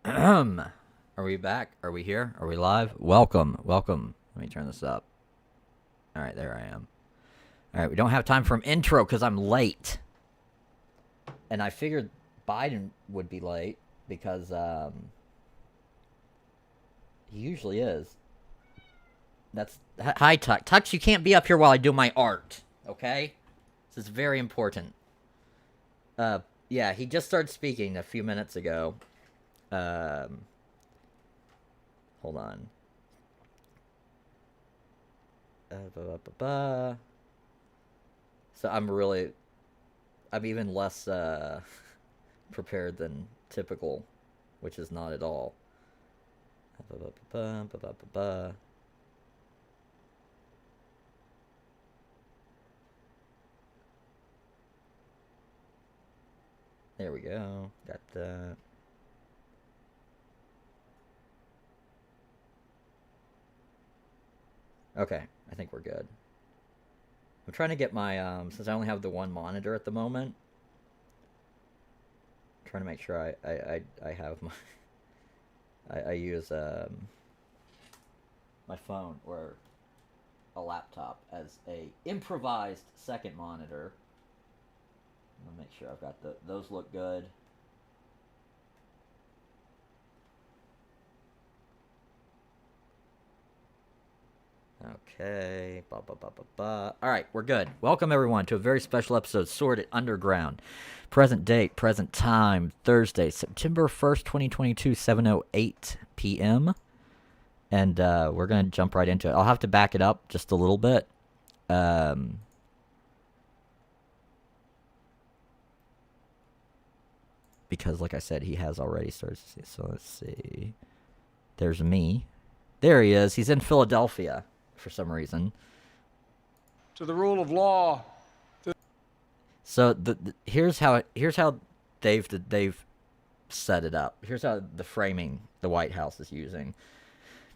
Are we back? Are we here? Are we live? Welcome. Welcome. Let me turn this up. All right, there I am. All right, we don't have time for an intro because I'm late. And I figured Biden would be late because he usually is. That's hi, Tux. Tux, you can't be up here while I do my art, okay? This is very important. Yeah, he just started speaking a few minutes ago. Hold on. So I'm even less prepared than typical, which is not at all. There we go. Got that. Okay, I think we're good. I'm trying to get my, since I only have the one monitor at the moment, I'm trying to make sure I have my, I use, my phone or a laptop as a improvised second monitor. I'm gonna make sure I've got those look good. Okay. All right, we're good. Welcome, everyone, to a very special episode of Sordid Underground. Present date, present time, Thursday, September 1st, 2022, 7:08 p.m. And we're going to jump right into it. I'll have to back it up just a little bit. Because, like I said, he has already started. So let's see. There's me. There he is. He's in Philadelphia for some reason. To the rule of law. So here's how they've set it up. Here's how the framing the White House is using.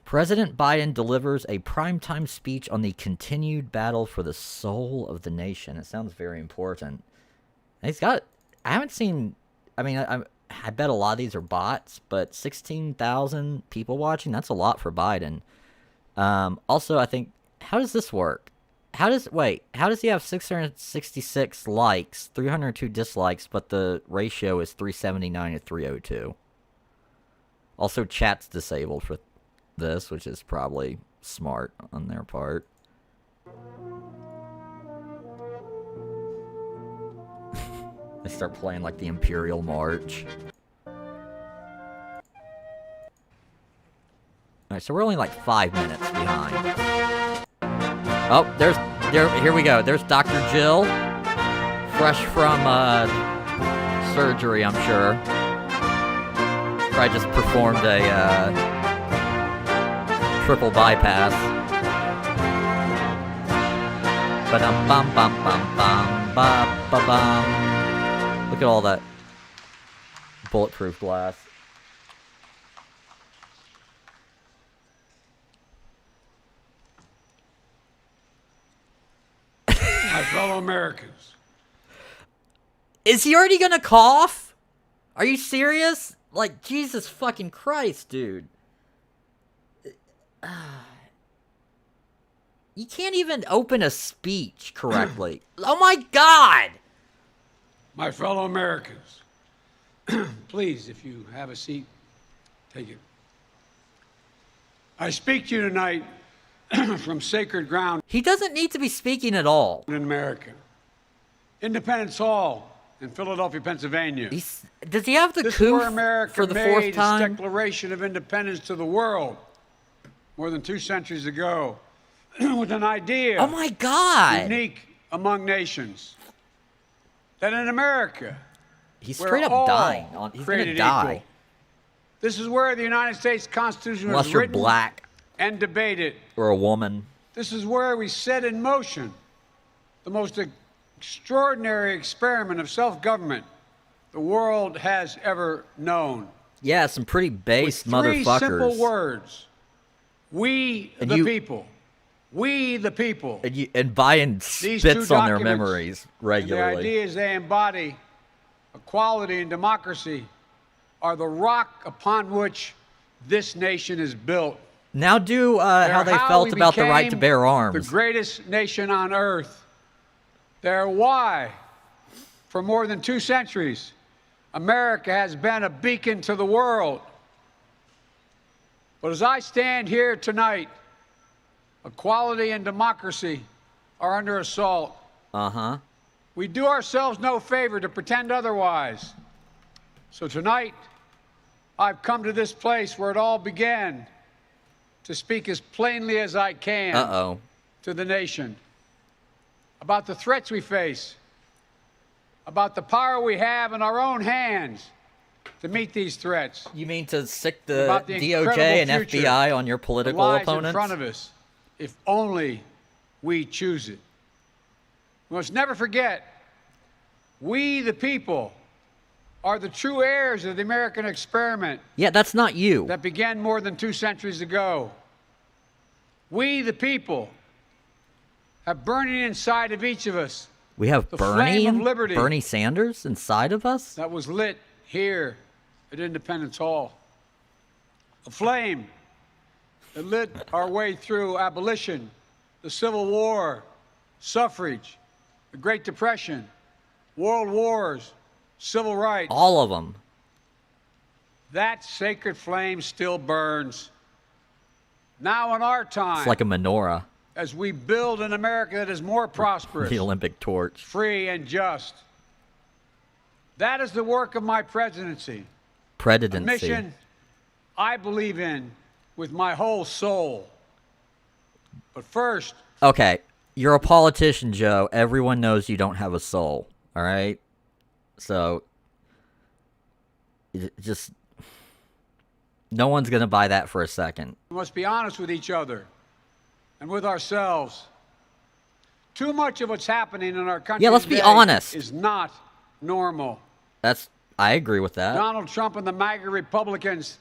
President Biden delivers a primetime speech on the continued battle for the soul of the nation. It sounds very important. And he's got. I haven't seen. I mean, I bet a lot of these are bots, but 16,000 people watching, that's a lot for Biden. Also, I think, how does this work? How does he have 666 likes, 302 dislikes, but the ratio is 379 to 302? Also, chat's disabled for this, which is probably smart on their part. They start playing like the Imperial March. Alright, so we're only like 5 minutes behind. Oh, here we go. There's Dr. Jill. Fresh from surgery, I'm sure. Probably just performed a triple bypass. Ba-dum-bum-bum-bum-bum-ba-ba-bum. Look at all that bulletproof glass. My fellow Americans. Is he already gonna cough? Are you serious? Like, Jesus fucking Christ, dude. You can't even open a speech correctly. Oh my God! My fellow Americans. Please, if you have a seat, take it. I speak to you tonight from sacred ground. He doesn't need to be speaking at all. In America. Independence Hall in Philadelphia, Pennsylvania. Does he have the This is coup where America for the made fourth its time? Declaration of Independence to the world more than 2 centuries ago with an idea. Oh my God! Unique among nations. That in America, He's we're straight up all dying. He's gonna created die. equal. This is where the United States Constitution Unless was you're written black and debated. or a woman. This is where we set in motion the most extraordinary experiment of self-government the world has ever known. Yeah, some pretty base With three motherfuckers. simple words. And The people. We the people. And Biden These spits two on their documents memories and the regularly. ideas they embody, equality and democracy, are the rock upon which this nation is built. Now do how they felt we about the right to became bear arms. The greatest nation on earth. They're why, for more than 2 centuries, America has been a beacon to the world. But as I stand here tonight, equality and democracy are under assault. Uh-huh. We do ourselves no favor to pretend otherwise. So tonight, I've come to this place where it all began to speak as plainly as I can to the nation about the threats we face, about the power we have in our own hands to meet these threats. You mean to sick the DOJ and FBI on your political opponents? In front of us, if only we choose it. We must never forget, we the people are the true heirs of the American experiment. Yeah, that's not you. That began more than 2 centuries ago. We the people have burning inside of each of us. We have the flame of liberty Bernie Sanders inside of us? That was lit here at Independence Hall. A flame that lit our way through abolition, the Civil War, suffrage, the Great Depression, world wars, civil rights. All of them. That sacred flame still burns. Now in our time. It's like a menorah. As we build an America that is more prosperous. The Olympic torch. Free and just. That is the work of my presidency. Presidency. A mission I believe in with my whole soul. But first. Okay, you're a politician, Joe. Everyone knows you don't have a soul. All right? So, just, no one's going to buy that for a second. We must be honest with each other and with ourselves. Too much of what's happening in our country let's be today honest. Is not normal. I agree with that. Donald Trump and the MAGA Republicans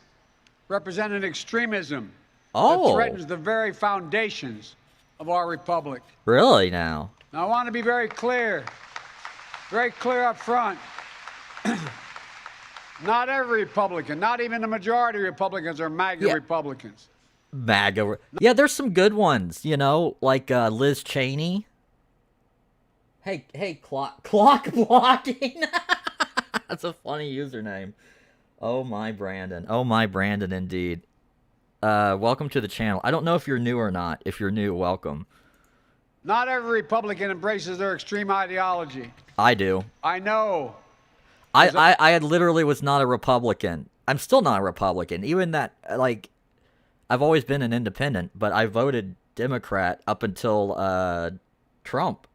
represent an extremism that threatens the very foundations of our republic. Really now? Now I want to be very clear up front. Not every Republican, not even the majority of Republicans are MAGA Republicans. MAGA. Yeah, there's some good ones, like Liz Cheney. Hey, clock blocking. That's a funny username. Oh my Brandon. Oh my Brandon indeed. Welcome to the channel. I don't know if you're new or not. If you're new, welcome. Not every Republican embraces their extreme ideology. I do. I know. I literally was not a Republican. I'm still not a Republican. Even that, I've always been an independent, but I voted Democrat up until Trump.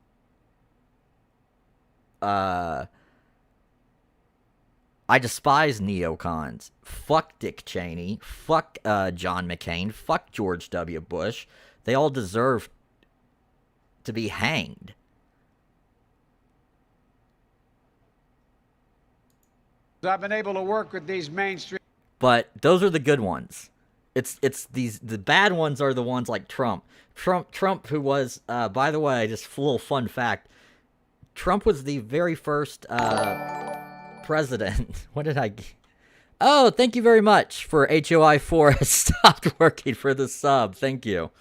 I despise neocons. Fuck Dick Cheney. Fuck John McCain. Fuck George W. Bush. They all deserve to be hanged. I've been able to work with these mainstream. But those are the good ones. The bad ones are the ones like Trump. Trump, who was, by the way, just a little fun fact. Trump was the very first president. What did I? Oh, thank you very much for HOI4 has stopped working for the sub. Thank you,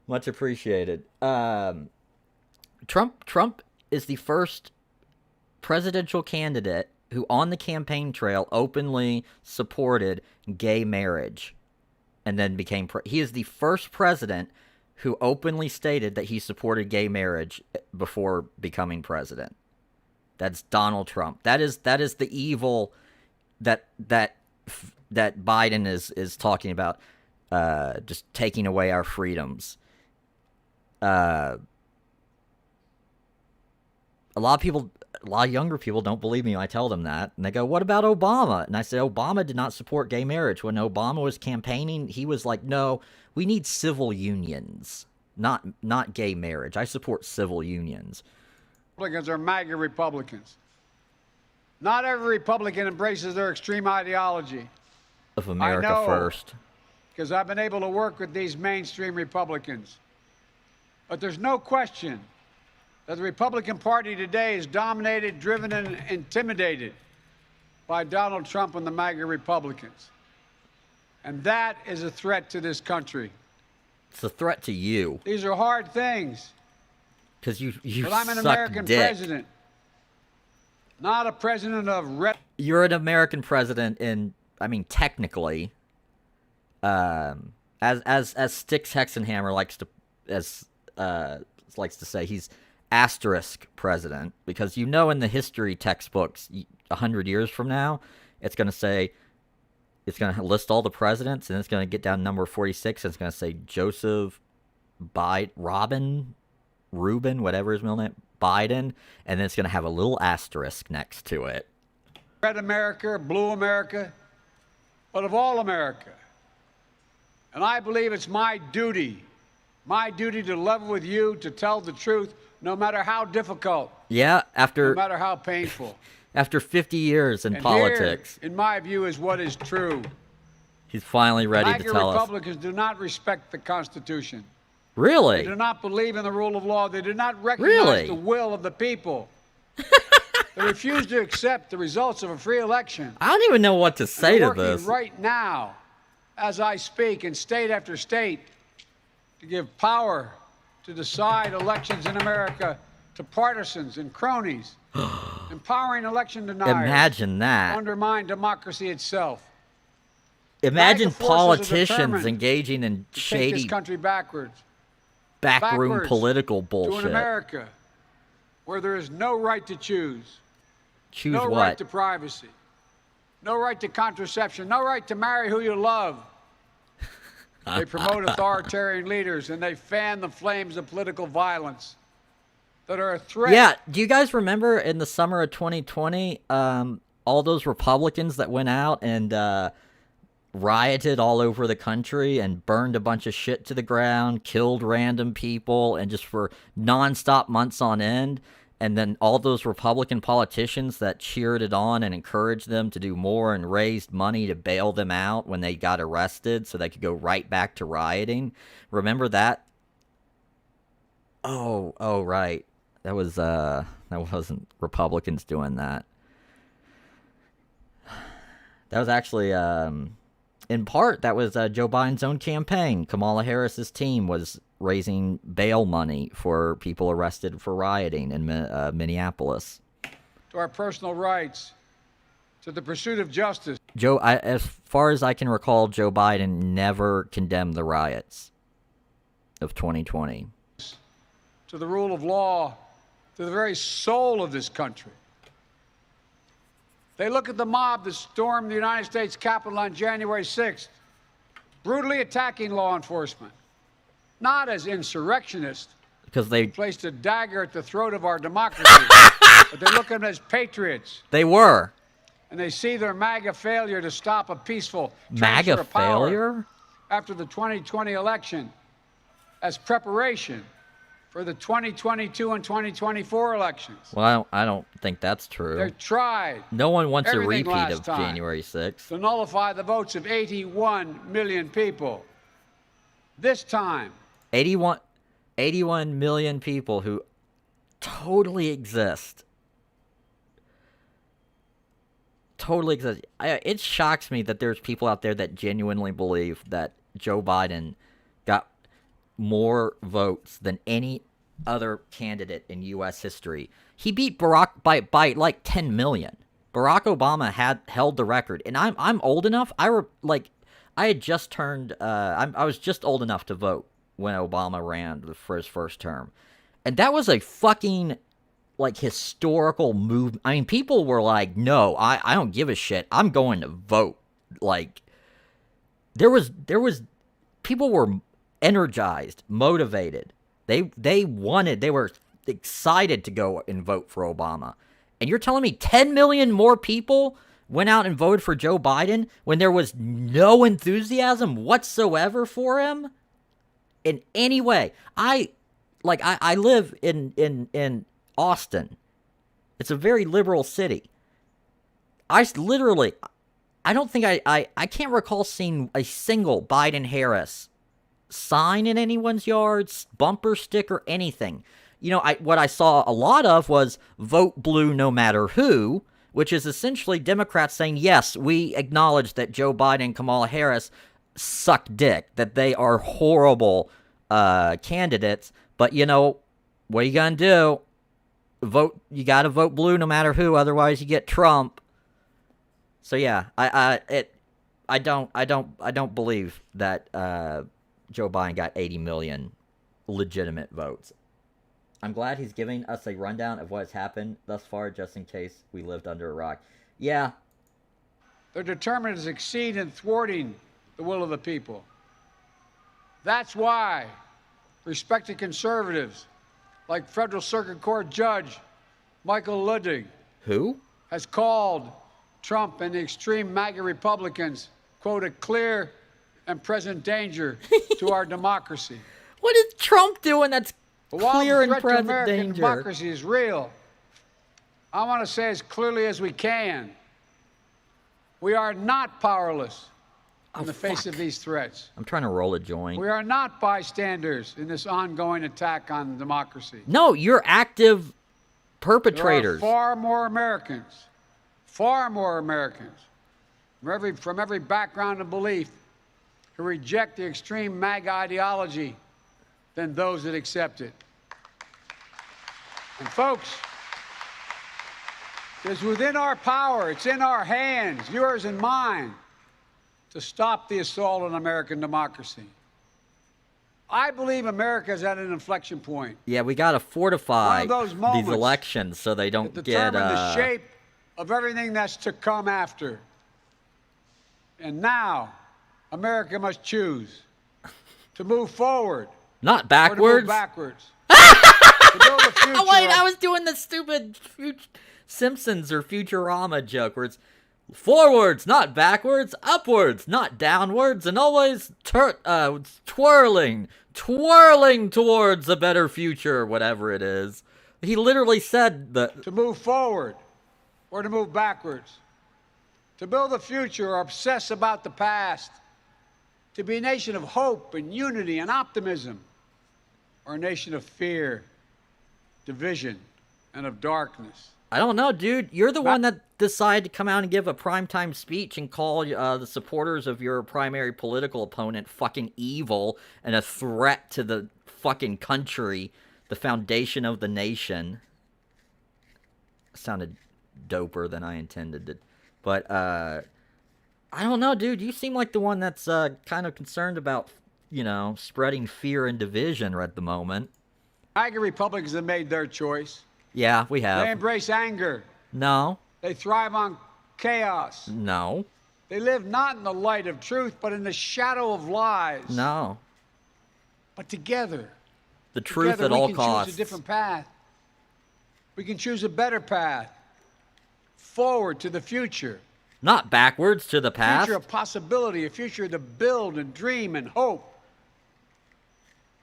much appreciated. Trump is the first presidential candidate who on the campaign trail openly supported gay marriage and then became he is the first president who openly stated that he supported gay marriage before becoming president. That's Donald Trump. That is the evil that Biden is talking about, just taking away our freedoms. A lot of younger people don't believe me when I tell them that. And they go, what about Obama? And I say, Obama did not support gay marriage. When Obama was campaigning, he was like, no, we need civil unions, not gay marriage. I support civil unions. Republicans are MAGA Republicans. Not every Republican embraces their extreme ideology. Of America First. Because I've been able to work with these mainstream Republicans. But there's no question that the Republican Party today is dominated, driven, and intimidated by Donald Trump and the MAGA Republicans. And that is a threat to this country. It's a threat to you. These are hard things. Because you But I'm an suck American dick. president, not a president of You're an American president in, I mean, technically, as Styx Hexenhammer likes to say, he's asterisk president, because you know in the history textbooks 100 years from now, it's going to say, it's going to list all the presidents, and it's going to get down to number 46, and it's going to say Joseph Reuben, whatever his middle name, Biden, and then it's going to have a little asterisk next to it. red America, blue America, but of all America. And I believe it's my duty to level with you, to tell the truth, no matter how difficult, Yeah, no matter how painful. after 50 years in And politics, here, in my view, is what is true. he's finally ready to MAGA tell us. Republicans do not respect the Constitution. They Really? do not believe in the rule of law. They do not recognize Really? the will of the people. They refuse to accept the results of a free election. I don't even know what to say They're to working this. right now, as I speak, in state after state, to give power to decide elections in America to partisans and cronies, empowering election deniers, Imagine that. undermine democracy itself, Imagine MAGA forces are politicians determined engaging in to take shady this country backwards backroom backwards political to an bullshit. America where there is no right to choose, Choose no what? right to privacy, no right to contraception, no right to marry who you love. They promote authoritarian leaders, and they fan the flames of political violence that are a threat. Yeah, do you guys remember in the summer of 2020, all those Republicans that went out and rioted all over the country and burned a bunch of shit to the ground, killed random people, and just for nonstop months on end? And then all those Republican politicians that cheered it on and encouraged them to do more and raised money to bail them out when they got arrested so they could go right back to rioting. Remember that? Oh, right. That wasn't Republicans doing that. That was actually, in part, that was Joe Biden's own campaign. Kamala Harris's team was raising bail money for people arrested for rioting in Minneapolis. To our personal rights, to the pursuit of justice. As far as I can recall, Joe Biden never condemned the riots of 2020. To the rule of law, to the very soul of this country. They look at the mob that stormed the United States Capitol on January 6th, brutally attacking law enforcement, not as insurrectionists, Because they placed a dagger at the throat of our democracy, but they look at them as patriots, were. and they see their MAGA failure to stop a peaceful MAGA transfer of power failure? after the 2020 election as preparation for the 2022 and 2024 elections. Well, I don't think that's They true. tried No one wants a everything repeat last of time January 6th. to nullify the votes of 81 million people. This time, 81 million people who totally exist. Totally exist. It shocks me that there's people out there that genuinely believe that Joe Biden got more votes than any other candidate in U.S. history. He beat Barack by like 10 million. Barack Obama held the record, and I'm old enough. I had just turned. I was just old enough to vote when Obama ran for his first term, and that was a fucking like historical move. I mean, people were like, "No, I don't give a shit. I'm going to vote." Like, there was people were energized, motivated. They were excited to go and vote for Obama. And you're telling me 10 million more people went out and voted for Joe Biden when there was no enthusiasm whatsoever for him in any way? I live in Austin. It's a very liberal city. I don't think I can't recall seeing a single Biden-Harris sign in anyone's yards, bumper sticker, anything. You know, what I saw a lot of was vote blue no matter who, which is essentially Democrats saying, yes, we acknowledge that Joe Biden and Kamala Harris suck dick, that they are horrible candidates, but you know, what are you gonna do? You gotta vote blue no matter who, otherwise you get Trump. So yeah, I don't believe that Joe Biden got 80 million legitimate votes. I'm glad he's giving us a rundown of what has happened thus far, just in case we lived under a rock. Yeah. They're determined to succeed in thwarting the will of the people. That's why respected conservatives like Federal Circuit Court Judge Michael Ludwig Who? has called Trump and the extreme MAGA Republicans, quote, a clear and present danger to our democracy. What is Trump doing that's But while clear the and threat to present American danger? democracy is real, I want to say as clearly as we can, we are not powerless in the face of these threats. I'm trying to roll a joint. We are not bystanders in this ongoing attack on democracy. No, you're active There perpetrators. are far more Americans from every background and belief who reject the extreme MAGA ideology than those that accept it. And folks, it is within our power, it's in our hands, yours and mine, to stop the assault on American democracy. I believe America's at an inflection point. Yeah, we got to fortify One of those moments these elections so they don't that get determine the shape of everything that's to come after. And now, America must choose to move forward not or to backwards. move backwards. To build a future Oh wait, of- I was doing the stupid Simpsons or Futurama joke where it's forwards, not backwards, upwards, not downwards, and always twirling towards a better future, whatever it is. He literally said that. to move forward or to move backwards, to build a future or obsess about the past, to be a nation of hope and unity and optimism, or a nation of fear, division, and of darkness. I don't know, dude. You're the one that decided to come out and give a primetime speech and call the supporters of your primary political opponent fucking evil and a threat to the fucking country, the foundation of the nation. Sounded doper than I intended it. But, I don't know, dude. You seem like the one that's kind of concerned about, spreading fear and division right at the moment. MAGA Republicans have made their choice. Yeah, we have. They embrace anger. No. They thrive on chaos. No. They live not in the light of truth, but in the shadow of lies. No. But together, The truth at all we can costs. choose a different path. We can choose a better path. Forward to the future. Not backwards to the A past. future of possibility, a future to build and dream and hope.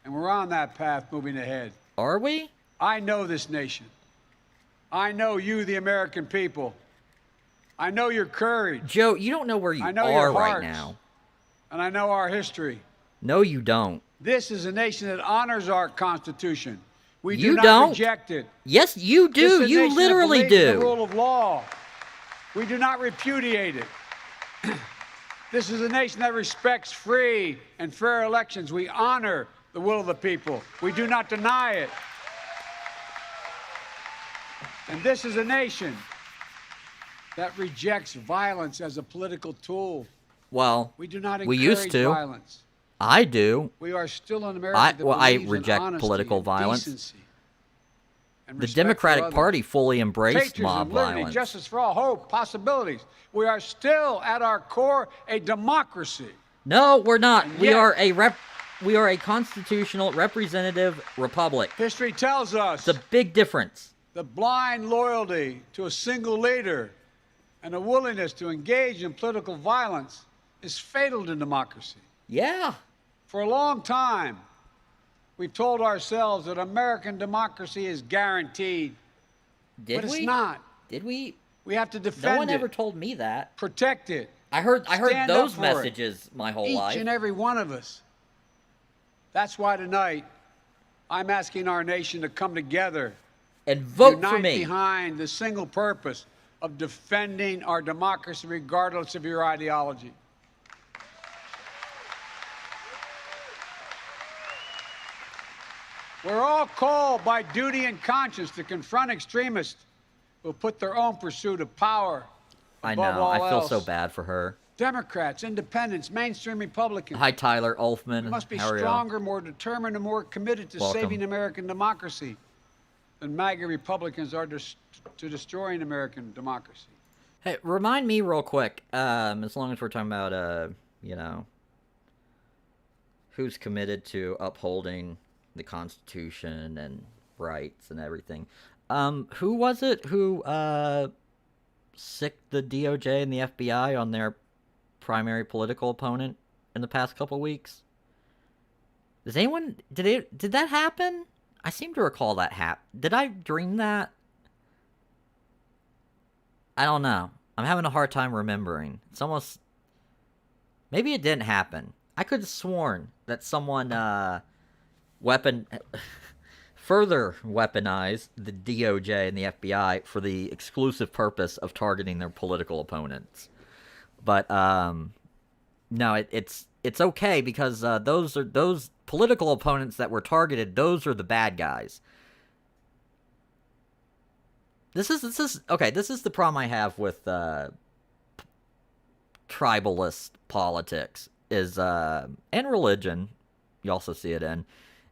And we're on that path moving ahead. Are we? I know this nation. I know you, the American people. I know your courage. Joe, you don't know where you I know are your right hearts. now. And I know our history. No, you don't. This is a nation that honors our Constitution. We do You not don't. reject it. Yes, you This do. is a You nation that literally believes in the do. rule of law. We do not repudiate it. This is a nation that respects free and fair elections. We honor the will of the people. We do not deny it. And this is a nation that rejects violence as a political tool. Well, We do not we encourage used to. violence. I do. We are still an America that I believes in reject honesty political and violence. decency and The respect for Democratic others. Party fully embraced Patriotism, mob liberty, violence. justice for all, hope, possibilities. We are still, at our core, a democracy. No, we're not. And We yet- are a constitutional representative republic. History tells us It's a big difference. the blind loyalty to a single leader and a willingness to engage in political violence is fatal to democracy. Yeah. For a long time, we've told ourselves that American democracy is guaranteed, Did but it's we? not. Did we? We have to No defend one ever it, told me that. protect it, I heard Stand up those for it. messages my whole each life. and every one of us. That's why tonight I'm asking our nation to come together, And vote unite for me. behind the single purpose of defending our democracy regardless of your ideology. We're all called by duty and conscience to confront extremists who put their own pursuit of power I above know. all I feel else. so bad for her. Democrats, independents, mainstream Republicans. Hi, Tyler Ulfman. We must be How are you? stronger, more determined, and more committed to Welcome. saving American democracy than MAGA Republicans are to destroying American democracy. Hey, remind me real quick, as long as we're talking about, you know, who's committed to upholding the Constitution and rights and everything. Who was it who, sicked the DOJ and the FBI on their primary political opponent in the past couple weeks? Does anyone, did that happen? I seem to recall that did I dream that? I don't know. I'm having a hard time remembering. It's almost, maybe it didn't happen. I could have sworn that someone, further weaponized the DOJ and the FBI for the exclusive purpose of targeting their political opponents. But no, it's okay because those political opponents that were targeted. Those are the bad guys. This is okay. This is the problem I have with tribalist politics is and religion. You also see it in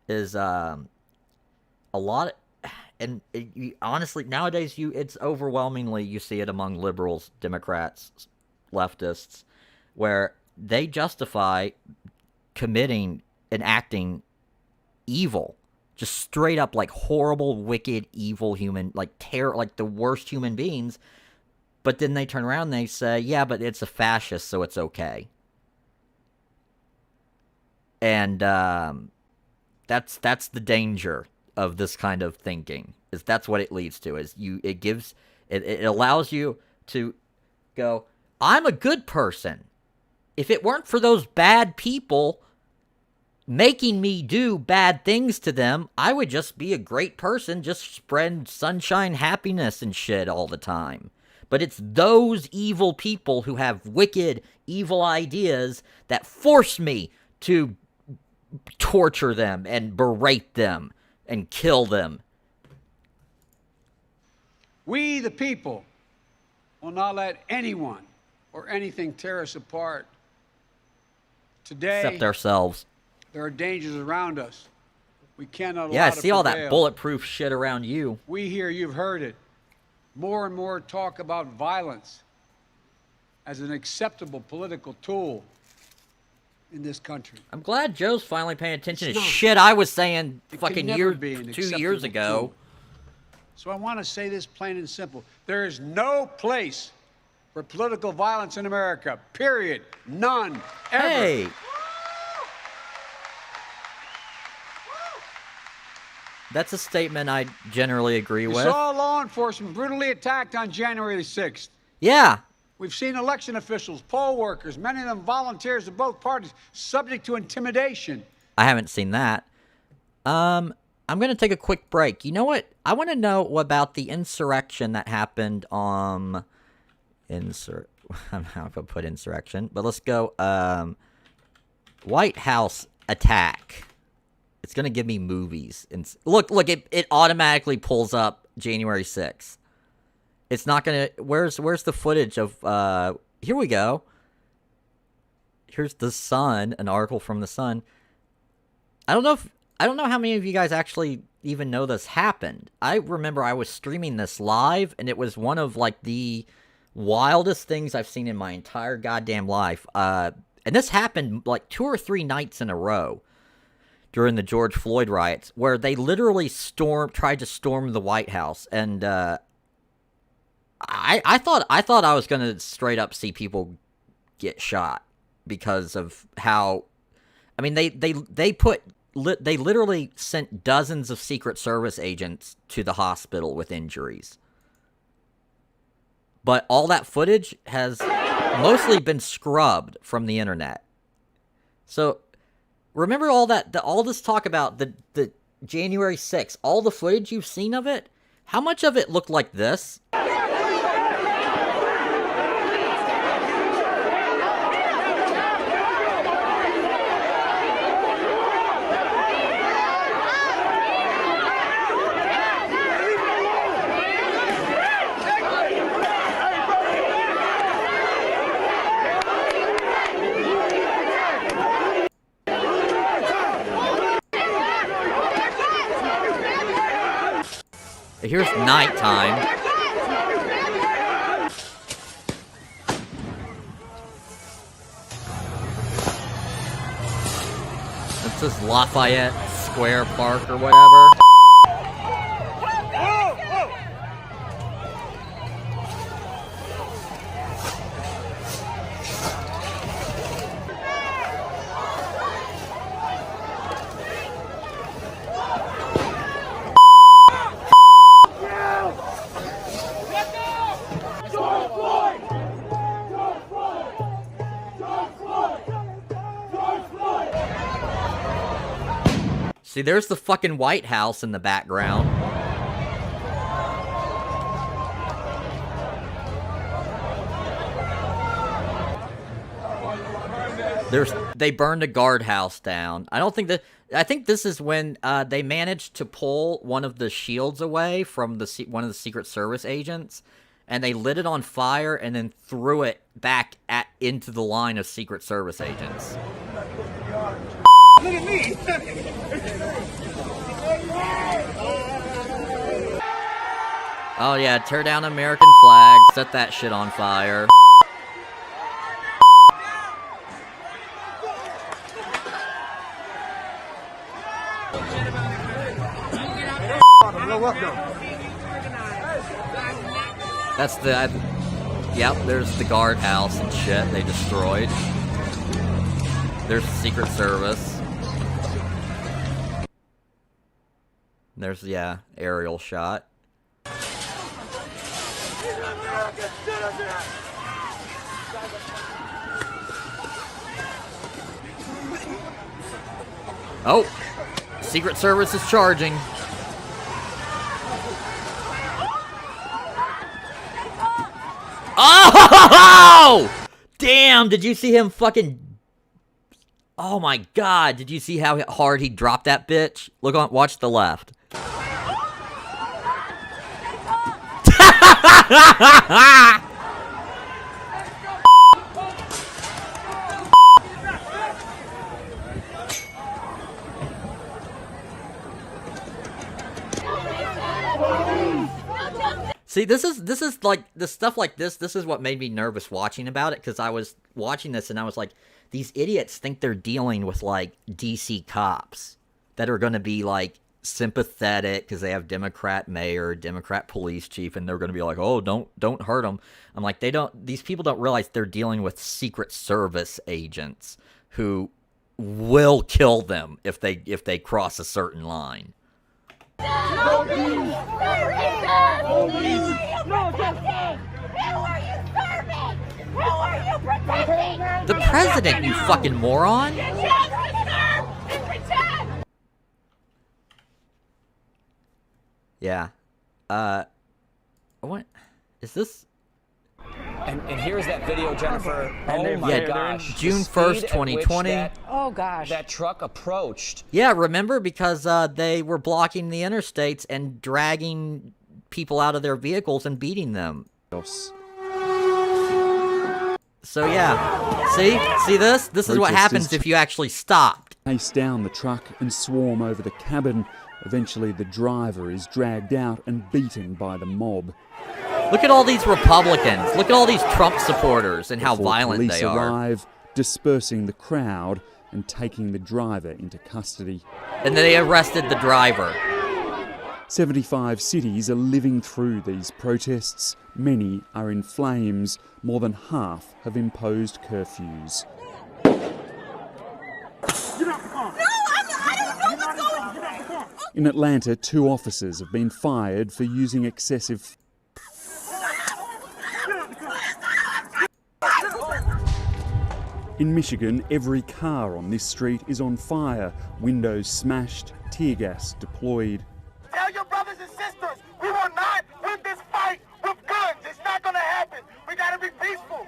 is a lot. And honestly, nowadays it's overwhelmingly you see it among liberals, Democrats, leftists, where they justify committing and acting evil, just straight up like horrible, wicked, evil human, like like the worst human beings. But then they turn around and they say, yeah, but it's a fascist, so it's okay. And that's the danger of this kind of thinking. Is that's what it leads to. It allows you to go, I'm a good person. If it weren't for those bad people making me do bad things to them, I would just be a great person, just spread sunshine, happiness, and shit all the time. But it's those evil people who have wicked, evil ideas that force me to torture them and berate them and kill them. We, the people, will not let anyone or anything tear us apart. Today, Except ourselves. There are dangers around us. We cannot allow Yeah, I to see all that prevail. bulletproof shit around you. We hear, you've heard it, more and more talk about violence as an acceptable political tool in this country. I'm glad Joe's finally paying attention It's to not. shit I was saying It fucking can never be an 2 years acceptable ago. tool. So I want to say this plain and simple. There is no place for political violence in America, period. None, ever. Hey! That's a statement I generally agree We with. saw law enforcement brutally attacked on January the 6th. Yeah. We've seen election officials, poll workers, many of them volunteers of both parties, subject to intimidation. I haven't seen that. I'm going to take a quick break. You know what? I want to know about the insurrection that happened on... I'm not going to put insurrection, but let's go, White House attack. It's going to give me movies. And look, it automatically pulls up January 6th. It's not going to... Where's the footage of... Here we go. Here's The Sun, an article from The Sun. I don't know how many of you guys actually even know this happened. I remember I was streaming this live, and it was one of, like, the wildest things I've seen in my entire goddamn life. And this happened, like, 2 or 3 nights in a row during the George Floyd riots, where they literally tried to storm the White House, and I thought I was gonna straight up see people get shot because of how, I mean, they literally sent dozens of Secret Service agents to the hospital with injuries. But all that footage has mostly been scrubbed from the internet. So remember all this talk about the January 6th, all the footage you've seen of it? How much of it looked like this? here's nighttime. This is Lafayette Square Park or whatever. See, there's the fucking White House in the background. They burned a guardhouse down. I think this is when they managed to pull one of the shields away from one of the Secret Service agents, and they lit it on fire and then threw it back into the line of Secret Service agents. Look at me! Oh yeah, tear down American flag, set that shit on fire. That's yep, there's the guardhouse and shit they destroyed. There's the Secret Service. There's, yeah, aerial shot. Oh! Secret Service is charging. Oh! Damn, did you see him fucking... Oh my god, did you see how hard he dropped that bitch? Watch the left. See, this is like, the stuff like this is what made me nervous watching about it, because I was watching this and I was like, these idiots think they're dealing with, like, DC cops that are going to be, like, sympathetic because they have Democrat mayor, Democrat police chief, and they're going to be like, oh, don't hurt them. I'm like, these people don't realize they're dealing with Secret Service agents who will kill them if they cross a certain line. No, please! No, justice! Who are you serving? Who are you protecting? The president, you fucking moron! Your job is to serve and protect! Yeah. What? Is this? And here's that video, Jennifer. Oh my gosh. June 1st, 2020. Oh gosh. That truck approached. Yeah, remember? Because they were blocking the interstates and dragging people out of their vehicles and beating them. So yeah. See this? This is what happens if you actually stopped. Chase down the truck and swarm over the cabin. Eventually the driver is dragged out and beaten by the mob. Look at all these Republicans. Look at all these Trump supporters and how violent they are. Police arrive, dispersing the crowd and taking the driver into custody. And then they arrested the driver. 75 cities are living through these protests. Many are in flames. More than half have imposed curfews. In Atlanta, 2 officers have been fired for using excessive... In Michigan, every car on this street is on fire, windows smashed, tear gas deployed. Tell your brothers and sisters, we will not win this fight with guns. It's not going to happen. We got to be peaceful.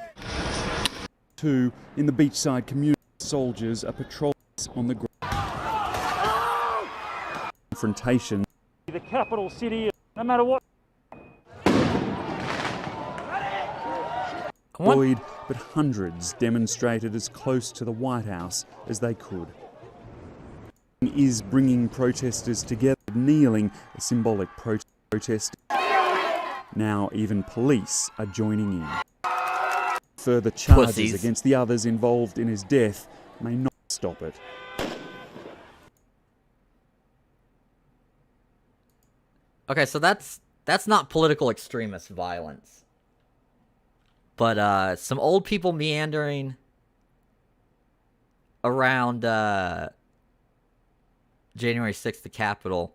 2, in the beachside community, soldiers are patrolling on the ground. Confrontation. The capital city, no matter what. Deployed, but hundreds demonstrated as close to the White House as they could. Is bringing protesters together, kneeling, a symbolic protest. protest. Now even police are joining in. Further charges Pussies. against the others involved in his death may not stop it. Okay, so that's not political extremist violence. But some old people meandering around January 6th, the Capitol.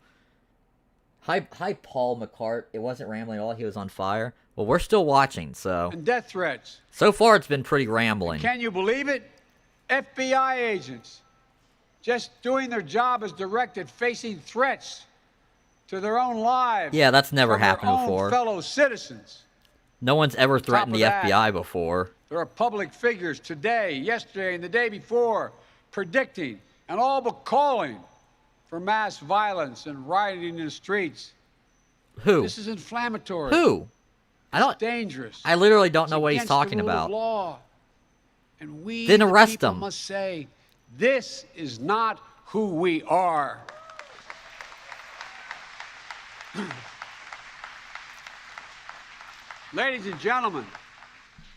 Hi, Paul McCart. It wasn't rambling at all. He was on fire. Well, we're still watching, so... And death threats. So far, it's been pretty rambling. Can you believe it? FBI agents just doing their job as directed, facing threats to their own lives. Yeah, that's never from happened their own before. fellow citizens. No one's ever threatened the of that, FBI before. There are public figures today, yesterday, and the day before predicting and all but calling for mass violence and rioting in the streets. Who? This is inflammatory. Who? I don't. It's dangerous. I literally don't know It's what he's against talking the rule about. of law. And we, Then the arrest people, them. must say, this is not who we are. Ladies and gentlemen,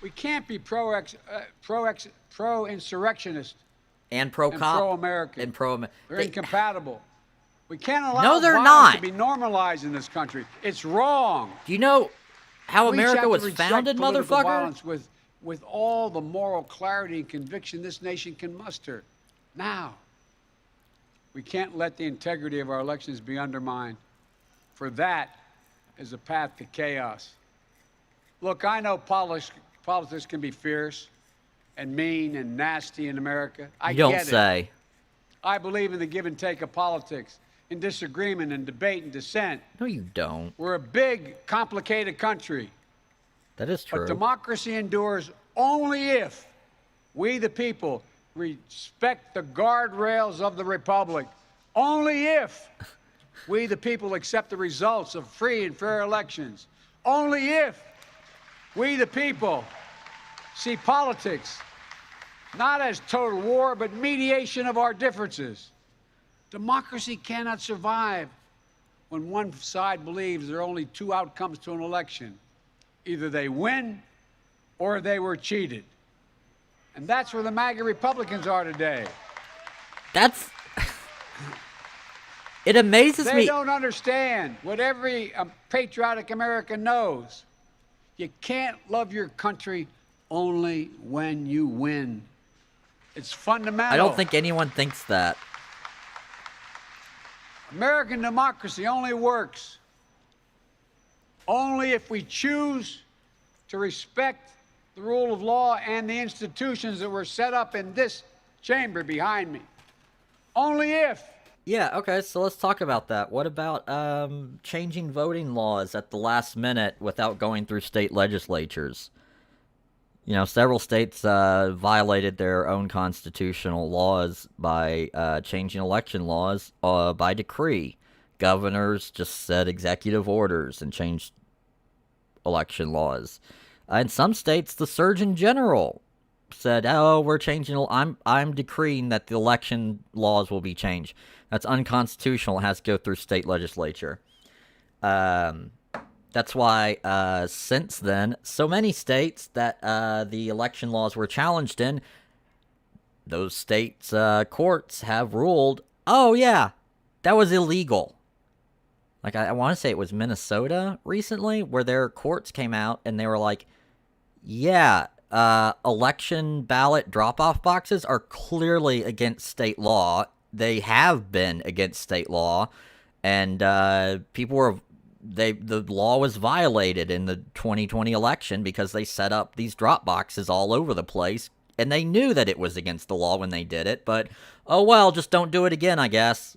we can't be pro-insurrectionist And and pro-cop. pro-American. And pro... They're incompatible. We can't allow No, they're violence not. to be normalized in this country. It's wrong. Do you know how We have America to was reject founded, political motherfucker? violence with all the moral clarity and conviction this nation can muster. Now, we can't let the integrity of our elections be undermined, for that is a path to chaos. Look, I know politics can be fierce and mean and nasty in America. I You don't get it. say. I believe in the give and take of politics, in disagreement and debate and dissent. No, you don't. We're a big, complicated country. That is true. But democracy endures only if we, the people, respect the guardrails of the republic. Only if we, the people, accept the results of free and fair elections. Only if we, the people, see politics not as total war, but mediation of our differences. Democracy cannot survive when one side believes there are only two outcomes to an election. Either they win or they were cheated. And that's where the MAGA Republicans are today. That's... It amazes They me. don't understand what every patriotic American knows. You can't love your country only when you win. It's fundamental. I don't think anyone thinks that. American democracy only works only if we choose to respect the rule of law and the institutions that were set up in this chamber behind me. Only if. Yeah, okay, so let's talk about that. What about changing voting laws at the last minute without going through state legislatures? You know, several states violated their own constitutional laws by changing election laws by decree. Governors just set executive orders and changed election laws. In some states, the Surgeon General said, "Oh, we're changing. I'm decreeing that the election laws will be changed." That's unconstitutional. It has to go through state legislature. That's why, since then, so many states that the election laws were challenged in, those states' courts have ruled, oh, yeah, that was illegal. Like, I want to say it was Minnesota recently, where their courts came out and they were like, yeah, election ballot drop-off boxes are clearly against state law. They have been against state law, and people were... the law was violated in the 2020 election because they set up these drop boxes all over the place, and they knew that it was against the law when they did it, but, oh well, just don't do it again, I guess.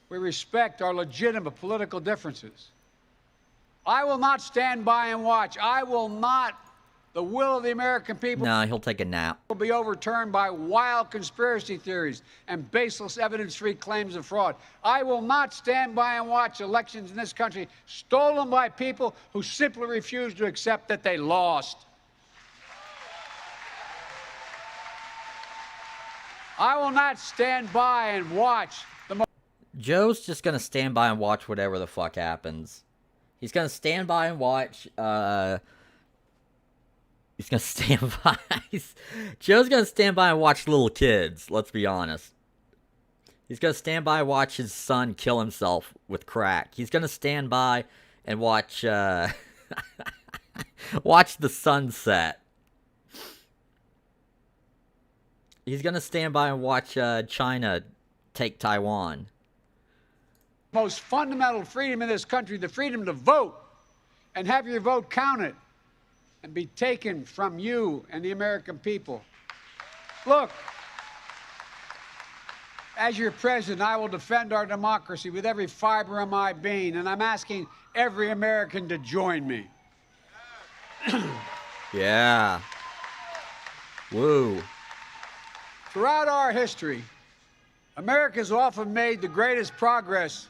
We respect our legitimate political differences. I will not stand by and watch. I will not. The will of the American people No, he'll take a nap. will be overturned by wild conspiracy theories and baseless evidence-free claims of fraud. I will not stand by and watch elections in this country stolen by people who simply refuse to accept that they lost. I will not stand by and watch the Joe's just gonna stand by and watch whatever the fuck happens. He's gonna stand by and watch, he's gonna stand by. Joe's gonna stand by and watch little kids, let's be honest. He's gonna stand by and watch his son kill himself with crack. He's gonna stand by and watch, watch the sunset. He's gonna stand by and watch, China take Taiwan. Most fundamental freedom in this country, the freedom to vote and have your vote counted and be taken from you and the American people. Look, as your president, I will defend our democracy with every fiber of my being, and I'm asking every American to join me. Yeah. Woo. Throughout our history, America's often made the greatest progress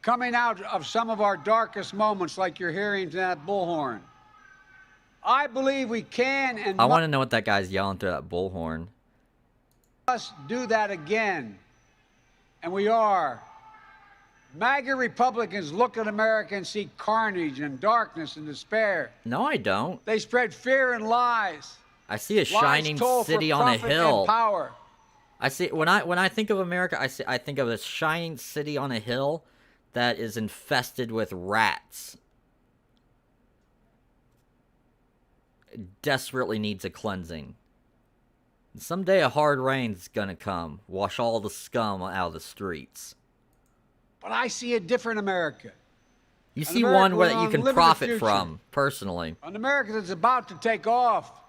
coming out of some of our darkest moments, like you're hearing that bullhorn. I believe we can and I want to know what that guy's yelling through that bullhorn. must do that again. And we are. MAGA Republicans look at America and see carnage and darkness and despair. No, I don't. They spread fear and lies. I see a shining told for city on a profit hill. and power. I see when I think of America, I think of a shining city on a hill that is infested with rats. It desperately needs a cleansing. Someday a hard rain's gonna come, wash all the scum out of the streets. But I see a different America. You see America one with where you an can unlimited profit future. from, personally. An America that's about to take off.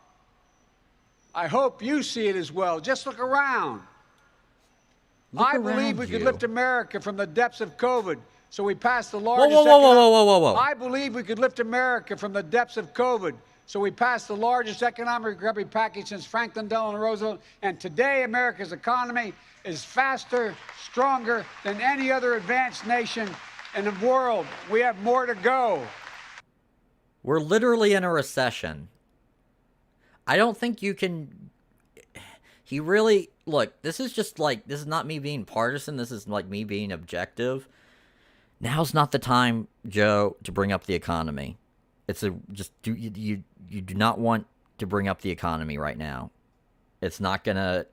I hope you see it as well. Just look around. Look I around believe we could you. lift America from the depths of COVID, so we passed the Whoa, largest. whoa, whoa, whoa, whoa, whoa, whoa, whoa. I believe we could lift America from the depths of COVID, so we passed the largest economic recovery package since Franklin Delano Roosevelt. And today, America's economy is faster, stronger than any other advanced nation in the world. We have more to go. We're literally in a recession. I don't think you can... He really... Look, this is just like... This is not me being partisan. This is like me being objective. Now's not the time, Joe, to bring up the economy. It's a... Just... You do not want to bring up the economy right now. It's not gonna...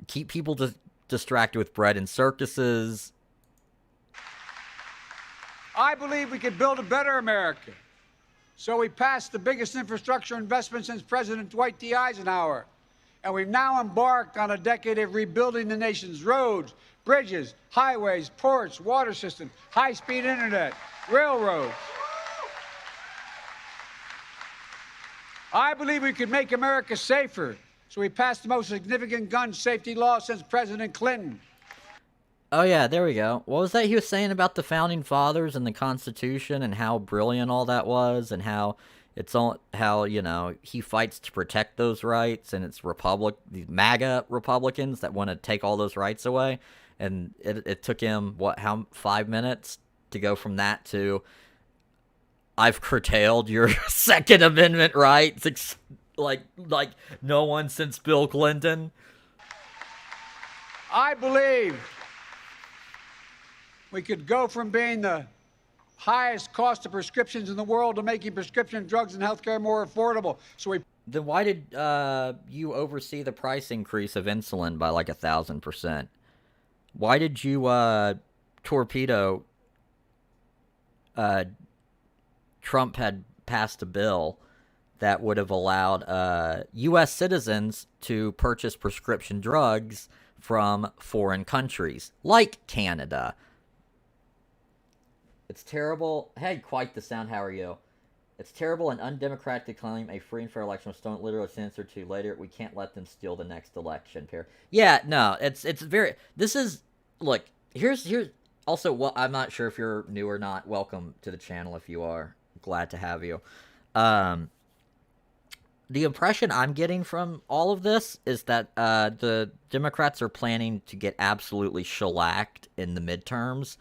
Keep people distracted with bread and circuses. I believe we could build a better America. So we passed the biggest infrastructure investment since President Dwight D. Eisenhower. And we've now embarked on a decade of rebuilding the nation's roads, bridges, highways, ports, water systems, high-speed internet, railroads. I believe we could make America safer. So we passed the most significant gun safety law since President Clinton. Oh yeah, there we go. What was that he was saying about the Founding Fathers and the Constitution and how brilliant all that was and how it's all how, you know, he fights to protect those rights and it's these MAGA Republicans that want to take all those rights away. And it took him, 5 minutes to go from that to I've curtailed your Second Amendment rights like no one since Bill Clinton. I believe we could go from being the highest cost of prescriptions in the world to making prescription drugs and healthcare more affordable. So Then why did you oversee the price increase of insulin by like 1,000%? Why did you torpedo Trump had passed a bill that would have allowed U.S. citizens to purchase prescription drugs from foreign countries, like Canada. It's terrible. Hey, quite the sound. How are you? It's terrible and undemocratic to claim a free and fair election was stolen literally answer to later. We can't let them steal the next election. Yeah, no, it's very. This is look. Here's also what I'm not sure if you're new or not. Welcome to the channel. If you are, glad to have you. The impression I'm getting from all of this is that the Democrats are planning to get absolutely shellacked in the midterms,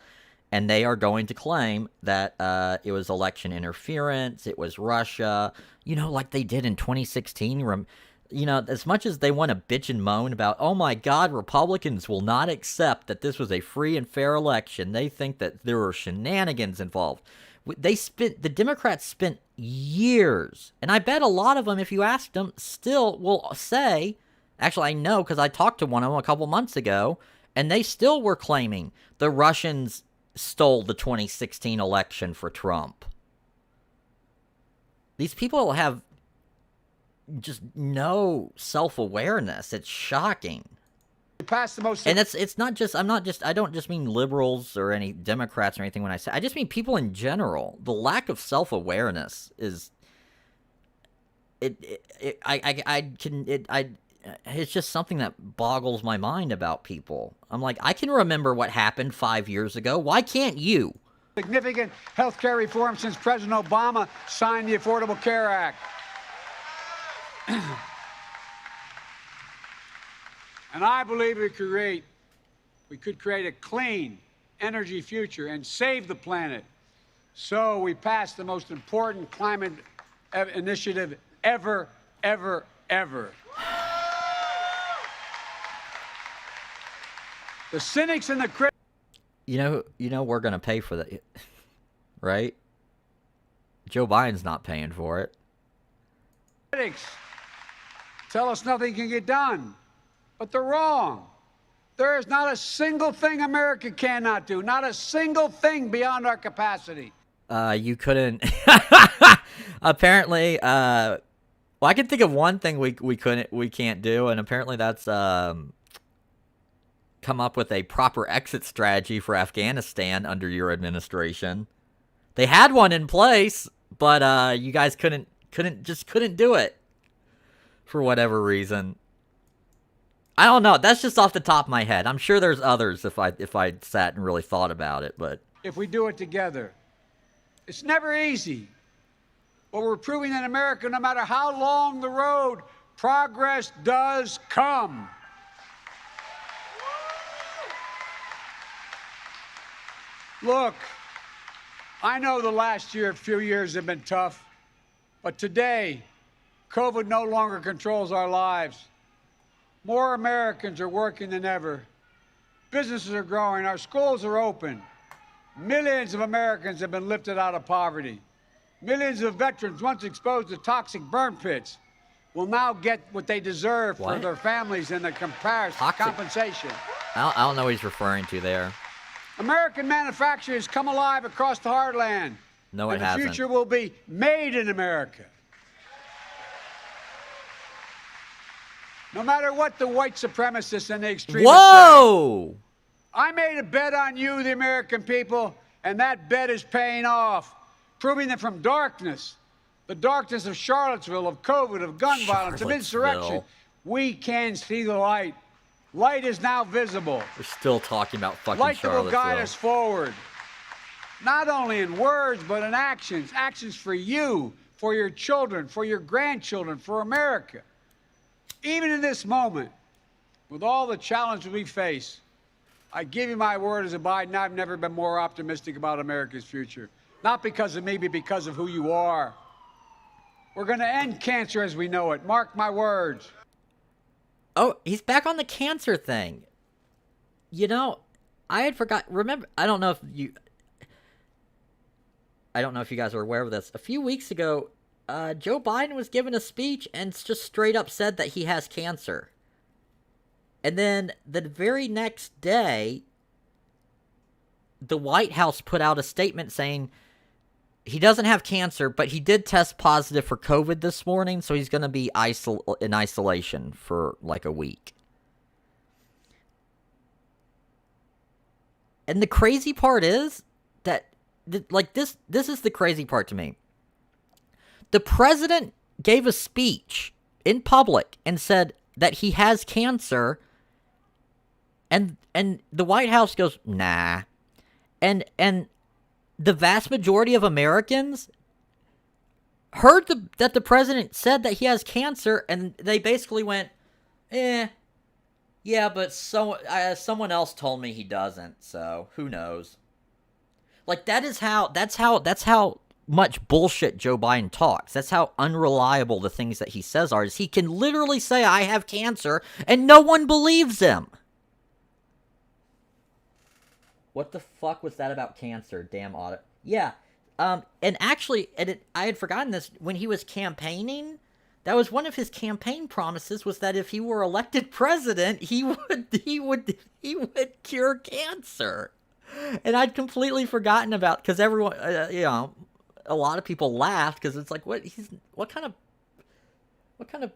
and they are going to claim that it was election interference, it was Russia, you know, like they did in 2016. You know, as much as they want to bitch and moan about, oh my God, Republicans will not accept that this was a free and fair election. They think that there were shenanigans involved. The Democrats spent years, and I bet a lot of them, if you asked them, still will say, actually I know because I talked to one of them a couple months ago, and they still were claiming the Russians stole the 2016 election for Trump. These people have just no self-awareness. It's shocking. Passed the most. And it's not just, I don't just mean liberals or any Democrats or anything when I say, I just mean people in general. The lack of self-awareness is, it's just something that boggles my mind about people. I'm like, I can remember what happened 5 years ago. Why can't you? Significant health care reform since President Obama signed the Affordable Care Act. And I believe we could create a clean energy future and save the planet. So we passed the most important climate initiative ever. The cynics and the critics. You know we're going to pay for that, right? Joe Biden's not paying for it. Critics tell us nothing can get done, but they're wrong. There is not a single thing America cannot do, not a single thing beyond our capacity. You couldn't. Apparently, well, I can think of one thing we can't do, and apparently that's come up with a proper exit strategy for Afghanistan under your administration. They had one in place, but you guys couldn't do it for whatever reason. I don't know. That's just off the top of my head. I'm sure there's others if I sat and really thought about it, but if we do it together, it's never easy. But we're proving in America, no matter how long the road, progress does come. Look, I know the last few years have been tough, but today, COVID no longer controls our lives. More Americans are working than ever. Businesses are growing. Our schools are open. Millions of Americans have been lifted out of poverty. Millions of veterans once exposed to toxic burn pits will now get what they deserve for their families and the compensation. I don't know what he's referring to there. American manufacturers come alive across the heartland. No, it hasn't. The future will be made in America. No matter what the white supremacists and the extremists Whoa! say. I made a bet on you, the American people, and that bet is paying off, proving that from darkness, the darkness of Charlottesville, of COVID, of gun violence, of insurrection, we can see the light. Light is now visible. We're still talking about fucking Light that will Charlottesville. guide us forward, not only in words, but in actions. Actions for you, for your children, for your grandchildren, for America. Even in this moment, with all the challenges we face, I give you my word as a Biden, I've never been more optimistic about America's future. Not because of me, but because of who you are. We're going to end cancer as we know it. Mark my words. Oh, he's back on the cancer thing. You know, I had forgot. Remember, I don't know if you guys are aware of this. A few weeks ago, Joe Biden was giving a speech and just straight up said that he has cancer. And then the very next day, the White House put out a statement saying he doesn't have cancer, but he did test positive for COVID this morning, so he's going to be in isolation for like a week. And the crazy part is that, like, this is the crazy part to me. The president gave a speech in public and said that he has cancer, and the White House goes, nah. And the vast majority of Americans heard that the president said that he has cancer, and they basically went, yeah, but someone else told me he doesn't, so who knows? Like, that's how much bullshit Joe Biden talks. That's how unreliable the things that he says are. Is he can literally say, I have cancer, and no one believes him. What the fuck was that about cancer? Damn audit. Yeah. And actually, I had forgotten this. When he was campaigning, that was one of his campaign promises, was that if he were elected president, he would cure cancer. And I'd completely forgotten about, because everyone, a lot of people laughed because it's like, what kind of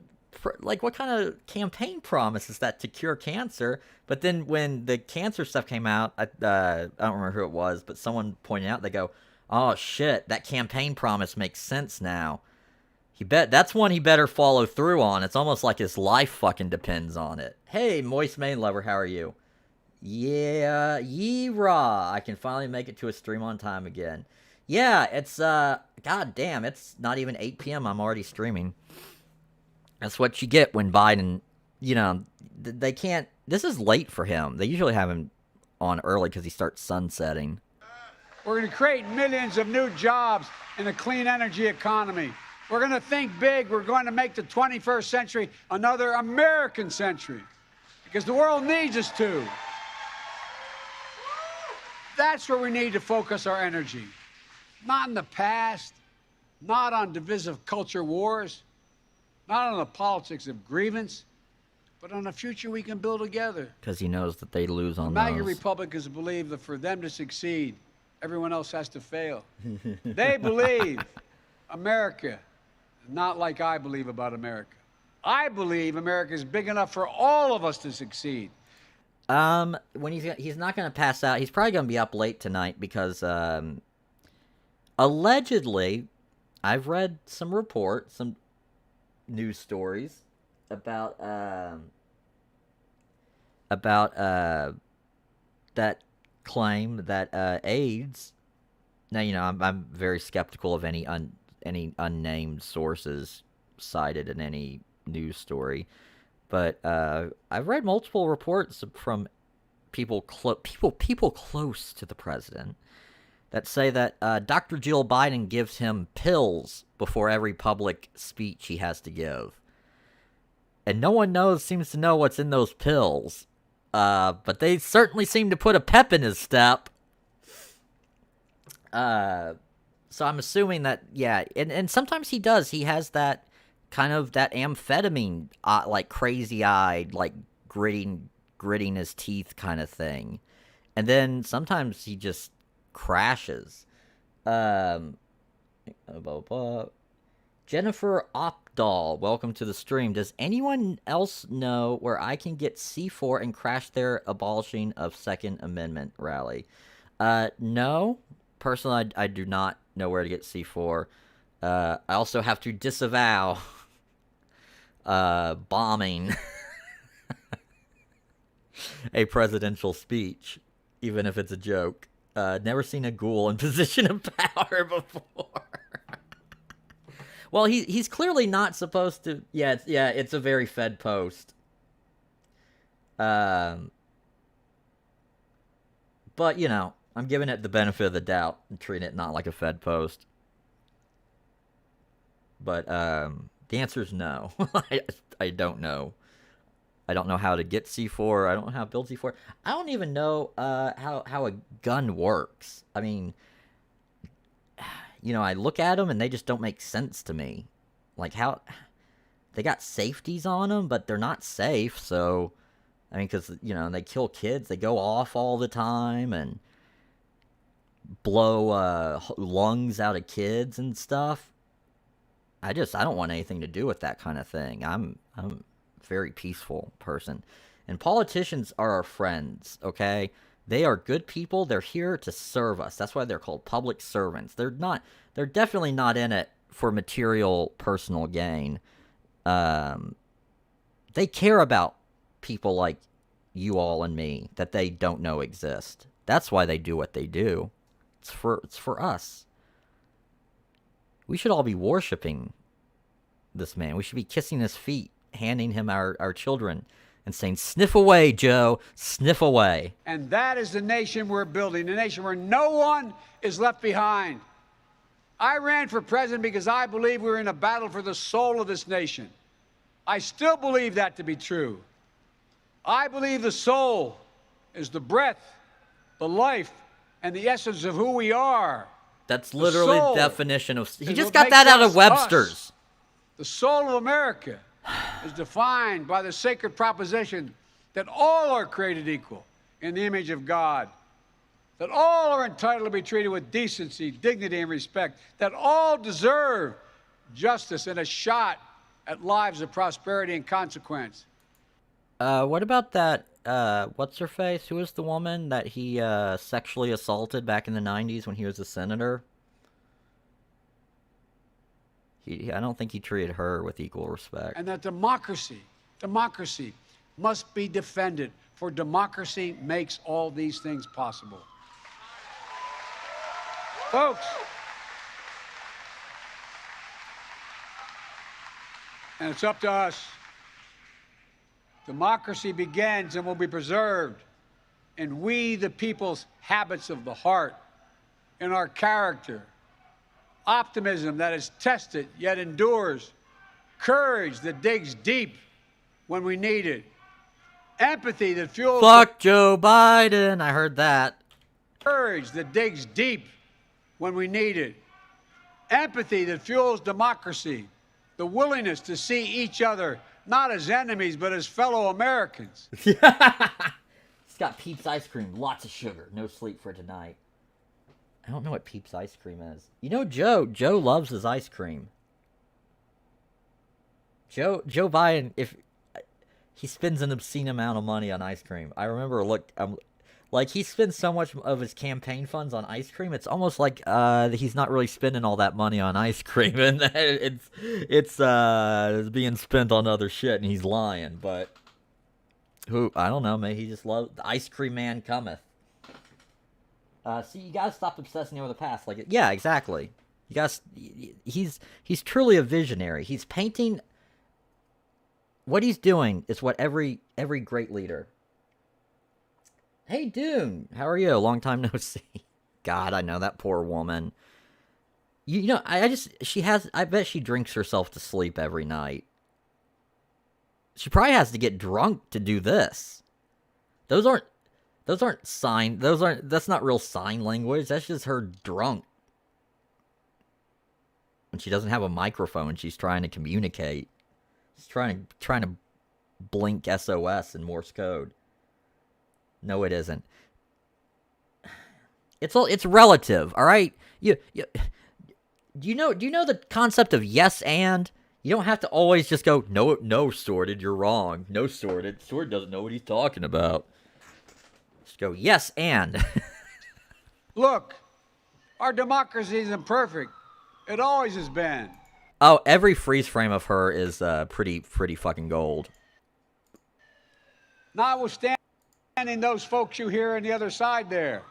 campaign promise is that, to cure cancer? But then when the cancer stuff came out, I don't remember who it was, but someone pointed out, they go, oh shit, that campaign promise makes sense now. That's one he better follow through on. It's almost like his life fucking depends on it. Hey, Moist Main Lover, how are you? Yeah, yee-raw. I can finally make it to a stream on time again. Yeah, it's, god damn, it's not even 8 p.m. I'm already streaming. That's what you get when Biden, they can't, this is late for him. They usually have him on early because he starts sunsetting. We're going to create millions of new jobs in a clean energy economy. We're going to think big. We're going to make the 21st century another American century, because the world needs us to. That's where we need to focus our energy. Not in the past, not on divisive culture wars, not on the politics of grievance, but on a future we can build together. Because he knows that they lose on MAGA those. Republicans believe that for them to succeed, everyone else has to fail. They believe America, not like I believe about America. I believe America is big enough for all of us to succeed. When he's not going to pass out, he's probably going to be up late tonight because, allegedly, I've read some reports, some news stories about that claim that AIDS. Now, I'm very skeptical of any unnamed sources cited in any news story, but I've read multiple reports from people close to the president that say that Dr. Jill Biden gives him pills before every public speech he has to give, and no one seems to know what's in those pills, but they certainly seem to put a pep in his step. So I'm assuming that, yeah, and sometimes he does. He has that kind of that amphetamine, like crazy-eyed, like gritting his teeth kind of thing. And then sometimes he just crashes. Jennifer Opdahl, welcome to the stream. Does anyone else know where I can get C4 and crash their abolishing of Second Amendment rally? No. Personally, I do not know where to get C4. I also have to disavow bombing a presidential speech, even if it's a joke. Never seen a ghoul in position of power before. Well, he's clearly not supposed to. Yeah, it's a very Fed post. But I'm giving it the benefit of the doubt and treating it not like a Fed post. But the answer is no. I don't know. I don't know how to get C4. I don't know how to build C4. I don't even know how a gun works. I mean, I look at them and they just don't make sense to me. Like, how they got safeties on them, but they're not safe. So, I mean, because they kill kids. They go off all the time and blow lungs out of kids and stuff. I don't want anything to do with that kind of thing. I'm a very peaceful person. And politicians are our friends, okay? They are good people. They're here to serve us. That's why they're called public servants. They're definitely not in it for material personal gain. They care about people like you all and me that they don't know exist. That's why they do what they do. It's for us. We should all be worshiping this man. We should be kissing his feet, handing him our children, and saying, sniff away, Joe, sniff away. And that is the nation we're building, a nation where no one is left behind. I ran for president because I believe we're in a battle for the soul of this nation. I still believe that to be true. I believe the soul is the breath, the life, and the essence of who we are. That's literally the soul definition of... He is just what got that makes out of us Webster's. us. The soul of America is defined by the sacred proposition that all are created equal in the image of God, that all are entitled to be treated with decency, dignity, and respect, that all deserve justice and a shot at lives of prosperity and consequence. What about that, what's-her-face? Who was the woman that he, sexually assaulted back in the 90s when he was a senator? I don't think he treated her with equal respect. And that democracy must be defended, for democracy makes all these things possible. Folks, and it's up to us. Democracy begins and will be preserved in we, the people's habits of the heart, in our character, optimism that is tested yet endures, courage that digs deep when we need it, empathy that fuels... Fuck Joe Biden! I heard that. Courage that digs deep when we need it, empathy that fuels democracy, the willingness to see each other not as enemies, but as fellow Americans. It's got Peeps ice cream, lots of sugar, no sleep for tonight. I don't know what Peeps ice cream is. You know Joe loves his ice cream. Joe Biden, if he spends an obscene amount of money on ice cream. I remember, like he spends so much of his campaign funds on ice cream. It's almost like he's not really spending all that money on ice cream, and it's being spent on other shit, and he's lying. But I don't know. Maybe he just loves the ice cream man cometh. See, you gotta stop obsessing over the past. Like, yeah, exactly. You guys, he's truly a visionary. He's painting. What he's doing is what every great leader. Hey, Dune, how are you? Long time no see. God, I know that poor woman. You know, I bet she drinks herself to sleep every night. She probably has to get drunk to do this. That's not real sign language. That's just her drunk. When she doesn't have a microphone, she's trying to communicate. She's trying to blink SOS in Morse code. No, it isn't. It's relative, all right? Do you know the concept of yes and? You don't have to always just go, no, Sordid, you're wrong. No, Sordid. Sordid doesn't know what he's talking about. Just go, yes and. Look, our democracy isn't perfect. It always has been. Oh, every freeze frame of her is pretty fucking gold. Notwithstanding those folks you hear on the other side there,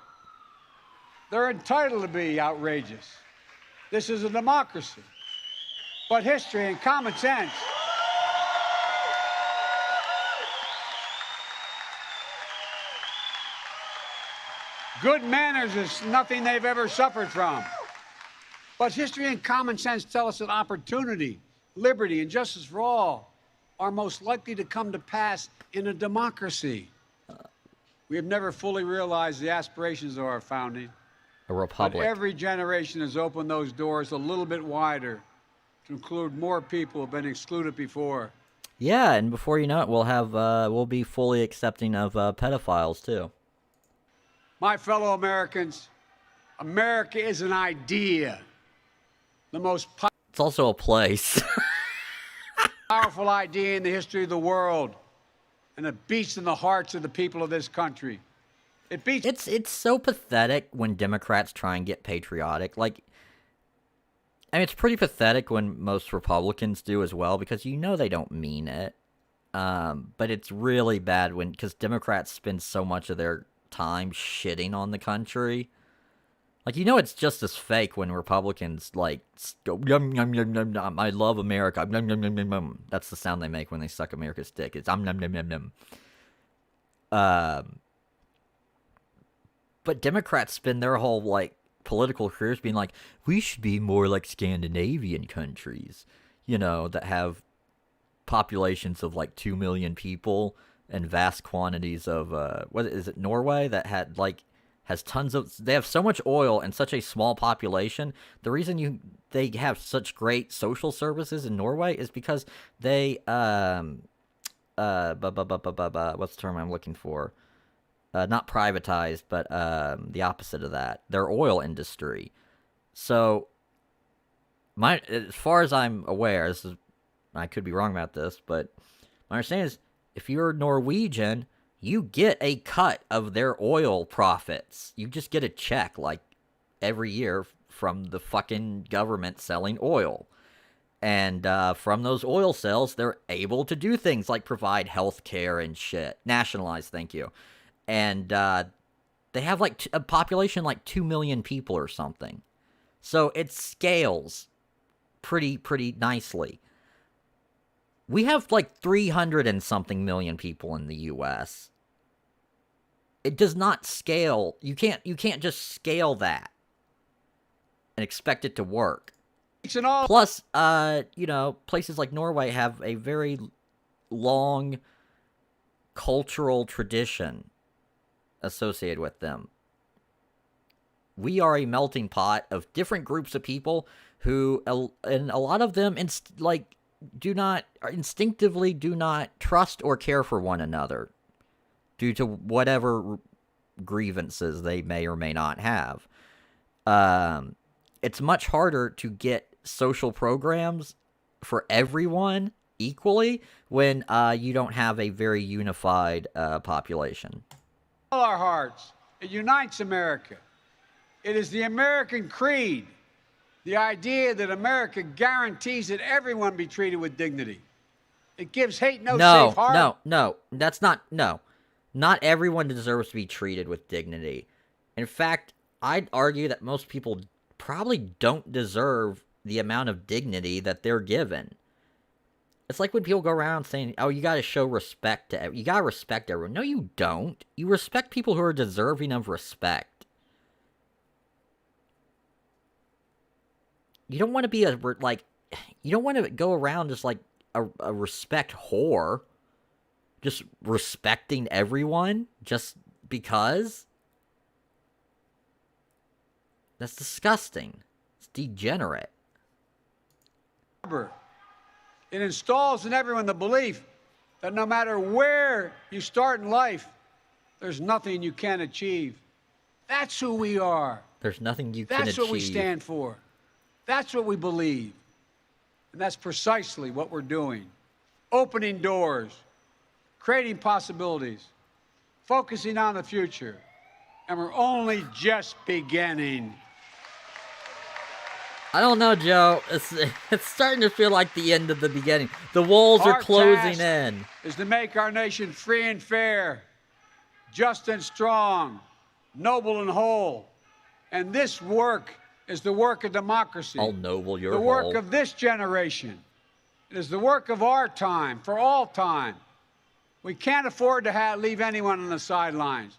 they're entitled to be outrageous. This is a democracy. But history and common sense good manners is nothing they've ever suffered from. But history and common sense tell us that opportunity, liberty, and justice for all are most likely to come to pass in a democracy. We have never fully realized the aspirations of our founding. A republic. But every generation has opened those doors a little bit wider to include more people who have been excluded before. Yeah, and before you know it, we'll be fully accepting of pedophiles too. My fellow Americans, America is an idea. The most it's also a place. powerful idea in the history of the world, and it beats in the hearts of the people of this country. It beats. It's so pathetic when Democrats try and get patriotic. Like, I mean, it's pretty pathetic when most Republicans do as well, because you know they don't mean it. But it's really bad because Democrats spend so much of their time shitting on the country. Like, you know, it's just as fake when Republicans, like, go, yum, yum, yum, yum, yum, I love America. Yum, yum, yum, yum, yum. That's the sound they make when they suck America's dick. It's yum, yum, yum, yum. But Democrats spend their whole, like, political careers being like, we should be more like Scandinavian countries, that have populations of like 2 million people and vast quantities of, what is it, Norway, that has tons of, they have so much oil and such a small population. The reason they have such great social services in Norway is because they, what's the term I'm looking for? Not privatized, but the opposite of that. Their oil industry. So, as far as I'm aware, I could be wrong about this, but my understanding is if you're Norwegian, you get a cut of their oil profits. You just get a check like every year from the fucking government selling oil. And from those oil sales, they're able to do things like provide health care and shit. Nationalize, thank you. And they have like a population like 2 million people or something. So it scales pretty nicely. We have like 300 and something million people in the U.S. It does not scale. You can't just scale that and expect it to work. Plus, places like Norway have a very long cultural tradition associated with them. We are a melting pot of different groups of people who, and a lot of them, instinctively do not trust or care for one another due to whatever grievances they may or may not have. It's much harder to get social programs for everyone equally when you don't have a very unified population. All our hearts. It unites America. It is the American creed. The idea that America guarantees that everyone be treated with dignity. It gives hate no safe harbor. No. Not everyone deserves to be treated with dignity. In fact, I'd argue that most people probably don't deserve the amount of dignity that they're given. It's like when people go around saying, oh, you gotta show respect to you gotta respect everyone. No, you don't. You respect people who are deserving of respect. You don't want to be you don't want to go around just like a respect whore. Just respecting everyone just because. That's disgusting. It's degenerate. It installs in everyone the belief that no matter where you start in life, there's nothing you can't achieve. That's who we are. There's nothing you can achieve. That's what we stand for. That's what we believe. And that's precisely what we're doing. Opening doors, creating possibilities, focusing on the future. And we're only just beginning. I don't know, Joe. It's starting to feel like the end of the beginning. The walls are closing in. Is to make our nation free and fair, just and strong, noble and whole. And this work is the work of democracy. All noble, you're whole. The work of this generation. It is the work of our time, for all time. We can't afford to leave anyone on the sidelines.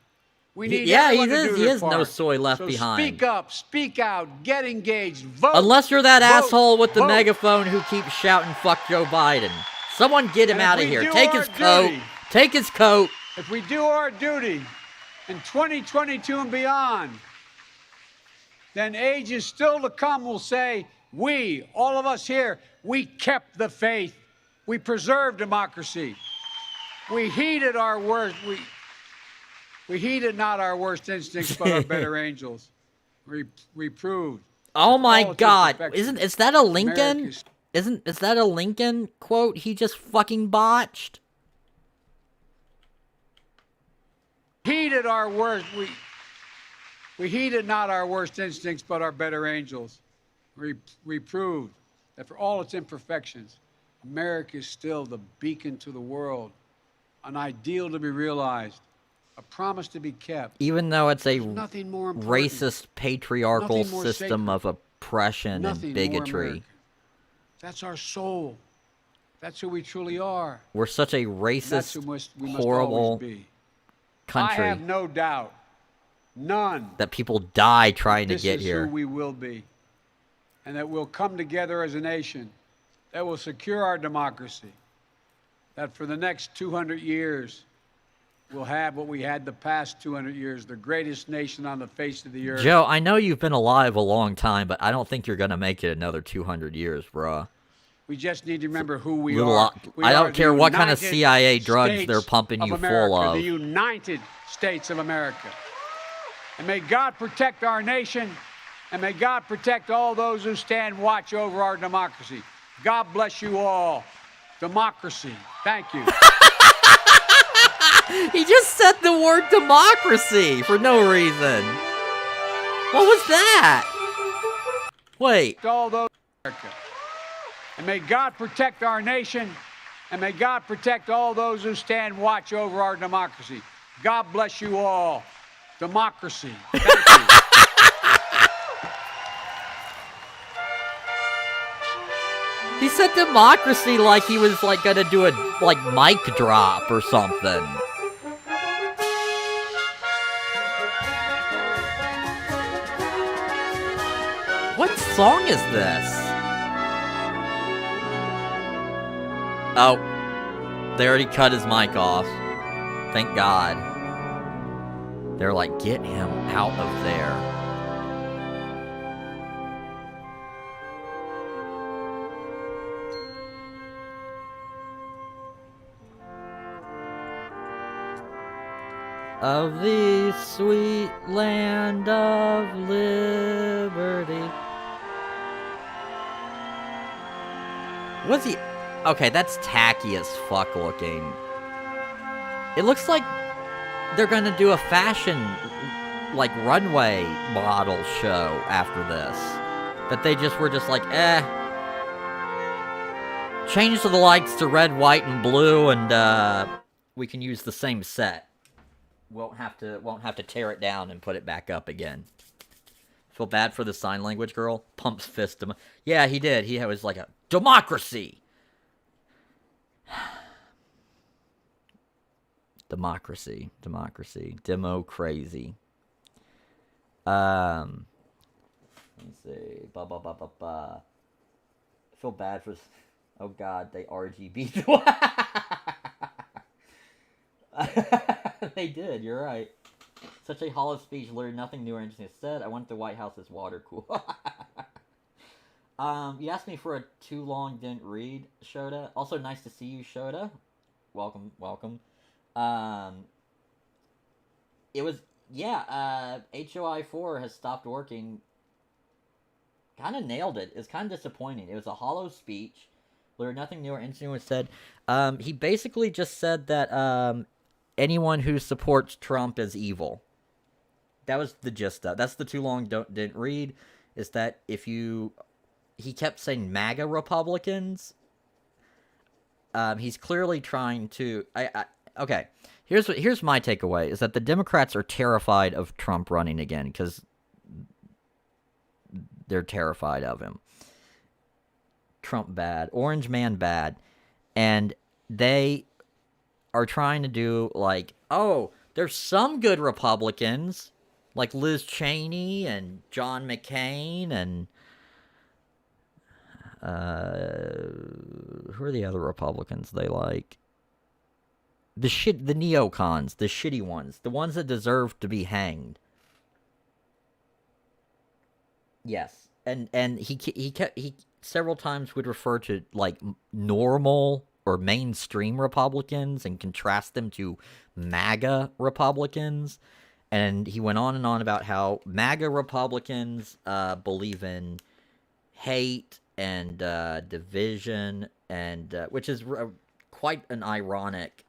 We need everyone to do their part. He is no soy left behind. Speak up, speak out, get engaged, vote. Unless you're that asshole with the megaphone who keeps shouting, fuck Joe Biden. Someone get him out of here. Take his coat. Take his coat. If we do our duty in 2022 and beyond, then ages still to come will say, we, all of us here, we kept the faith. We preserved democracy. We heeded our words. We heeded not our worst instincts, but our better angels. We proved. Oh my God! Is that a Lincoln? Is that a Lincoln quote he just fucking botched? Heeded our worst. We heeded not our worst instincts, but our better angels. We proved that for all its imperfections, America is still the beacon to the world, an ideal to be realized. A promise to be kept. Even though it's a racist, patriarchal system of oppression and bigotry. That's our soul. That's who we truly are. We're such a racist, horrible country. I have no doubt None. that people die trying to This get is here. who we will be. And that we'll come together as a nation that will secure our democracy. That for the next 200 years, we'll have what we had the past 200 years, the greatest nation on the face of the earth. Joe, I know you've been alive a long time, but I don't think you're going to make it another 200 years, bruh. We just need to remember who we Little are. I don't care what kind of United CIA drugs States they're pumping you America, full of. The United States of America. And may God protect our nation, and may God protect all those who stand watch over our democracy. God bless you all. Democracy. Thank you. He just said the word democracy for no reason. What was that? Wait. All those America. And may God protect our nation, and may God protect all those who stand watch over our democracy. God bless you all. Democracy. Thank you. He said democracy like he was like gonna do a mic drop or something. What song is this? Oh, they already cut his mic off. Thank God. They're like, get him out of there. Of the sweet land of liberty. What's he? Okay, that's tacky as fuck looking. It looks like they're gonna do a fashion, like, runway model show after this. That they just were just like, change the lights to red, white, and blue, and we can use the same set. Won't have to tear it down and put it back up again. Feel bad for the sign language girl. Pumps fist. Yeah, he did. He was like a democracy. Democracy. Demo crazy. Let's see. Feel bad for. Oh God, they RGB. They did, you're right. Such a hollow speech, literally nothing new or interesting is said. I want the White House's water cool. You asked me for a too long didn't read, Shoda. Also, nice to see you, Shoda. Welcome. It was, HOI4 has stopped working. Kind of nailed it. It's kind of disappointing. It was a hollow speech. Literally nothing new or interesting was said. He basically just said that, anyone who supports Trump is evil. That was the gist of it. That's the too long didn't read, is that he kept saying MAGA Republicans. He's clearly trying to, okay, here's my takeaway, is that the Democrats are terrified of Trump running again, because they're terrified of him. Trump bad, Orange Man bad, and they are trying to do, like, oh, there's some good Republicans, like Liz Cheney and John McCain and, who are the other Republicans they like? The neocons, the shitty ones, the ones that deserve to be hanged. Yes, and he several times would refer to, like, normal or mainstream Republicans and contrast them to MAGA Republicans. And he went on and on about how MAGA Republicans believe in hate and division, and which is quite an ironic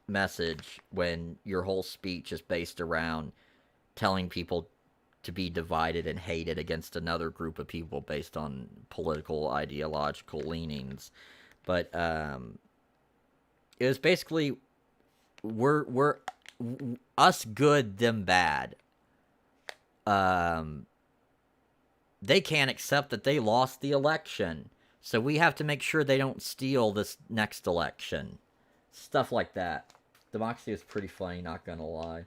message when your whole speech is based around telling people to be divided and hated against another group of people based on political, ideological leanings. But it was basically we're us good, them bad. They can't accept that they lost the election, so we have to make sure they don't steal this next election. Stuff like that. Democracy is pretty funny, not gonna lie.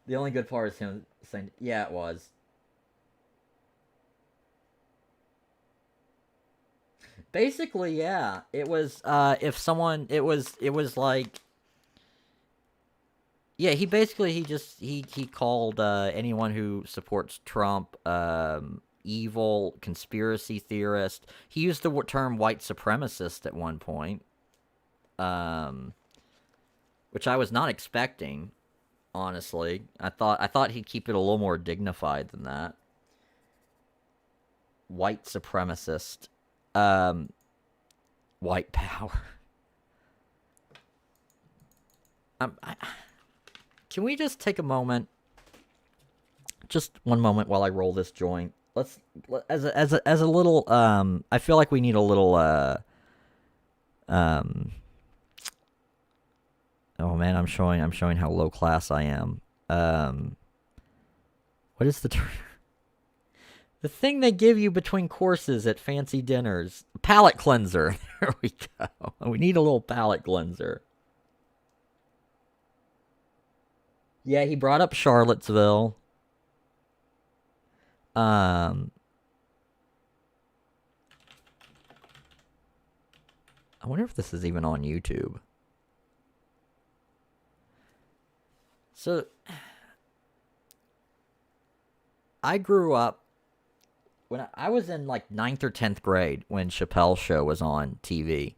The only good part is him saying, "Yeah, it was." Basically, yeah, it was. If someone, it was like, yeah, he called anyone who supports Trump evil conspiracy theorist. He used the term white supremacist at one point, which I was not expecting. Honestly, I thought he'd keep it a little more dignified than that. White supremacist, white power. Can we just take a moment? Just one moment while I roll this joint. Let's as a little I feel like we need a little oh man, I'm showing how low class I am. What is the term? The thing they give you between courses at fancy dinners. Palate cleanser. There we go. We need a little palate cleanser. Yeah, he brought up Charlottesville. I wonder if this is even on YouTube. So, I grew up when I was in like 9th or 10th grade when Chappelle's show was on TV.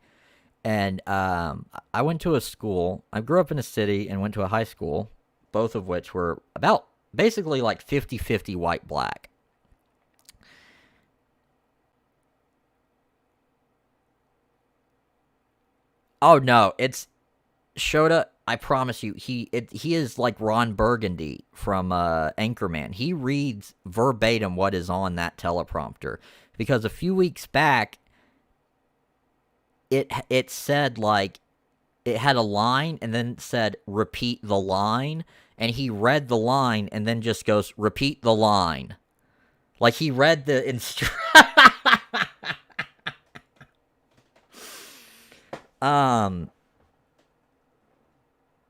And I went to a school. I grew up in a city and went to a high school, both of which were about basically like 50-50 white-black. Oh no, it's Shota. I promise you, he is like Ron Burgundy from Anchorman. He reads verbatim what is on that teleprompter, because a few weeks back, it said like it had a line and then said repeat the line, and he read the line and then just goes repeat the line, like he read the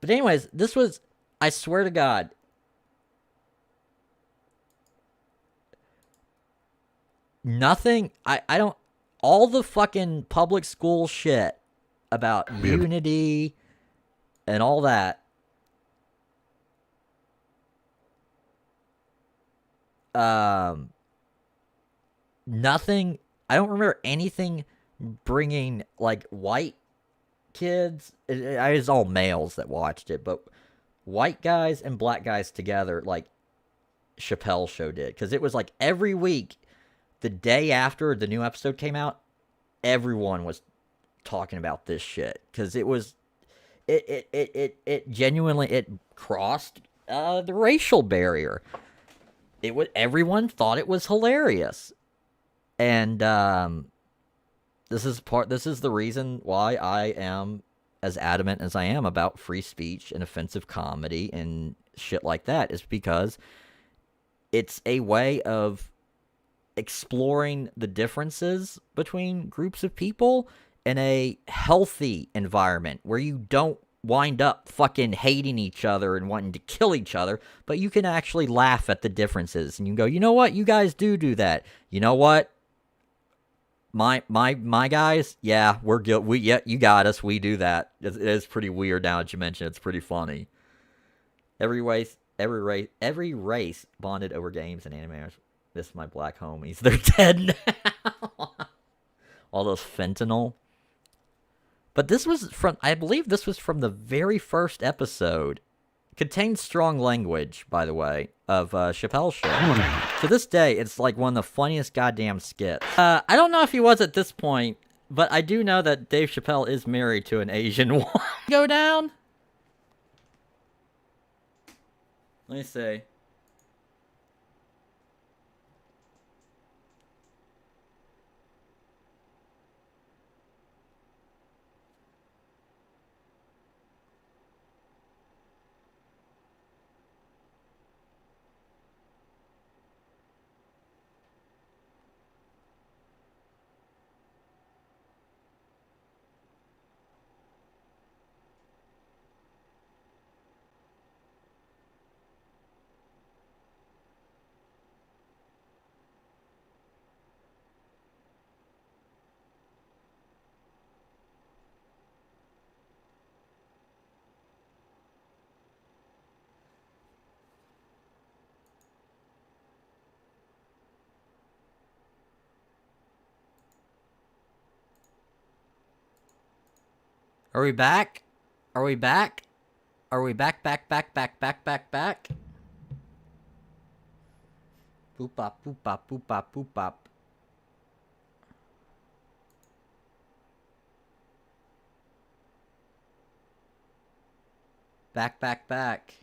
But anyways, this was, I swear to God, nothing, I don't, all the fucking public school shit about unity and all that, nothing, I don't remember anything bringing, like, white kids, it was all males that watched it, but white guys and black guys together, like Chappelle's show did, because it was like every week, the day after the new episode came out, everyone was talking about this shit, because it genuinely, it crossed the racial barrier. Everyone thought it was hilarious, and this is the reason why I am as adamant as I am about free speech and offensive comedy and shit like that, is because it's a way of exploring the differences between groups of people in a healthy environment where you don't wind up fucking hating each other and wanting to kill each other, but you can actually laugh at the differences and you can go, you know what, you guys do that. You know what? My guys, yeah, we're good. Yeah, you got us. We do that. It is pretty weird now that you mention it. It's pretty funny. Every race bonded over games and anime. This my black homies. They're dead now. All those fentanyl. But this was I believe this was from the very first episode. Contains strong language, by the way, of Chappelle's show. To this day, it's like one of the funniest goddamn skits. I don't know if he was at this point, but I do know that Dave Chappelle is married to an Asian woman. Go down? Let me see. Are we back? Are we back? Are we back? Back? Boop bop, boop bop, boop bop, boop bop. Back.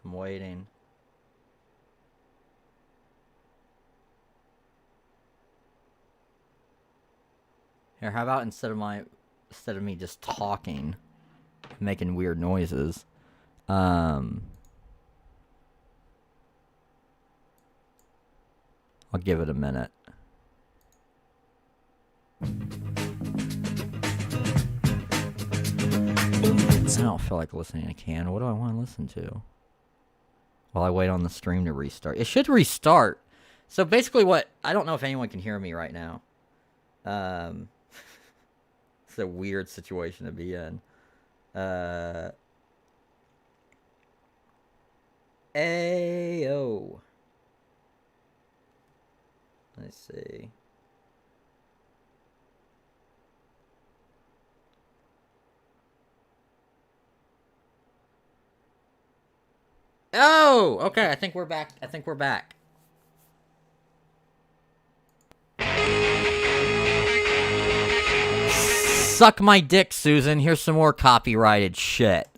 I'm waiting. Here, how about instead of me just talking, making weird noises, I'll give it a minute. I don't feel like listening to Can. What do I want to listen to? While I wait on the stream to restart. It should restart. So basically I don't know if anyone can hear me right now. It's a weird situation to be in. Ayo. Let's see. Oh, okay. I think we're back. Suck my dick, Susan. Here's some more copyrighted shit.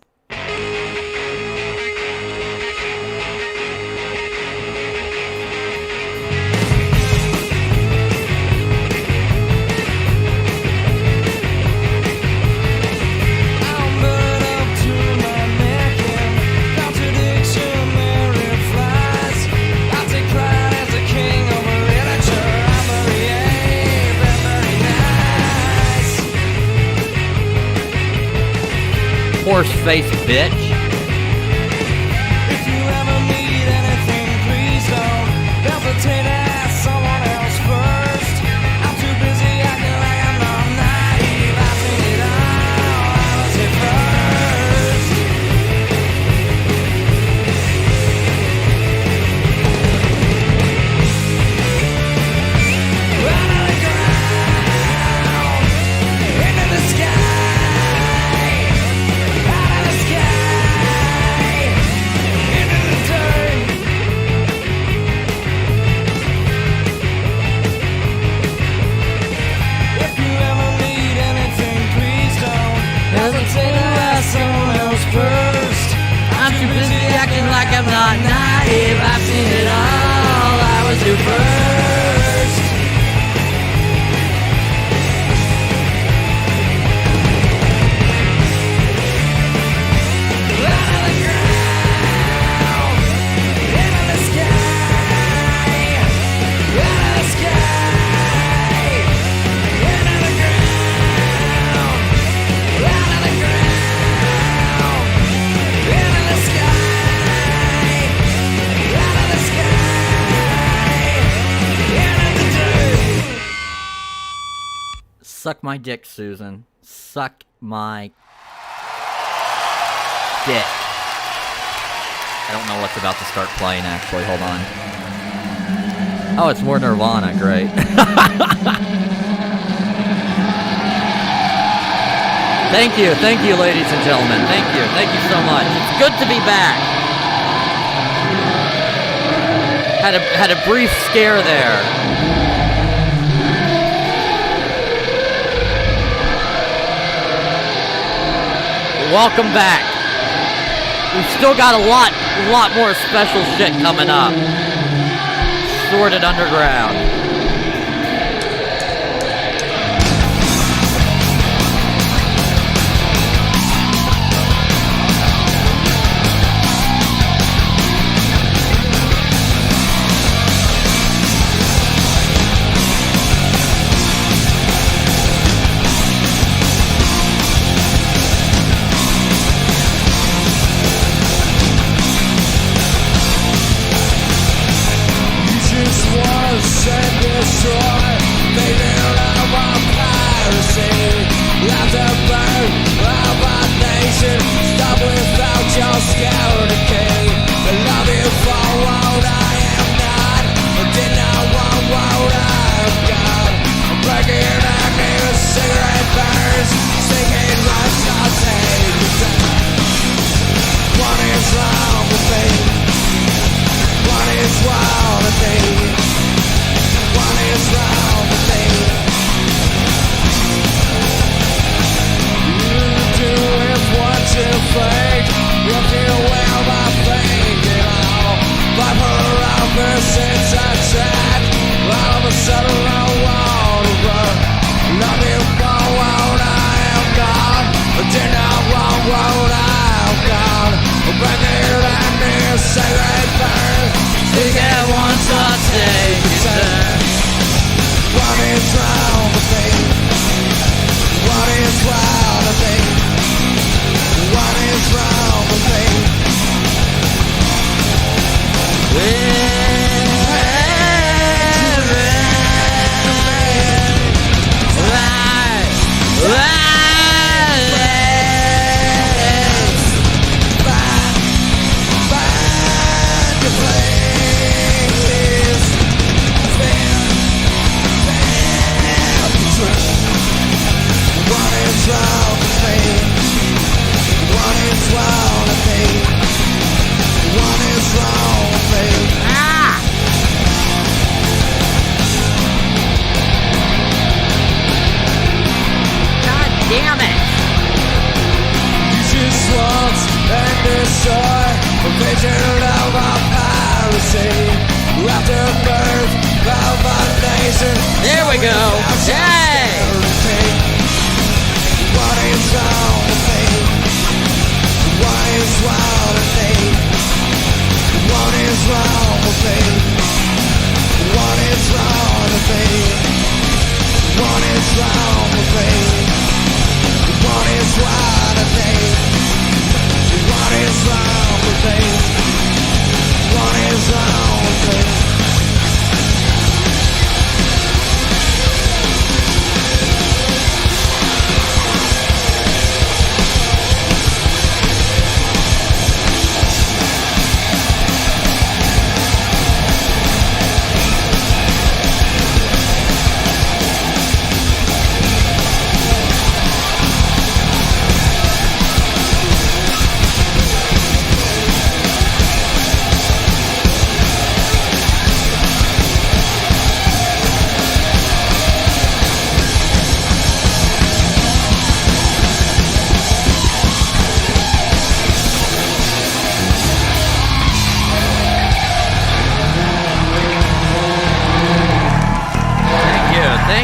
Horse-faced bitch. If you ever need anything, please don't hesitate to ask someone else first. I'm too busy acting like I'm not naive. I've seen it all. I was here first. Out of the ground, into the sky. First, I'm too busy acting like I'm not naive. I've seen it all. I was here first. Out of the ground, into the sky. Out of the sky, into the ground. Out of the ground. Suck my dick, Susan. Suck my dick. I don't know what's about to start playing, actually. Hold on. Oh, it's more Nirvana. Great. Thank you, ladies and gentlemen. Thank you so much. It's good to be back. Had a brief scare there. Welcome back. We've still got a lot more special shit coming up. Sordid Underground. Say wild and me. What is wrong with me? You do is what you think. If you will not think at all, but for opposites attack, all of a sudden I want to run. Love you for what I am gone. Did not want what I am gone. Bring it and near sacred burn. Take it once or take a turn. What is wrong with me? What is wrong with me? What is wrong with me? What is wrong with me? What is wrong with me? What is wrong with me? God damn it! You just want and destroy a vision of our piracy. Afterbirth of a nation. There we go. Yay! What is wrong with me? What is wrong with me? What is wrong with me? What is wrong with me? What is wrong with me? What is wrong with me? What is wrong with me? What is wrong with me?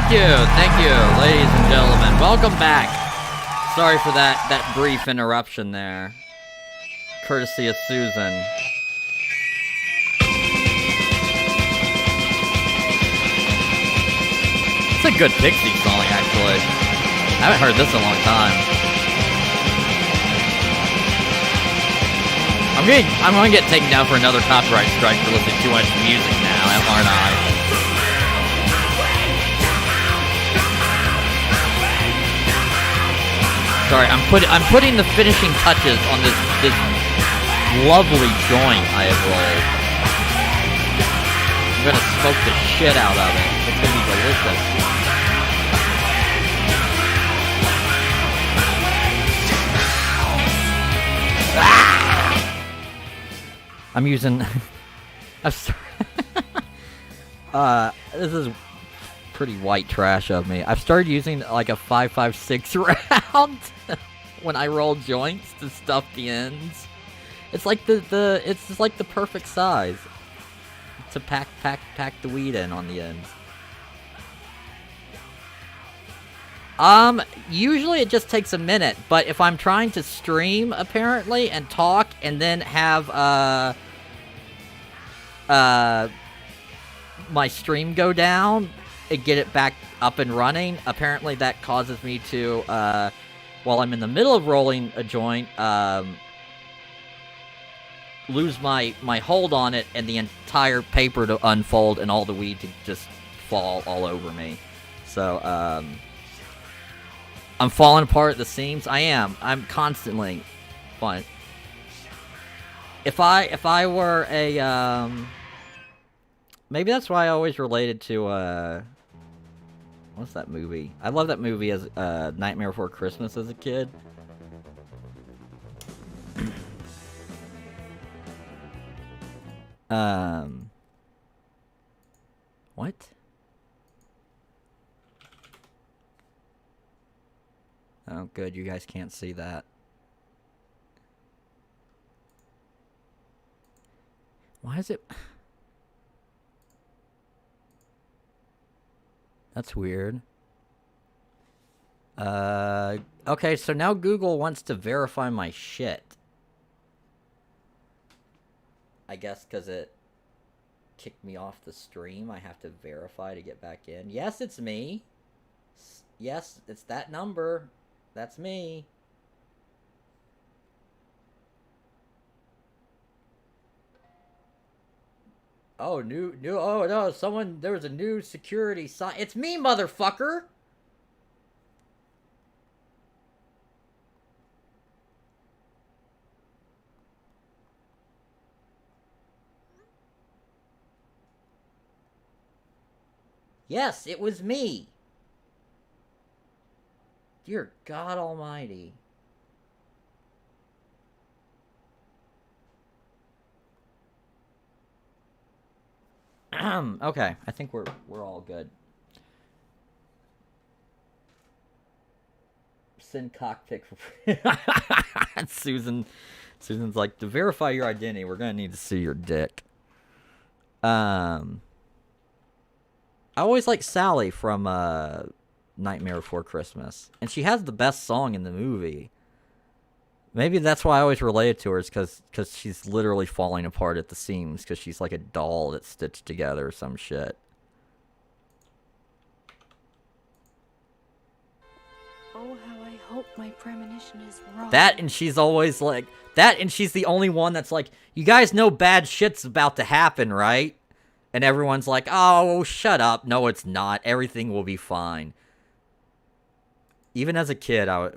Thank you, ladies and gentlemen. Welcome back. Sorry for that brief interruption there. Courtesy of Susan. It's a good Pixie song, actually. I haven't heard this in a long time. I'm gonna get taken down for another copyright strike for listening to too much music now, aren't I? Sorry, I'm putting the finishing touches on this lovely joint I have rolled. I'm gonna smoke the shit out of it. It's gonna be delicious. I'm using. I'm sorry. This is pretty white trash of me. I've started using like a 5.56 round when I roll joints to stuff the ends. It's like it's just like the perfect size to pack the weed in on the ends. Usually it just takes a minute, but if I'm trying to stream apparently and talk and then have my stream go down and get it back up and running, apparently that causes me to while I'm in the middle of rolling a joint lose my hold on it and the entire paper to unfold and all the weed to just fall all over me. So I'm falling apart at the seams. I'm constantly fine. If I were a maybe that's why I always related to what's that movie? I love that movie as Nightmare Before Christmas as a kid. What? Oh, good. You guys can't see that. Why is it... That's weird. Okay, so now Google wants to verify my shit. I guess because it kicked me off the stream, I have to verify to get back in. Yes, it's me. Yes, it's that number. That's me. Oh, oh no, there was a new security sign. It's me, motherfucker! Yes, it was me. Dear God Almighty. Okay, I think we're all good. Send cockpit for Susan's like, to verify your identity, we're gonna need to see your dick. I always like Sally from Nightmare Before Christmas, and she has the best song in the movie. Maybe that's why I always relate to her, is because she's literally falling apart at the seams, because she's like a doll that's stitched together or some shit. Oh, how I hope my premonition is wrong. That, and she's always like... That, and she's the only one that's like, you guys know bad shit's about to happen, right? And everyone's like, oh, shut up. No, it's not. Everything will be fine. Even as a kid, I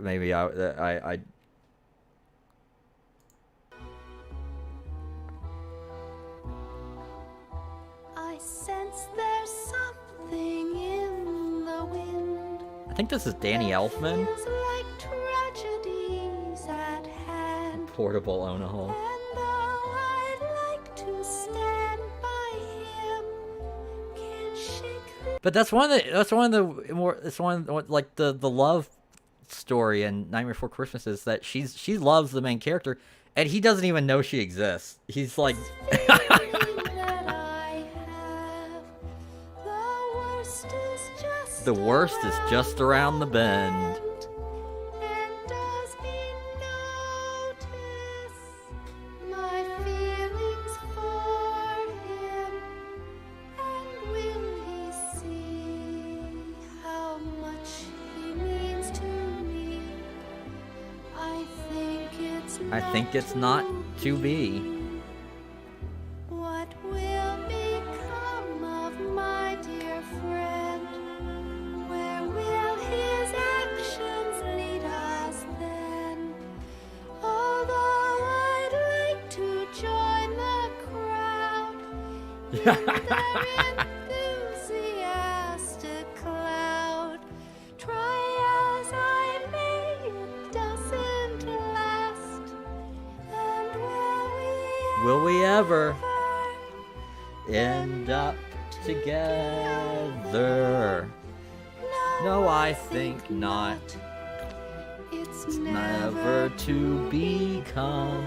sense there's something in the wind. I think this is Danny Elfman. Feels like tragedies at hand. Portable Onaho. And though I'd like to stand by him, can't shake But that's one of the more, it's one of, like the love story in Nightmare Before Christmas is that she loves the main character, and he doesn't even know she exists. He's like the worst is just around the bend. And does he notice my feelings for him? And will he see how much he means to me? I think it's not to be. What will become of my dear friend? Where will his actions lead us then? Although I'd like to join the crowd in their enthusiastic cloud, try as I may, it doesn't last. And Will we ever end up together? No, I think not. It's Never to become,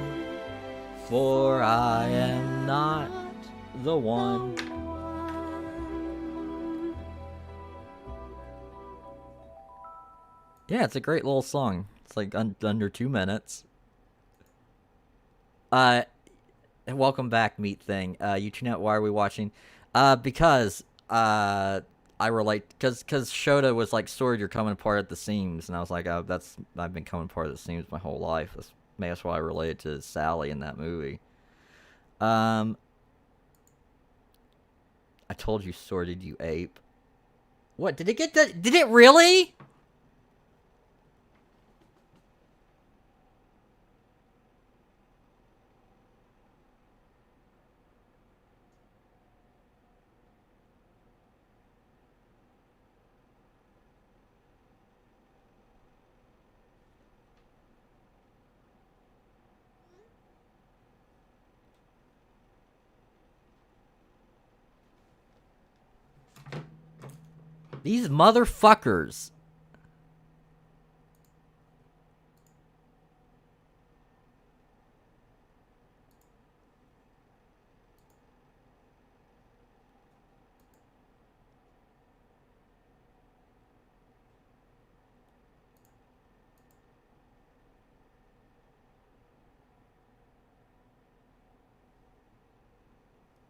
for I am not the one. Yeah, it's a great little song. It's like under 2 minutes. Welcome back, Meat Thing. You tune out. Why are we watching? Because I relate, because Shota was like, Sordid, you're coming apart at the seams, and I was like, oh, I've been coming apart at the seams my whole life. That's why I related to Sally in that movie. I told you, Sordid, you ape. What, did it get that? Did it really? These motherfuckers.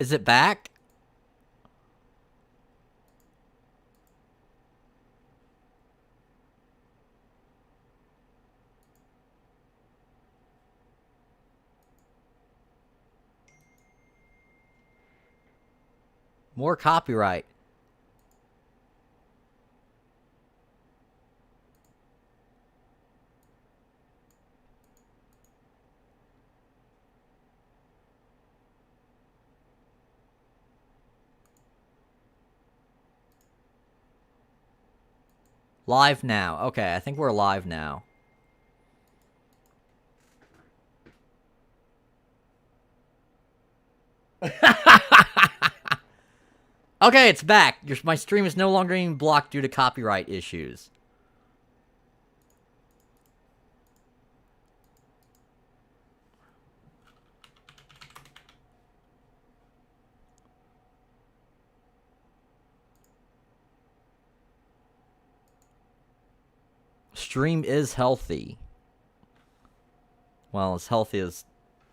Is it back? More copyright. Live now. Okay, I think we're live now. Okay, it's back. My stream is no longer being blocked due to copyright issues. Stream is healthy. Well, as healthy as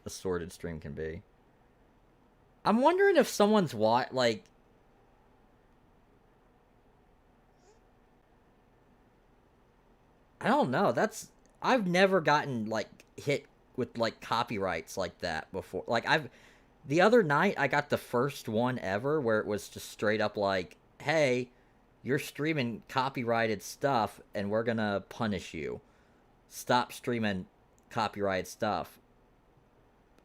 a Sordid stream can be. I'm wondering if someone's like... I don't know. I've never gotten, like, hit with, like, copyrights like that before. Like, the other night, I got the first one ever where it was just straight up like, hey, you're streaming copyrighted stuff, and we're gonna punish you. Stop streaming copyrighted stuff.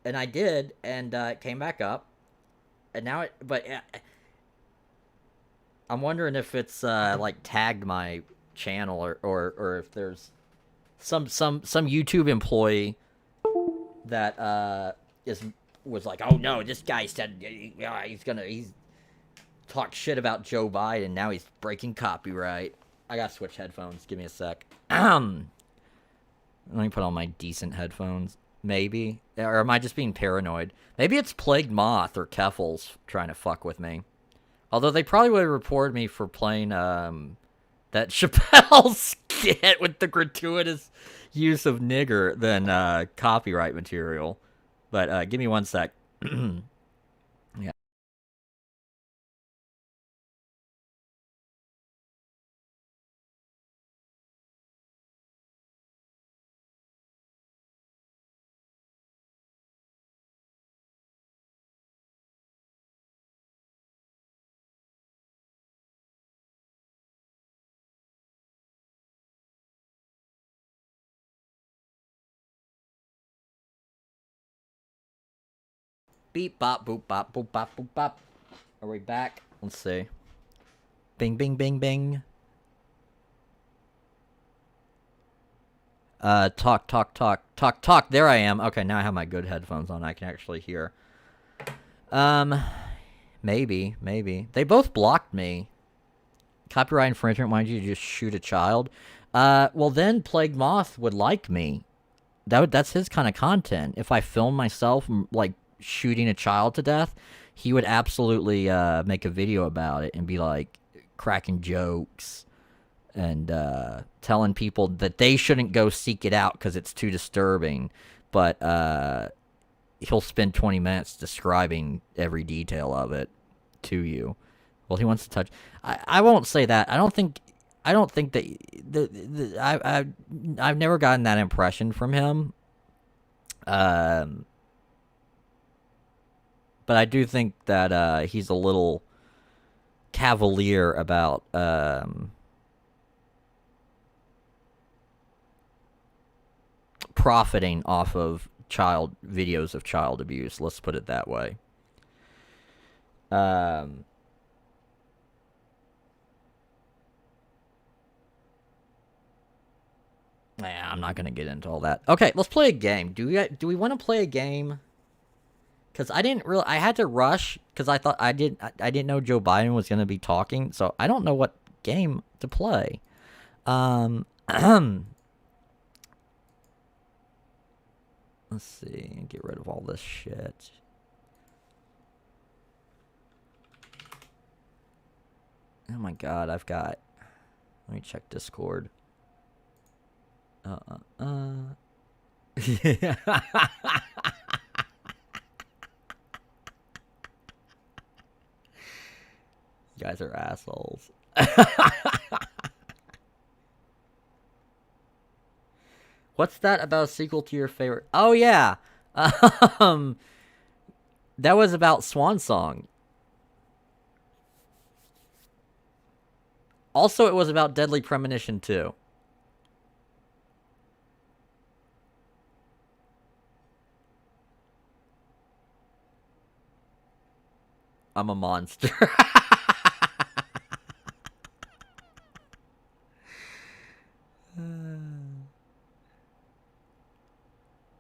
And I did, and it came back up. And now but I'm wondering if it's, like, tagged my channel, or if there's some YouTube employee that was like, oh no, this guy said he's talked shit about Joe Biden, now he's breaking copyright. I gotta switch headphones, give me a sec. Let me put on my decent headphones. Maybe, or am I just being paranoid? Maybe it's Plagued Moth or Keffels trying to fuck with me. Although they probably would have reported me for playing that Chappelle skit with the gratuitous use of nigger than copyright material. But give me one sec. Yeah. Beep, bop, boop, bop, boop, bop, boop, bop. Are we back? Let's see. Bing, bing, bing, bing. Talk, talk, talk, talk, talk. There I am. Okay, now I have my good headphones on. I can actually hear. Maybe. They both blocked me. Copyright infringement, why don't you just shoot a child? Well then Plague Moth would like me. That's his kind of content. If I film myself, like, shooting a child to death, he would absolutely make a video about it and be like cracking jokes and telling people that they shouldn't go seek it out because it's too disturbing. But he'll spend 20 minutes describing every detail of it to you. Well, he wants to touch. I won't say that. I don't think that I've never gotten that impression from him. But I do think that he's a little cavalier about profiting off of videos of child abuse. Let's put it that way. Yeah, I'm not gonna get into all that. Okay, let's play a game. Do we want to play a game? Because I had to rush because I thought I didn't know Joe Biden was gonna be talking, so I don't know what game to play. Let's see, get rid of all this shit. Oh my god, I've got... Let me check Discord. Yeah. You guys are assholes. What's that about a sequel to your favorite? Oh yeah, that was about Swan Song. Also, it was about Deadly Premonition 2. I'm a monster.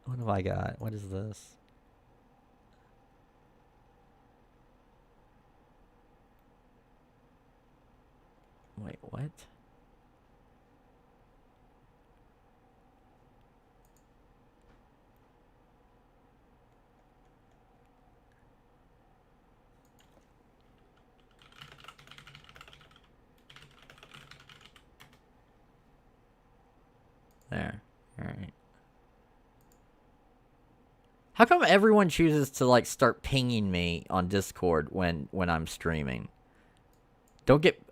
What have I got? What is this? Wait, what? There. Alright. How come everyone chooses to, like, start pinging me on Discord when I'm streaming?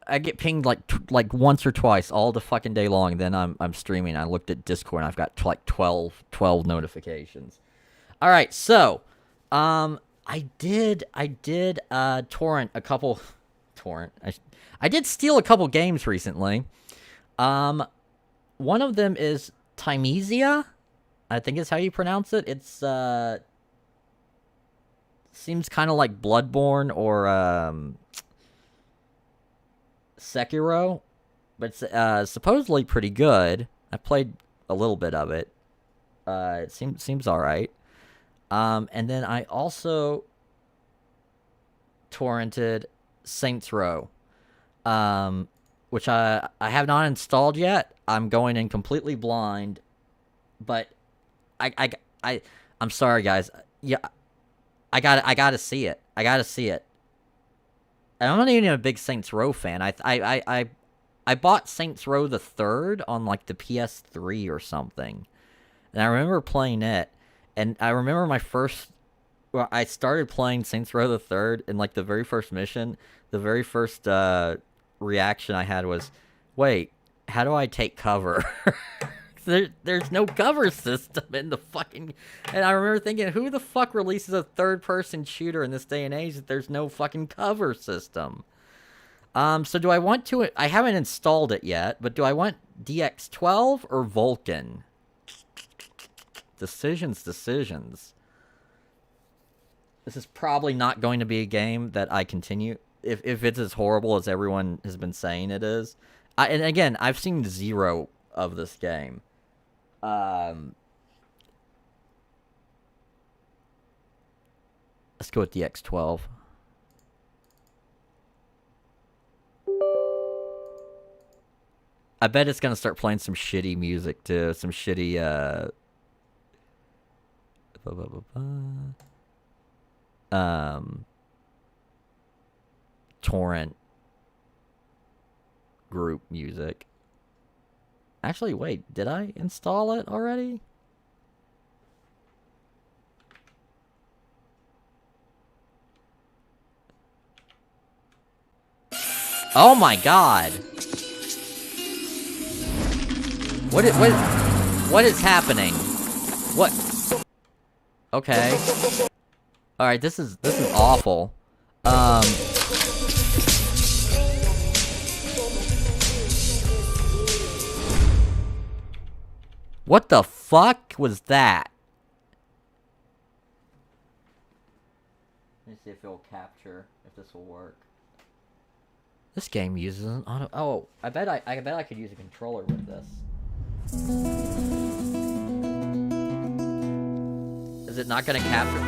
I get pinged like once or twice all the fucking day long. Then I'm streaming. I looked at Discord and I've got like 12 notifications. All right, so I did torrent a couple I did steal a couple games recently. One of them is Timesia. I think is how you pronounce it. It's seems kind of like Bloodborne or Sekiro, but it's supposedly pretty good. I played a little bit of it. It seems all right. And then I also torrented Saints Row, which I have not installed yet. I'm going in completely blind, but I'm sorry guys. Yeah, I gotta see it. I gotta see it. I'm not even a big Saints Row fan. I bought Saints Row the 3rd on like the PS3 or something, and I remember playing it. And I remember I started playing Saints Row the 3rd, and like the very first mission, the very first reaction I had was, "Wait, how do I take cover?" There's no cover system in the fucking... And I remember thinking, who the fuck releases a third-person shooter in this day and age that there's no fucking cover system? So do I want to... I haven't installed it yet, but do I want DX12 or Vulcan? Decisions. This is probably not going to be a game that I continue... If it's as horrible as everyone has been saying it is. And again, I've seen 0 of this game. Let's go with DX12. I bet it's gonna start playing some shitty music too. Some shitty torrent group music. Actually, wait, did I install it already? Oh my god! What is happening? What? Okay. All right, this is awful. What the fuck was that? Let me see if it'll capture, if this will work. This game uses an auto... Oh, I bet I could use a controller with this. Is it not gonna capture?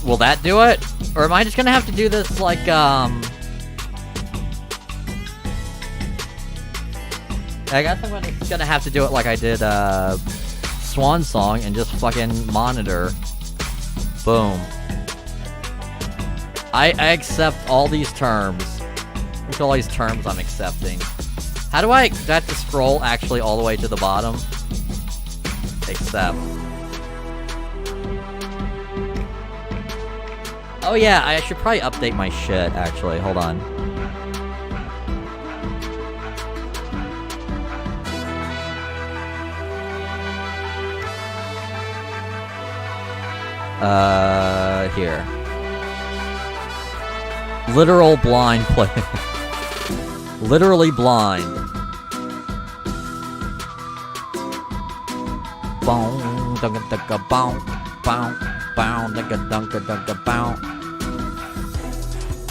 Will that do it? Or am I just gonna have to do this like, I guess I'm gonna have to do it like I did, Swan Song and just fucking monitor. Boom. I accept all these terms. Look at all these terms I'm accepting. How do I have to scroll actually all the way to the bottom? Accept. Oh yeah, I should probably update my shit, actually. Hold on. Here. Literal blind play. Literally blind. Boom, dunga dunga boom, boom, boom, dunga dunga dunga boom.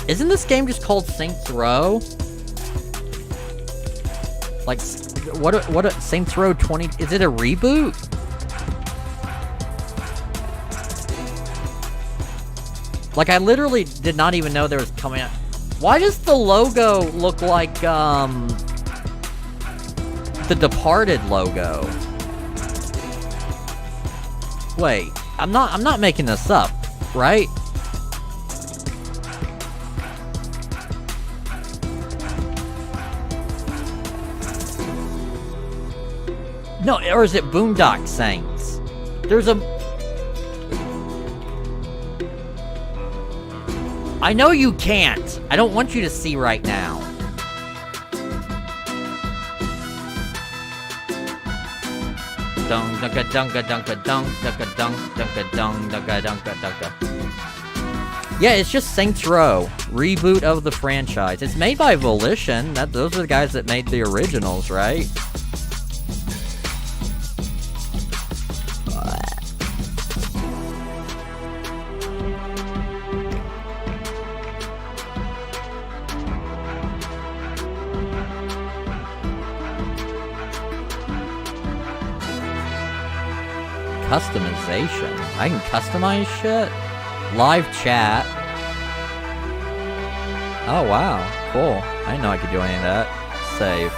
Isn't this game just called Saints Row? Like, what? Saints Row 20? Is it a reboot? Like, I literally did not even know there was coming out. Why does the logo look like, the Departed logo? Wait, I'm not making this up, right? No, or is it Boondock Saints? There's a... I know you can't. I don't want you to see right now. Dung dunka dunka dunka dunk dunka dunk dunka dung dunka dunka dunka. Yeah, it's just Saints Row, reboot of the franchise. It's made by Volition. Those are the guys that made the originals, right? Customization. I can customize shit? Live chat. Oh, wow. Cool. I didn't know I could do any of that. Save.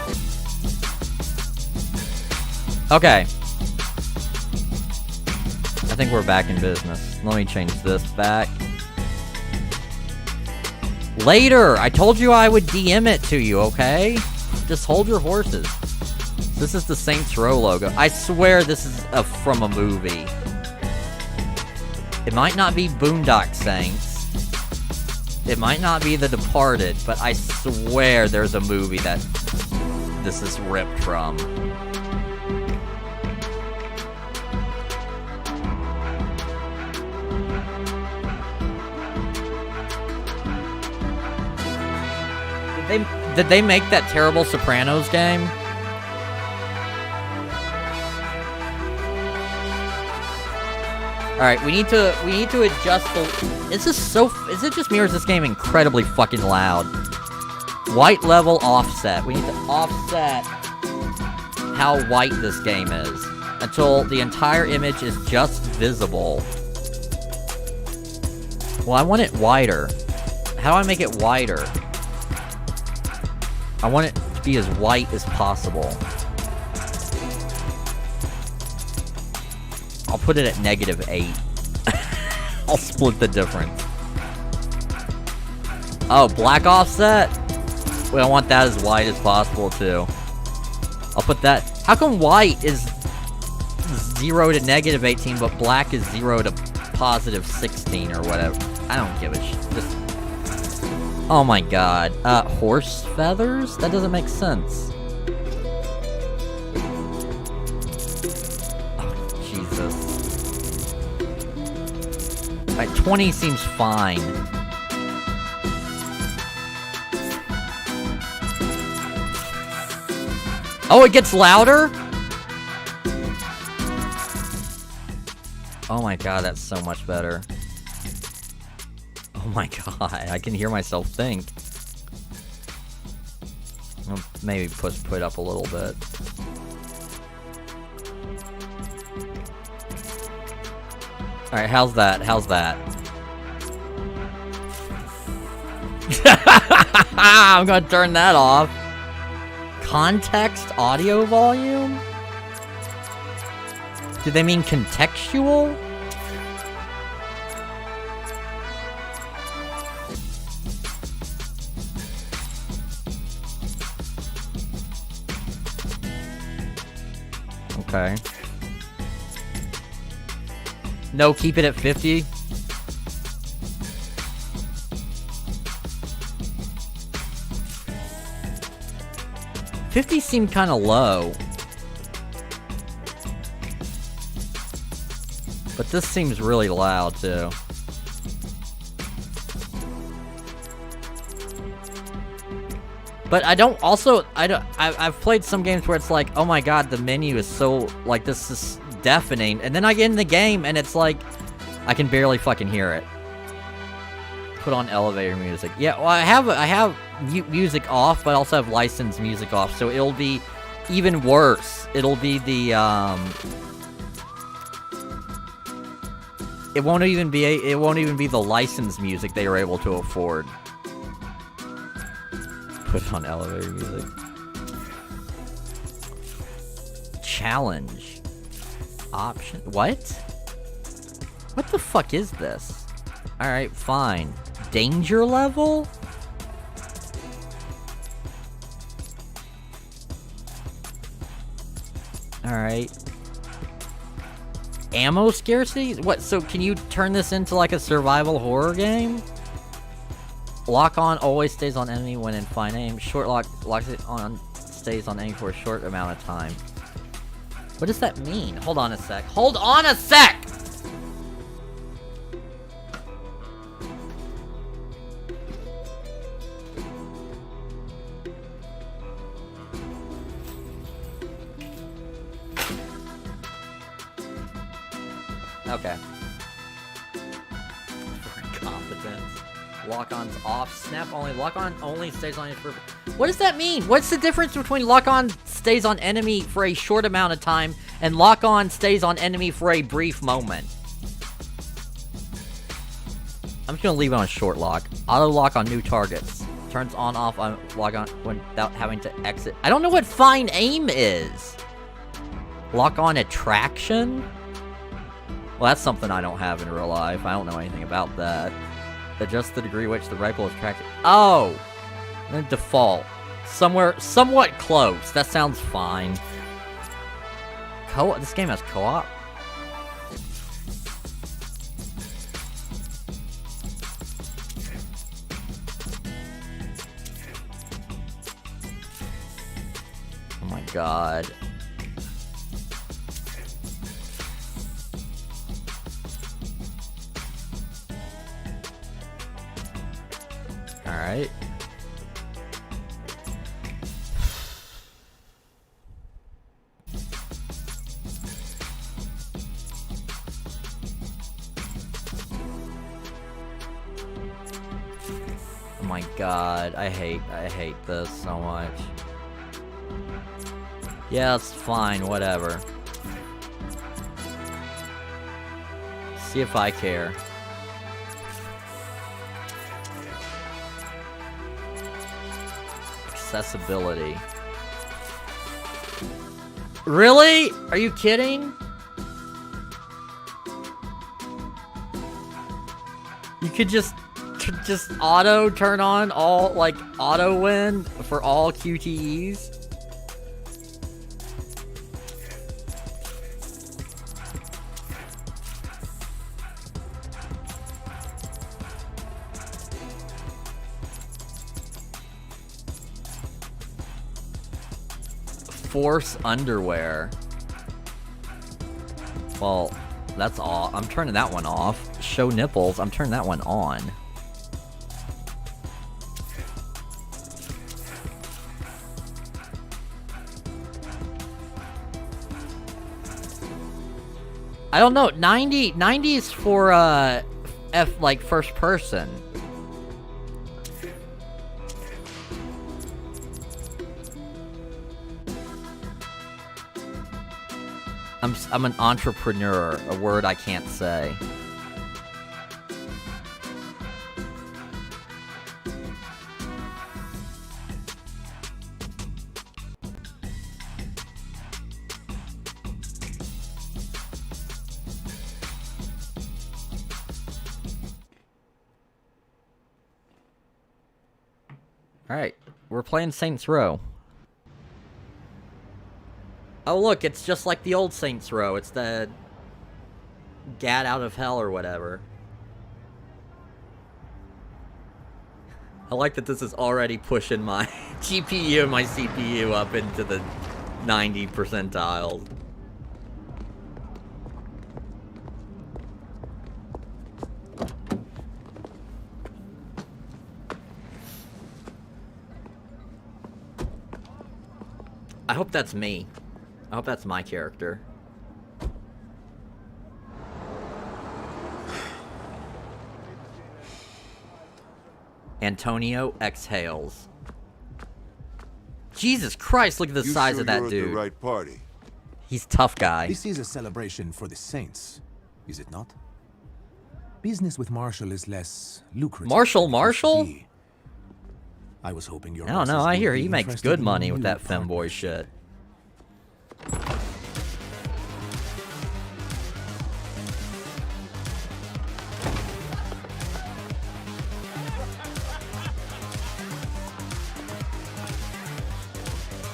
Okay. I think we're back in business. Let me change this back. Later! I told you I would DM it to you, okay? Just hold your horses. This is the Saints Row logo. I swear this is from a movie. It might not be Boondock Saints. It might not be The Departed, but I swear there's a movie that this is ripped from. Did they make that terrible Sopranos game? Alright, we need to adjust the... Is it just me or is this game incredibly fucking loud? White level offset. We need to offset how white this game is until the entire image is just visible. Well, I want it wider. How do I make it wider? I want it to be as white as possible. I'll put it at -8. I'll split the difference. Oh, black offset? Well, I want that as white as possible, too. I'll put that... How come white is 0 to -18, but black is 0 to +16 or whatever? I don't give a shit. Just... Oh my god. Horse feathers? That doesn't make sense. Alright, 20 seems fine. Oh, it gets louder? Oh my god, that's so much better. Oh my god, I can hear myself think. I'll maybe put it up a little bit. Alright, how's that? How's that? I'm gonna turn that off. Context audio volume? Do they mean contextual? Okay. No, keep it at 50. $50 seemed kind of low. But this seems really loud, too. But I don't, also, I've played some games where it's like, oh my god, the menu is so, like, this is deafening. And then I get in the game, and it's like, I can barely fucking hear it. Put on elevator music. Yeah, well, I have music off, but I also have licensed music off, so it'll be even worse. It'll be the, it won't even be the licensed music they were able to afford. Put on elevator music. Challenge. Option. What? What the fuck is this? Alright, fine. Danger level? Alright. Ammo scarcity? What, so can you turn this into like a survival horror game? Lock on always stays on enemy when in fine aim. Short lock locks it on, stays on enemy for a short amount of time. What does that mean? Hold on a sec. Hold on a sec! Okay. For competence. Lock-on's off. Snap only. Lock-on only stays on enemy for... What does that mean? What's the difference between lock-on stays on enemy for a short amount of time and lock-on stays on enemy for a brief moment? I'm just gonna leave it on short lock. Auto-lock on new targets. Turns on-off on lock-on without having to exit. I don't know what fine aim is. Lock-on attraction? Well, that's something I don't have in real life. I don't know anything about that. Adjust the degree which the rifle is tracked. Oh! Then default. Somewhat close. That sounds fine. This game has co-op? Oh my god. Alright. Oh my god, I hate this so much. Yeah, it's fine, whatever. See if I care. Accessibility. Really? Are you kidding? You could just auto turn on all, like, auto win for all QTEs? Force underwear. Well, that's all. I'm turning that one off. Show nipples. I'm turning that one on. I don't know. 90 is for like first person. I'm an entrepreneur, a word I can't say. Alright, we're playing Saints Row. Oh look, it's just like the old Saints Row. It's the Gat out of hell or whatever. I like that this is already pushing my GPU and my CPU up into the 90 percentiles. I hope that's me. I hope that's my character. Antonio exhales. Jesus Christ, look at the size of that dude. The right party. He's tough guy. This is a celebration for the Saints, is it not? Business with Marshall is less lucrative. Marshall? I was hoping your I don't know, I hear he be makes interested good in money new with that partners. femboy shit.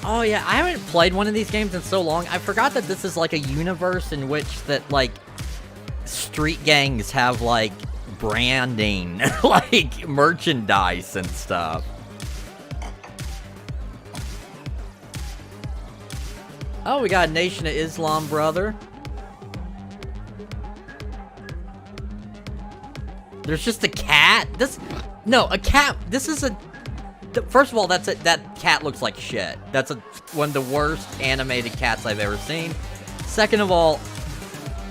Oh yeah, I haven't played one of these games in so long. I forgot that this is like a universe in which that like street gangs have like branding, like merchandise and stuff. Oh, we got a Nation of Islam, brother. There's just a cat? A cat. This is a... First of all, that cat looks like shit. That's one of the worst animated cats I've ever seen. Second of all,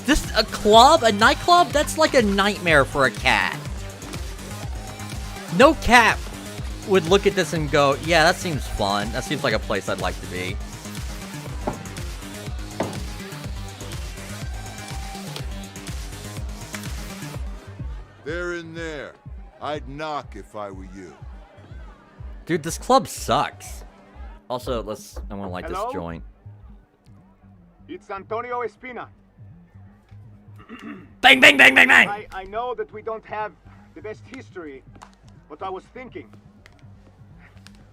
a nightclub? That's like a nightmare for a cat. No cat would look at this and go, yeah, that seems fun. That seems like a place I'd like to be. They're in there. I'd knock if I were you. Dude, this club sucks. Also, I want to light Hello? this joint. It's Antonio Espina. Bang, bang, bang, bang, bang! I know that we don't have the best history, but I was thinking,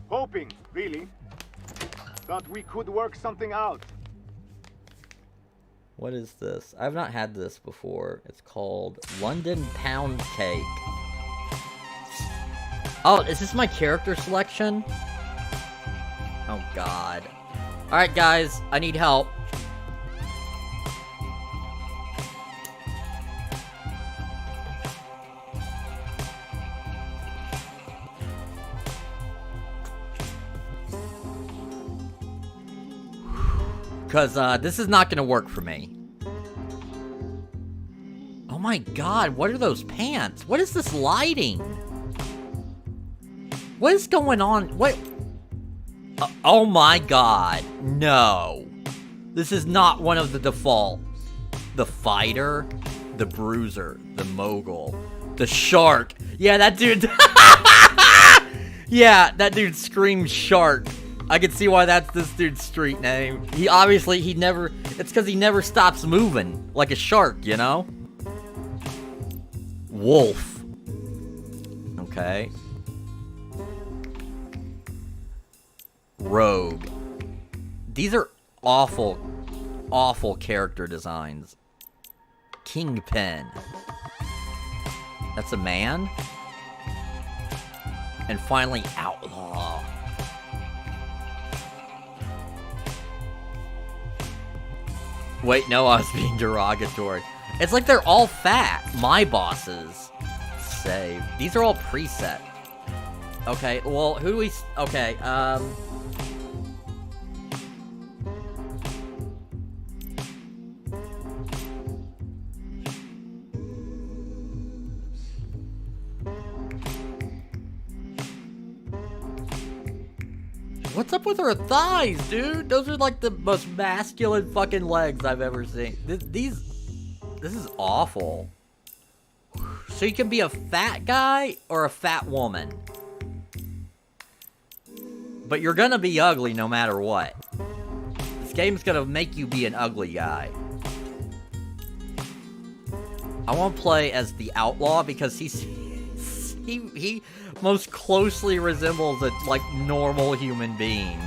hoping, really, that we could work something out. What is this? I've not had this before. It's called London Pound Cake. Oh, is this my character selection? Oh, God. Alright, guys. I need help. Because, this is not gonna work for me. Oh my God, what are those pants? What is this lighting? What is going on? What? Oh my God, no. This is not one of the defaults. The fighter, the bruiser, the mogul, the shark. Yeah, that dude. Yeah, that dude screams shark. I can see why that's this dude's street name. It's because he never stops moving. Like a shark, you know? Wolf. Okay. Rogue. These are awful, awful character designs. Kingpin. That's a man? And finally, Outlaw. Wait, no, I was being derogatory. It's like they're all fat. My bosses. Save. These are all preset. Okay, well, who do we... Okay, What's up with her thighs, dude? Those are like the most masculine fucking legs I've ever seen. This is awful. So you can be a fat guy or a fat woman. But you're gonna be ugly no matter what. This game's gonna make you be an ugly guy. I want to play as the Outlaw because he's He most closely resembles a, like, normal human being.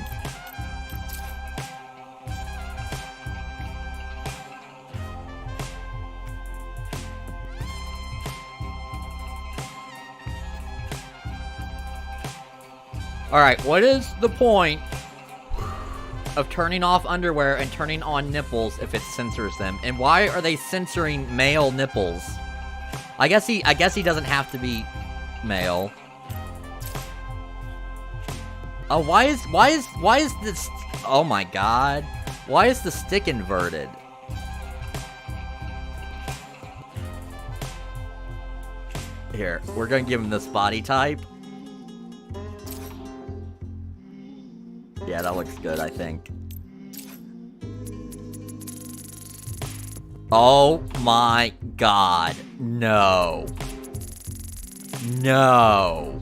Alright, what is the point of turning off underwear and turning on nipples if it censors them? And why are they censoring male nipples? I guess he doesn't have to be male. Oh, why is this? Oh my god. Why is the stick inverted? Here, we're gonna give him this body type. Yeah, that looks good, I think. Oh my god. No. No.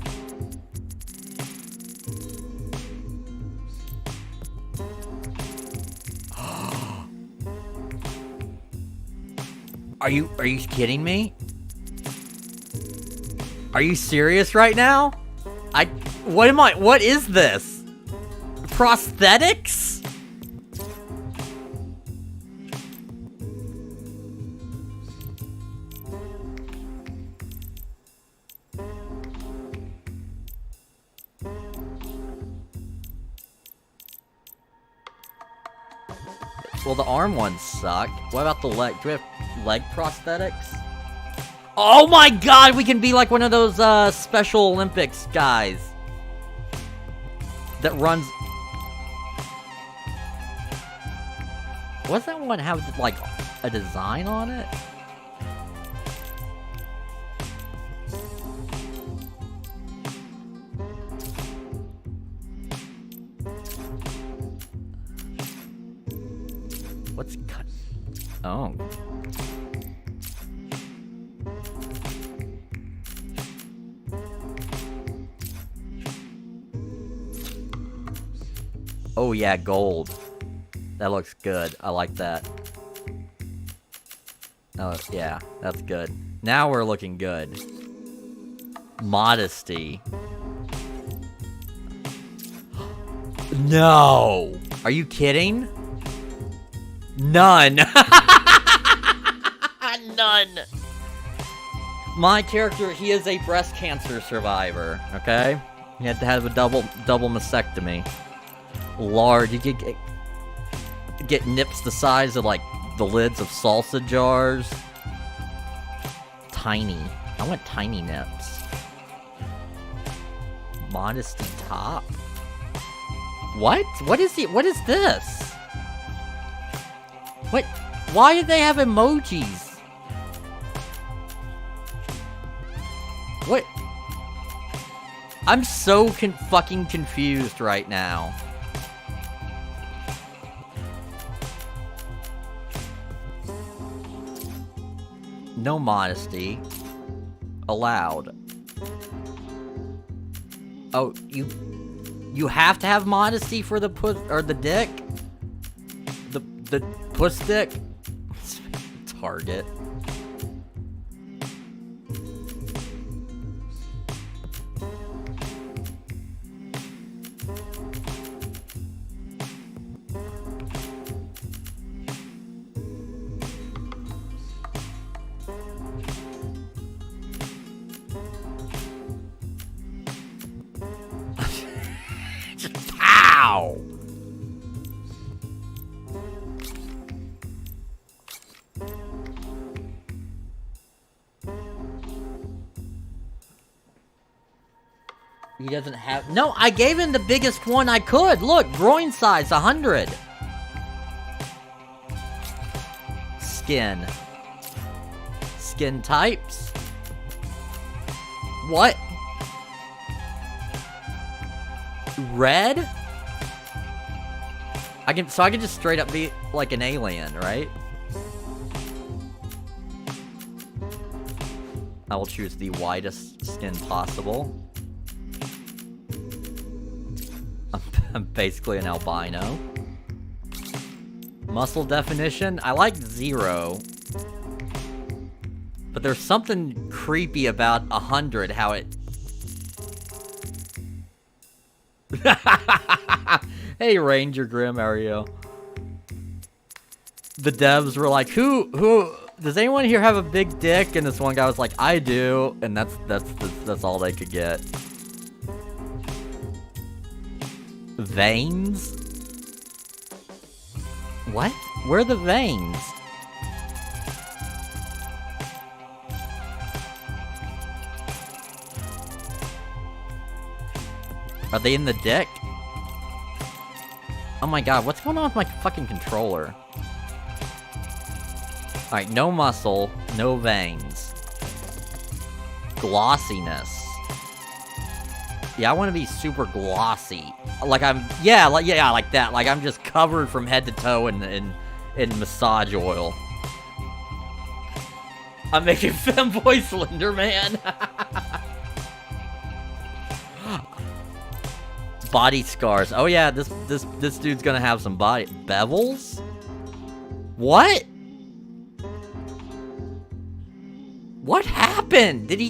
Are you kidding me? Are you serious right now? What is this? Prosthetics? Well, the arm ones suck. What about the leg? Do we have leg prosthetics? Oh my god, we can be like one of those Special Olympics guys that runs. What's that one have, like, a design on it? What's cut? Oh. Oh yeah, gold. That looks good. I like that. Oh, yeah, that's good. Now we're looking good. Modesty. No! Are you kidding? None! None! My character, he is a breast cancer survivor, okay? He had to have a double mastectomy. Lord, you could get nips the size of, like, the lids of salsa jars. Tiny. I want tiny nips. Modesty top. What? What is this? What? Why do they have emojis? What? I'm so fucking confused right now. No modesty. Allowed. Oh, you have to have modesty for the puss or the dick? The puss dick? Target. Ow! He doesn't have... No, I gave him the biggest one I could. Look, groin size, 100. Skin. Skin types. What? Red? I can just straight up be like an alien, right? I will choose the widest skin possible. I'm basically an albino. Muscle definition, I like 0. But there's something creepy about 100, how it Hey, Ranger Grim, how are you? The devs were like, who, does anyone here have a big dick? And this one guy was like, I do. And that's all they could get. Veins? What? Where are the veins? Are they in the dick? Oh my god, what's going on with my fucking controller? Alright, no muscle, no veins. Glossiness. Yeah, I want to be super glossy. Like I'm, yeah, like that. Like I'm just covered from head to toe in massage oil. I'm making femboy Slender Man. Body scars. Oh yeah, this dude's gonna have some body bevels. What? What happened? Did he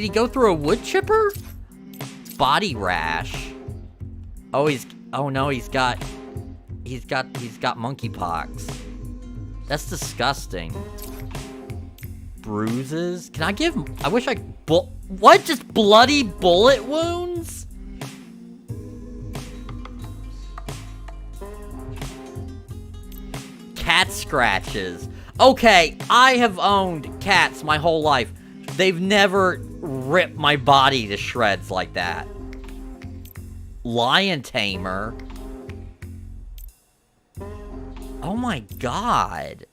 go through a wood chipper? Body rash. Oh, he's got monkeypox. That's disgusting. Bruises? Can I give him, I wish I, what? Just bloody bullet wounds? Cat scratches. Okay, I have owned cats my whole life. They've never ripped my body to shreds like that. Lion tamer. Oh my god.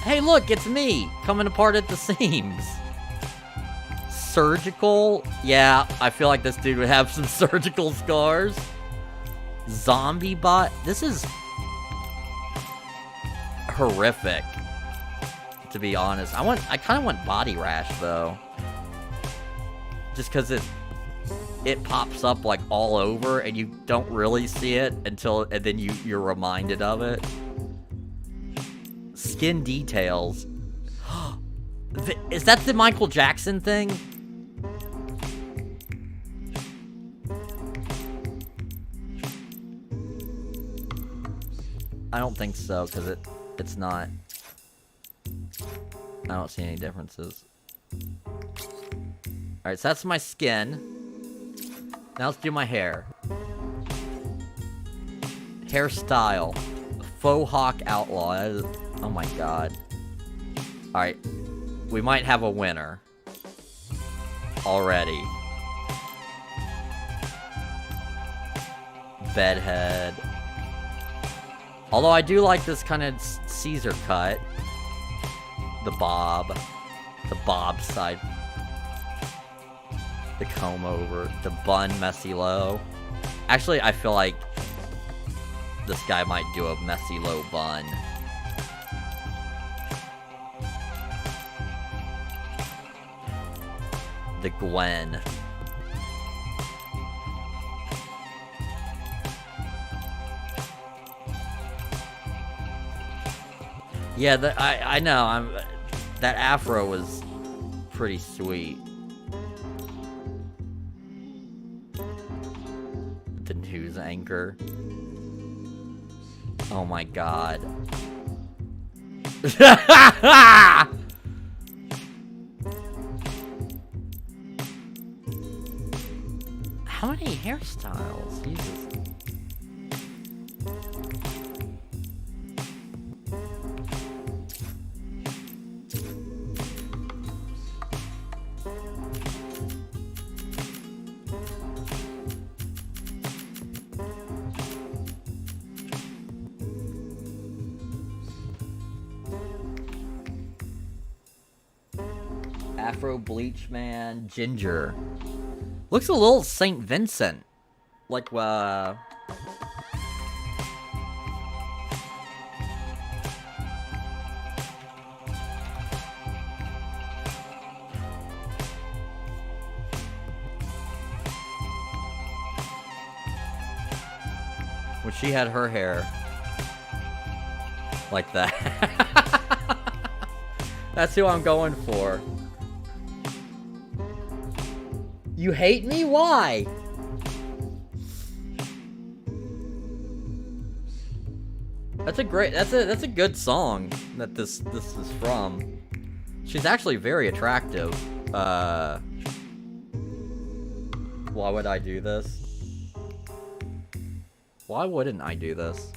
Hey look, it's me, coming apart at the seams. Surgical? Yeah, I feel like this dude would have some surgical scars. Zombie bot? This is horrific, to be honest. I kind of want body rash though, just because it pops up like all over and you don't really see it and then you're reminded of it. Skin details. Is that the Michael Jackson thing? I don't think so, because it's not. I don't see any differences. Alright, so that's my skin. Now let's do my hair. Hairstyle. Faux hawk outlaw. Oh my god. Alright. We might have a winner. Already. Bedhead. Although I do like this kind of Caesar cut. The bob side. The comb over. The bun messy low. Actually, I feel like this guy might do a messy low bun. The Gwen. Yeah, I know. That afro was pretty sweet. The news anchor. Oh my god. How many hairstyles? Jesus. Afro bleach man, ginger. Looks a little St. Vincent. Like, when she had her hair like that. That's who I'm going for. You hate me? Why? That's a good song that this is from. She's actually very attractive. Why would I do this? Why wouldn't I do this?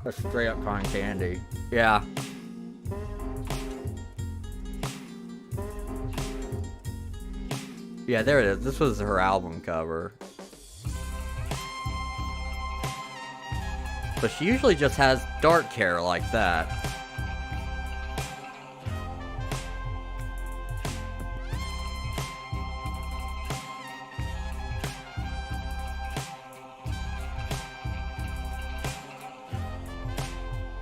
That's straight up cotton candy. Yeah. Yeah, there it is. This was her album cover. But she usually just has dark hair like that.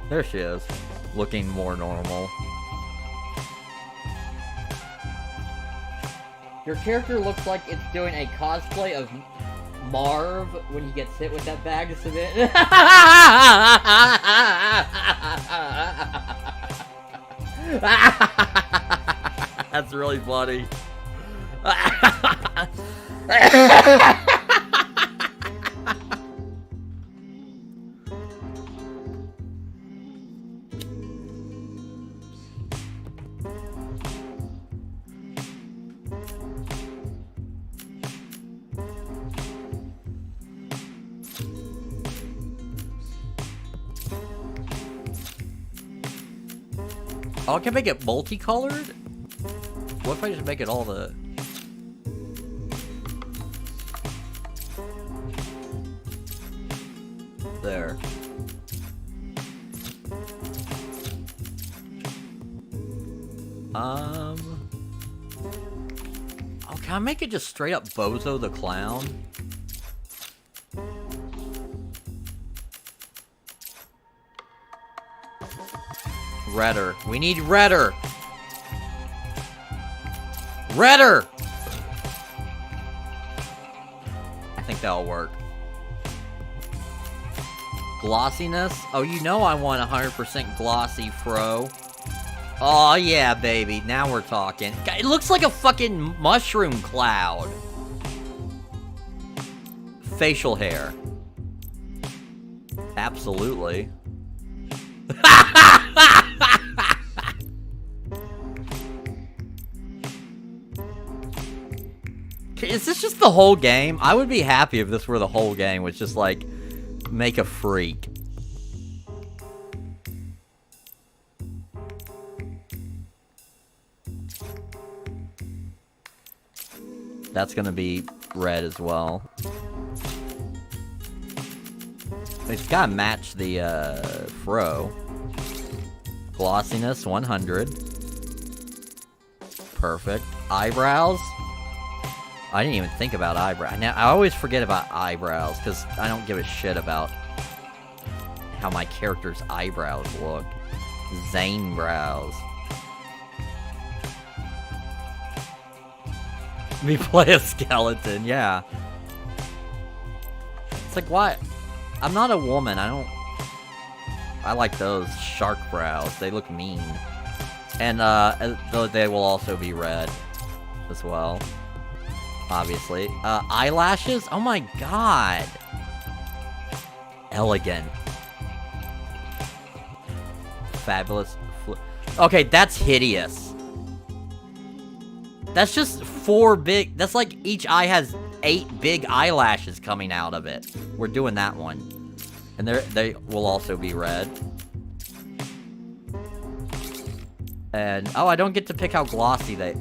There she is, looking more normal. Your character looks like it's doing a cosplay of Marv when he gets hit with that bag of cement. That's really funny. Oh, I can make it multicolored? What if I just make it all the... There. Oh, can I make it just straight up Bozo the Clown? Redder. We need redder. Redder! I think that'll work. Glossiness? Oh, you know I want 100% glossy fro. Oh, yeah, baby. Now we're talking. It looks like a fucking mushroom cloud. Facial hair. Absolutely. Is this just the whole game? I would be happy if this were the whole game, was just like, make a freak. That's gonna be red as well. It's gotta match the, fro. Glossiness, 100. Perfect. Eyebrows? I didn't even think about eyebrows. Now, I always forget about eyebrows, because I don't give a shit about how my character's eyebrows look. Zane brows. Me play a skeleton, yeah. It's like, why? I'm not a woman, I like those shark brows. They look mean. And, they will also be red as well. Obviously. Eyelashes? Oh my god. Elegant. Fabulous. Okay, that's hideous. That's just 4 big... That's like each eye has 8 big eyelashes coming out of it. We're doing that one. And they will also be red. And... Oh, I don't get to pick how glossy they...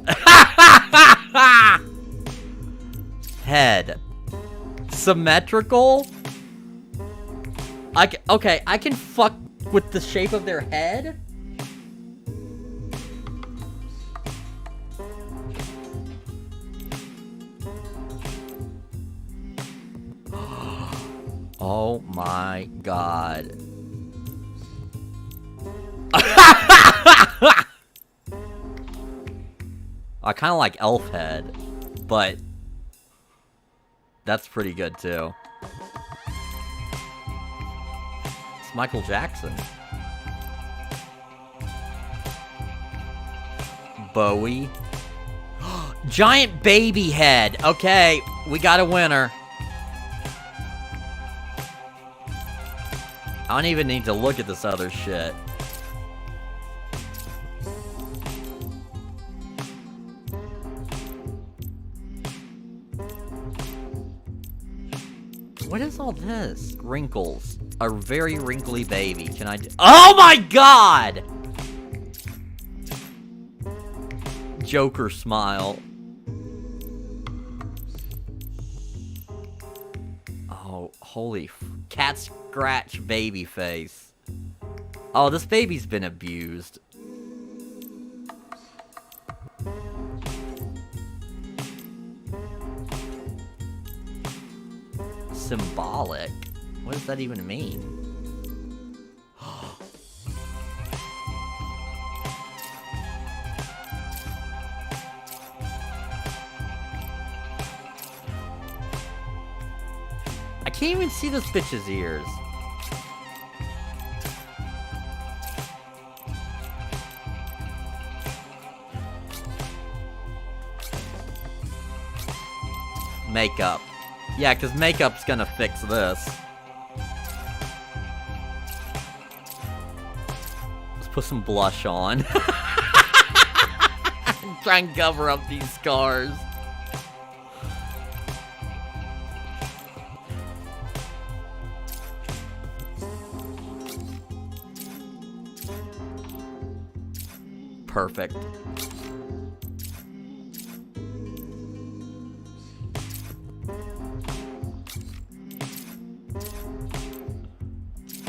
Head. Symmetrical? Okay, I can fuck with the shape of their head? Oh my god. I kind of like elf head, but that's pretty good too. It's Michael Jackson. Bowie. Giant baby head. Okay, we got a winner. I don't even need to look at this other shit. What is all this? Wrinkles. A very wrinkly baby. Can I do— Oh my god! Joker smile. Oh, holy cat scratch baby face. Oh, this baby's been abused. Symbolic? What does that even mean? I can't even see this bitch's ears. Makeup. Yeah, because makeup's gonna fix this. Let's put some blush on. Try and cover up these scars. Perfect.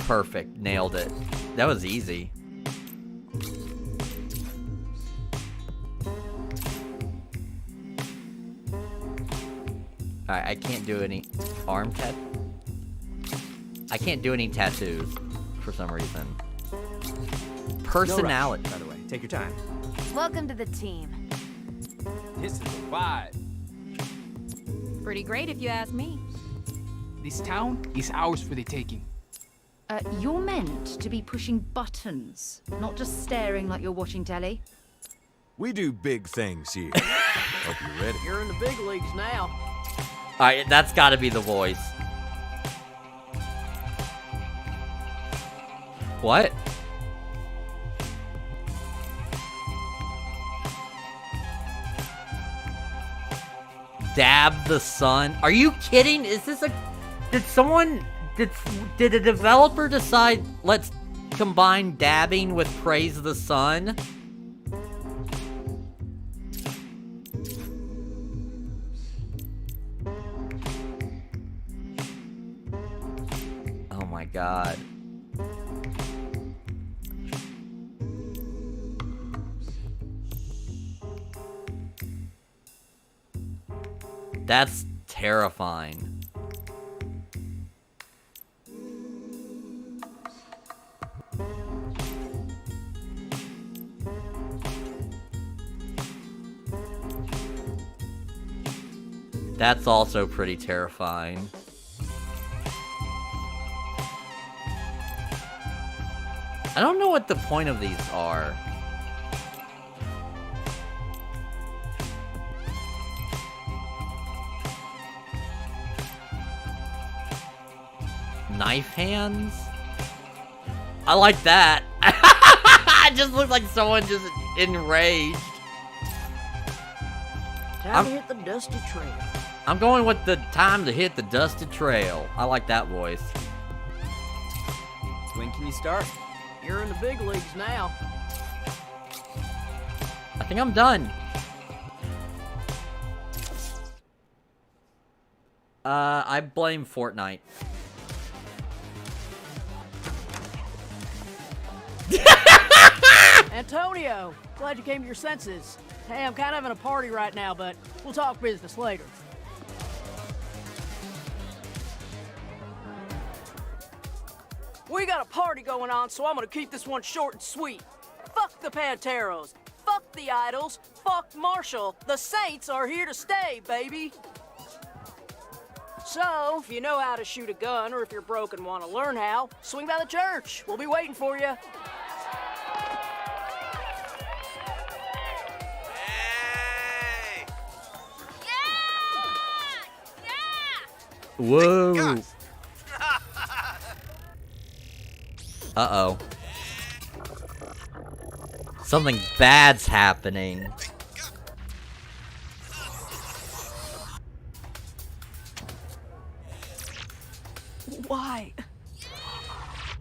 Perfect. Nailed it. That was easy. Alright, I can't do any arm tat. I can't do any tattoos for some reason. Personality. No rush, by the way, take your time. Welcome to the team. This is a vibe. Pretty great if you ask me. This town is ours for the taking. You're meant to be pushing buttons, not just staring like you're watching telly. We do big things here. Hope you're ready. You're in the big leagues now. Alright, that's gotta be the voice. What? Dab the sun? Are you kidding? Is this a... Did a developer decide, let's combine dabbing with praise the sun? Oh my god. That's terrifying. That's also pretty terrifying. I don't know what the point of these are. Knife hands? I like that. It just looks like someone just enraged. Time to hit the dusty trail. I'm going with the time to hit the dusty trail. I like that voice. When can you start? You're in the big leagues now. I think I'm done. I blame Fortnite. Antonio, glad you came to your senses. Hey, I'm kind of having a party right now, but we'll talk business later. We got a party going on, so I'm gonna keep this one short and sweet. Fuck the Panteros. Fuck the Idols. Fuck Marshall. The Saints are here to stay, baby. So, if you know how to shoot a gun, or if you're broke and want to learn how, swing by the church. We'll be waiting for you. Whoa. Uh-oh. Something bad's happening. Why?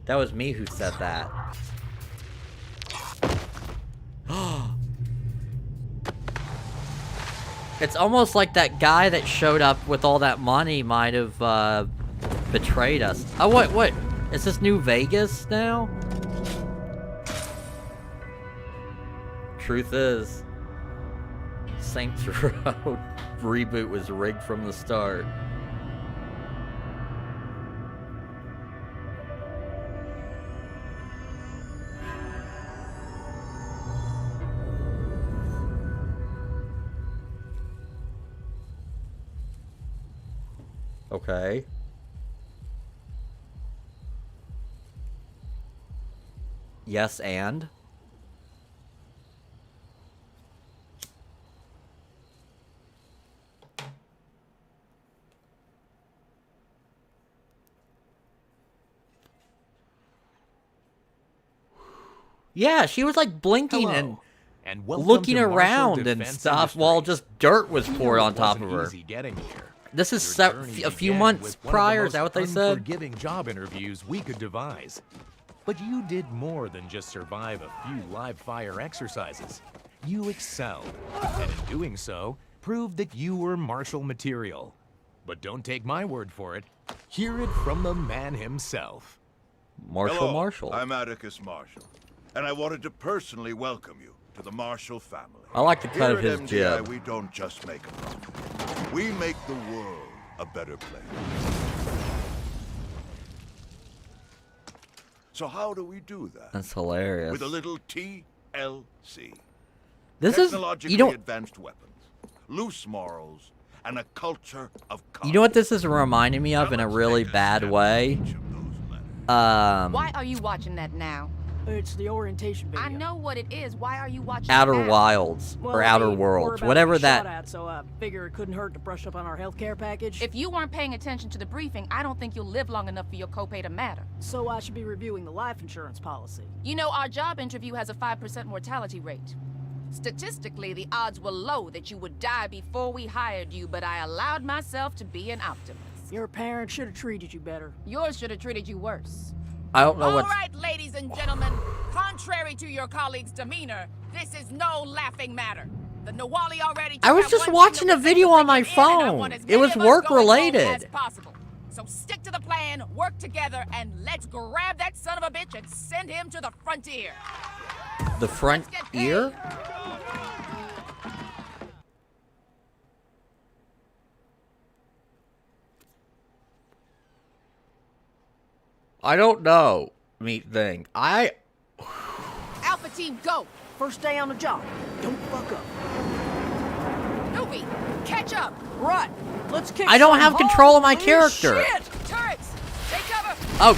That was me who said that. It's almost like that guy that showed up with all that money might have betrayed us. Oh, what? Is this New Vegas now? Truth is, Saints Row reboot was rigged from the start. Okay. Yes, and? Yeah, she was like blinking and welcome looking to Marshall around and Defense stuff while just dirt was poured on top of Wasn't her. easy getting here. This is Your journey a few began months with one of the prior, most is that what they said? unforgiving job interviews we could devise. But you did more than just survive a few live fire exercises. You excelled, and in doing so, proved that you were Marshall material. But don't take my word for it. Hear it from the man himself. Marshall Marshall. I'm Atticus Marshall, and I wanted to personally welcome you to the Marshall family. I like the cut Here of his at MDI, jib. we don't just make a profit. We make the world a better place. So how do we do that? That's hilarious. With a little TLC. This is, Technologically you know, advanced weapons, loose morals, and a culture of you know what this is reminding me of in a really bad way? Why are you watching that now? It's the orientation video. I know what it is. Why are you watching Outer it now? Wilds Well, or I Outer mean, we're Worlds, about to whatever be shot that. At, so I figure it couldn't hurt to brush up on our healthcare package. If you weren't paying attention to the briefing, I don't think you'll live long enough for your copay to matter. So I should be reviewing the life insurance policy. You know, our job interview has a 5% mortality rate. Statistically, the odds were low that you would die before we hired you, but I allowed myself to be an optimist. Your parents should have treated you better. Yours should have treated you worse. I don't know All what. right, ladies and gentlemen, contrary to your colleague's demeanor, this is no laughing matter. The Nawali already I was just watching a video on my phone. It was work related. So stick to the plan, work together, and let's grab that son of a bitch and send him to the frontier. The front ear? I don't know. Meat thing. Alpha team, go! First day on the job. Don't fuck up. Nuvi, catch up! Right. Let's kick I don't some have control of my holy character. Shit. Turrets, take cover! Oh.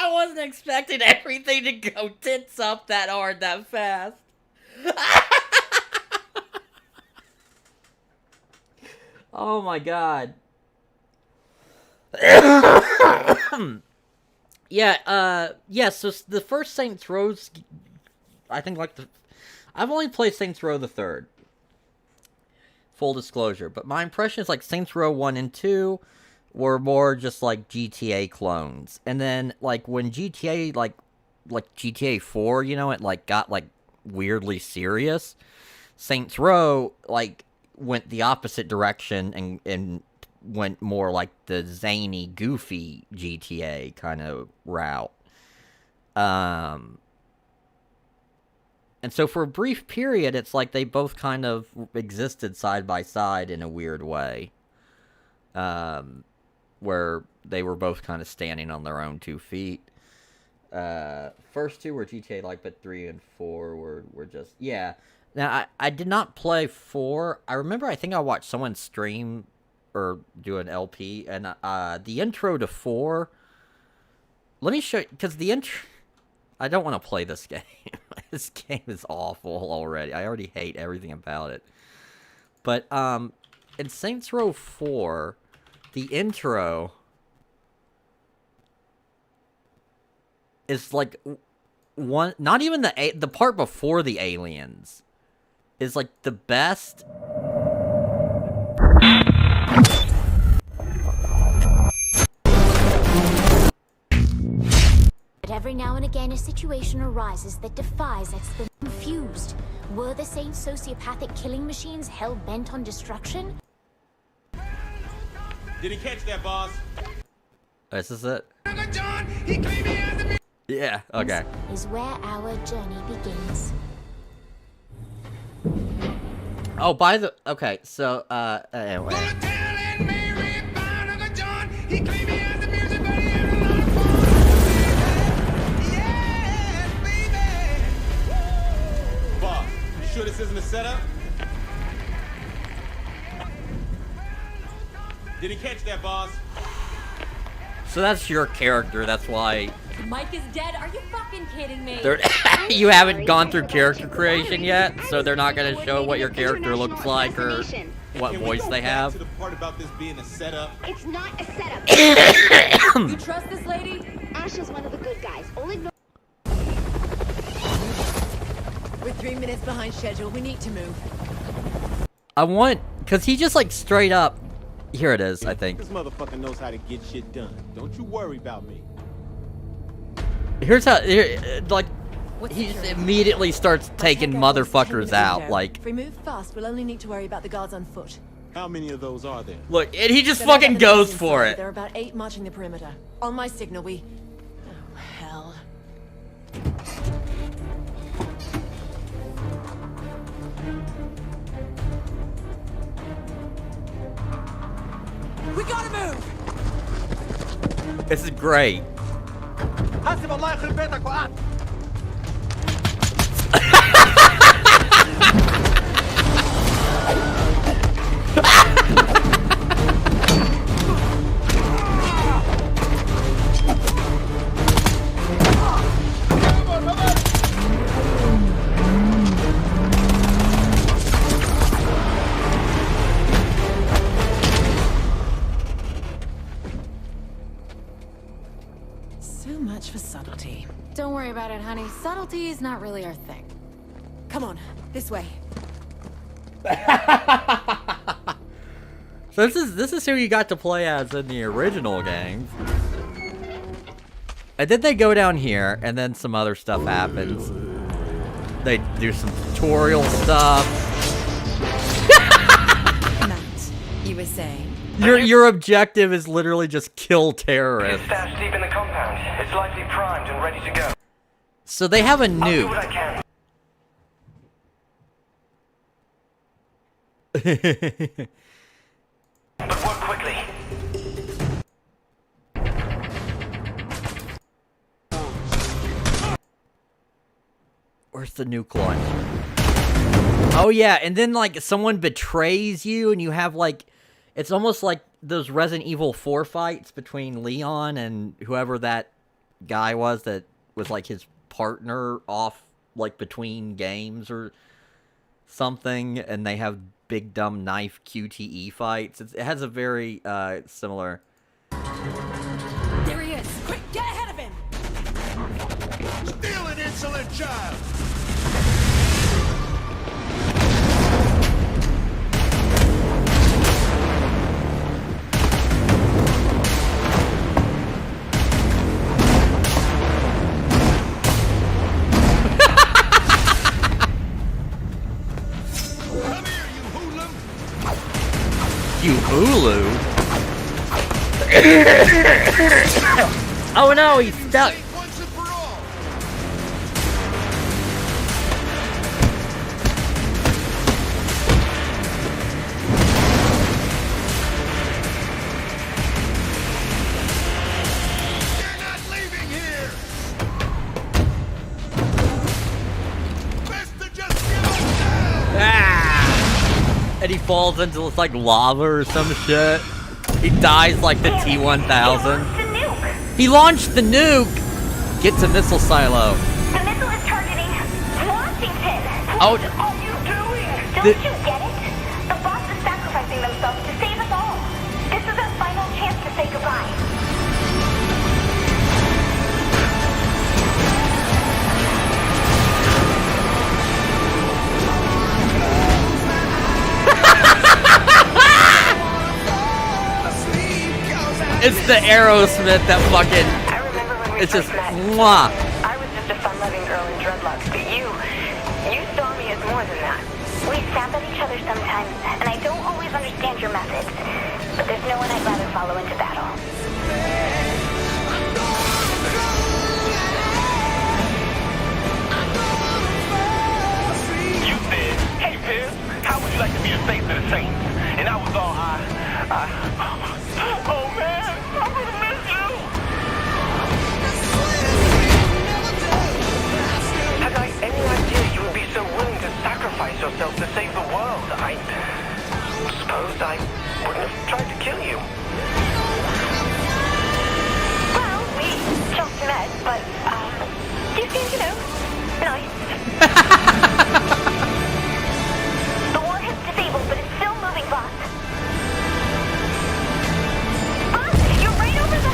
I wasn't expecting everything to go tits up that hard that fast. Oh my god. Yeah, so the first Saints Row's, I think I've only played Saints Row the 3rd. Full disclosure, but my impression is like Saints Row 1 and 2 were more just like GTA clones. And then like when GTA like GTA 4, you know, it like got like weirdly serious. Saints Row like went the opposite direction and went more like the zany, goofy GTA kind of route. And so for a brief period, it's like they both kind of existed side by side in a weird way. Where they were both kind of standing on their own 2 feet. First 2 were GTA like, but 3 and 4 were just, yeah. Now, I did not play 4. I remember, I think I watched someone stream or do an LP, and the intro to 4 Let me show you, because the intro... I don't want to play this game. This game is awful already. I already hate everything about it. But, in Saints Row 4, the intro is like one... Not even the part before the aliens is like the best... Every now and again, a situation arises that defies explanation. Confused. Were the Saints sociopathic killing machines hell-bent on destruction? Did he catch that, boss? This is it? Yeah, okay. Is where our journey begins. Oh, by the... Okay, so, anyway. Boss, you sure this isn't a setup? Did he catch that, boss? So that's your character, that's why... Mike is dead? Are you fucking kidding me? You haven't gone through character creation yet, so they're not going to show what your character looks like or what voice they have. To the part about this being a setup. It's not a setup. You trust this lady? Ash is one of the good guys. Only We're 3 minutes behind schedule. We need to move. I want... Because he just, like, straight up... Here it is, I think. This motherfucker knows how to get shit done. Don't you worry about me. Here's how... like... He just immediately starts taking motherfuckers out, like... If we move fast, we'll only need to worry about the guards on foot. How many of those are there? Look, and he just fucking goes for it. There are about 8 marching the perimeter. On my signal, we... Oh, hell. We gotta move! This is great. حسب الله يخرب بيتك وقعت. So much for subtlety. Don't worry about it, honey. Subtlety is not really our thing. Come on, this way. So this is who you got to play as in the original games. And then they go down here, and then some other stuff happens. They do some tutorial stuff. Matt, you were saying? Your objective is literally just kill terrorists. Stashed deep in the compound. It's likely primed and ready to go. So they have a I'll do what I nuke. can. But work quickly. Where's the nuke launcher? Oh yeah, and then like someone betrays you and you have like... It's almost like those Resident Evil 4 fights between Leon and whoever that guy was that was like his partner off like between games or something, and they have big dumb knife QTE fights. It has a very similar... There he is! Quick, get ahead of him! Steal an insolent child. You Hulu? Oh no, he's stuck! And he falls into this, like, lava or some shit. He dies like the T-1000. He launched the nuke! Get to missile silo. The missile is targeting Washington. Oh. What are you doing? Don't you get it? The boss is sacrificing themselves to save us all. This is our final chance to say goodbye. It's the Aerosmith that fucking. It's just mwah. I was just a fun-loving girl in dreadlocks, but you saw me as more than that. We snap at each other sometimes, and I don't always understand your methods. But there's no one I'd rather follow into battle. You said, hey, Piers, how would you like to be the face of the Saints? And I was all, oh, man, I'm gonna miss you. Had I any idea you would be so willing to sacrifice yourself to save the world? I suppose I wouldn't have tried to kill you. Well, we just met, but, you seem, nice. The war has disabled, but it's still moving, boss. Boss, you're right over the...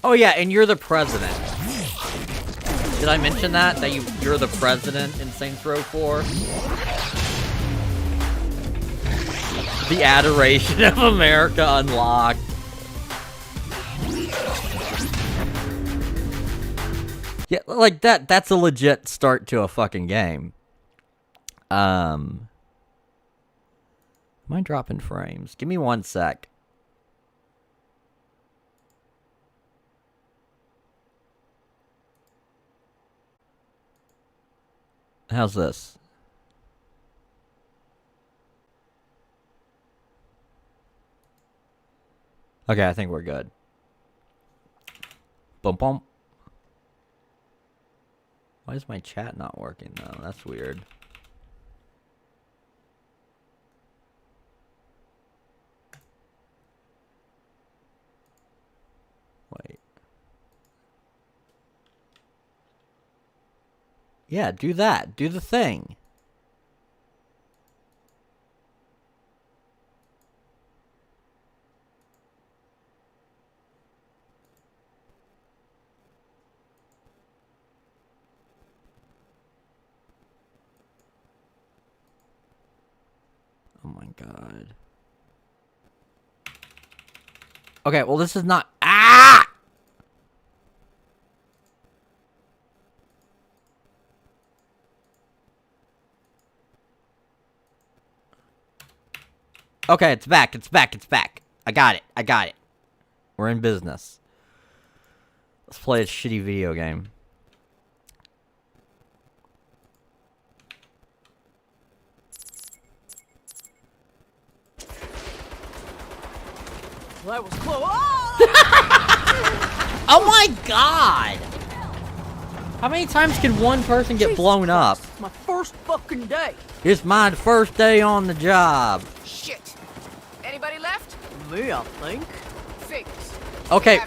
Oh yeah, and you're the president. Did I mention that? That you're the president in Saints Row 4? The adoration of America unlocked. Yeah, like that's a legit start to a fucking game. Am I dropping frames? Give me 1 sec. How's this? Okay, I think we're good. Bum bum. Why is my chat not working though? That's weird. Wait. Yeah, do that. Do the thing. Oh my god. Okay, well this is not... Ah! Okay, it's back, it's back, it's back. I got it, I got it. We're in business. Let's play a shitty video game. That was close. Oh my god! How many times can one person get blown up? My first fucking day. It's my first day on the job. Shit. Anybody left? Me, I think. Figures. Okay,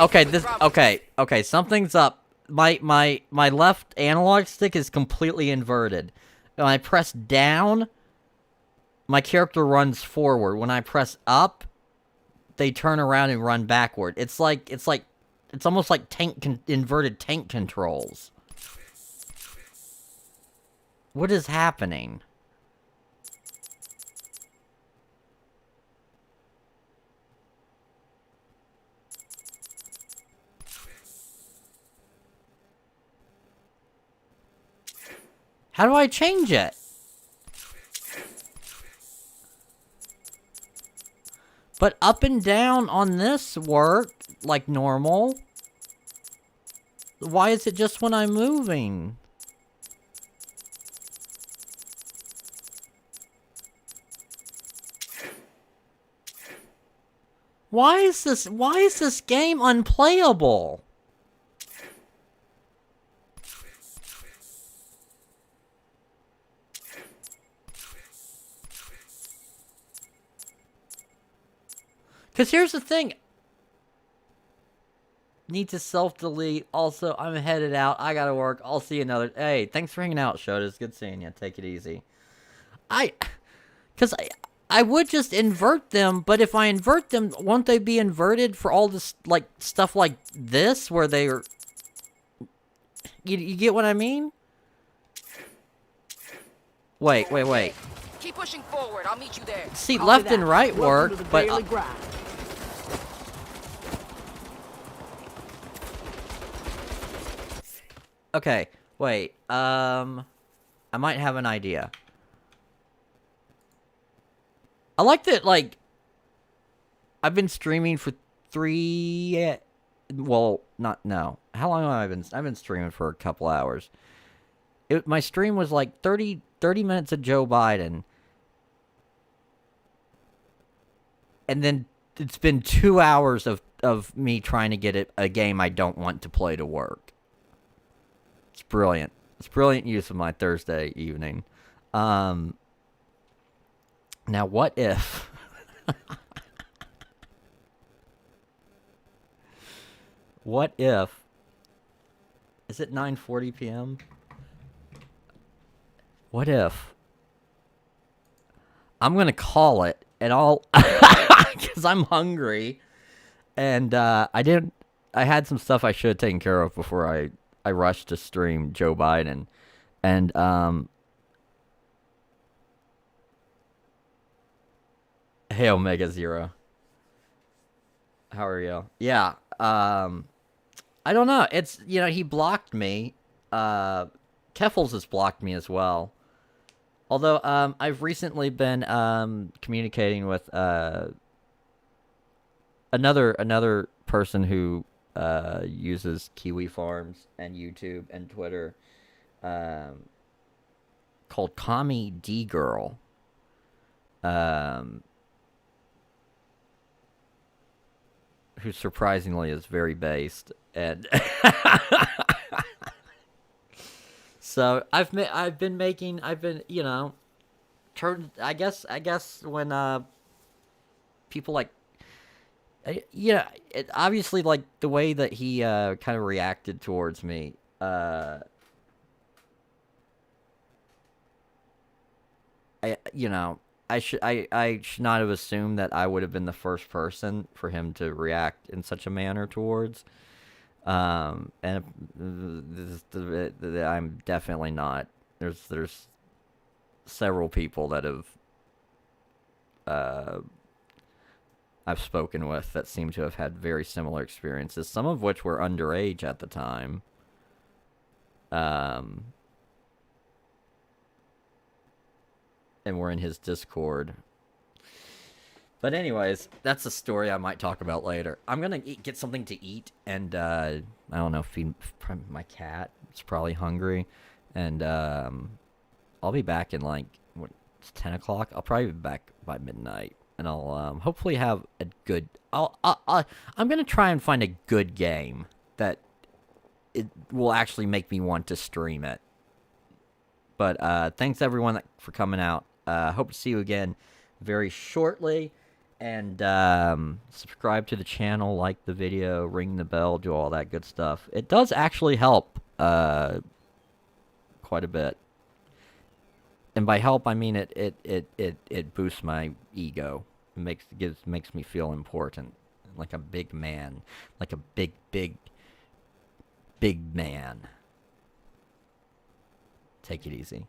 okay, okay, something's up. My left analog stick is completely inverted. When I press down, my character runs forward. When I press up, they turn around and run backward. It's almost like inverted tank controls. What is happening? How do I change it? But up and down on this work like normal. Why is it just when I'm moving? Why is this game unplayable? Because here's the thing. Need to self-delete. Also, I'm headed out. I gotta work. I'll see you another... Hey, thanks for hanging out, Sordid. It's good seeing you. Take it easy. Because I would just invert them, but if I invert them, won't they be inverted for all this, like, stuff like this, where they are... You get what I mean? Wait. Keep pushing forward. I'll meet you there. See, left and right work, but... Okay, wait, I might have an idea. I like that, like, I've been streaming for well, no. How long have I been? I've been streaming for a couple hours. My stream was like 30 minutes of Joe Biden. And then it's been 2 hours of me trying to get a game I don't want to play to work. It's brilliant. It's brilliant use of my Thursday evening. Now, what if... What if... Is it 9:40 p.m.? What if... I'm gonna call it, and I'll... Because I'm hungry. And, I had some stuff I should have taken care of before I rushed to stream Joe Biden. And, hey, Omega Zero. How are you? Yeah, I don't know. It's, he blocked me. Keffels has blocked me as well. Although, I've recently been, communicating with, another person who, uses Kiwi Farms and YouTube and Twitter, called Kami D Girl. Who surprisingly is very based, and so I guess when people like, it obviously, like, the way that he kind of reacted towards me, I should not have assumed that I would have been the first person for him to react in such a manner towards. And I'm definitely not. There's several people that I've spoken with that seem to have had very similar experiences, some of which were underage at the time. And we're in his Discord. But anyways, that's a story I might talk about later. I'm gonna get something to eat, and I don't know, feed my cat. It's probably hungry, and I'll be back in, like, it's 10 o'clock. I'll probably be back by midnight, and I'll hopefully have a good. I'm gonna try and find a good game that it will actually make me want to stream it. But thanks everyone for coming out. Hope to see you again very shortly. And subscribe to the channel, like the video, ring the bell, do all that good stuff. It does actually help quite a bit. And by help, I mean it boosts my ego. It makes me feel important, like a big man, like a big man. Take it easy.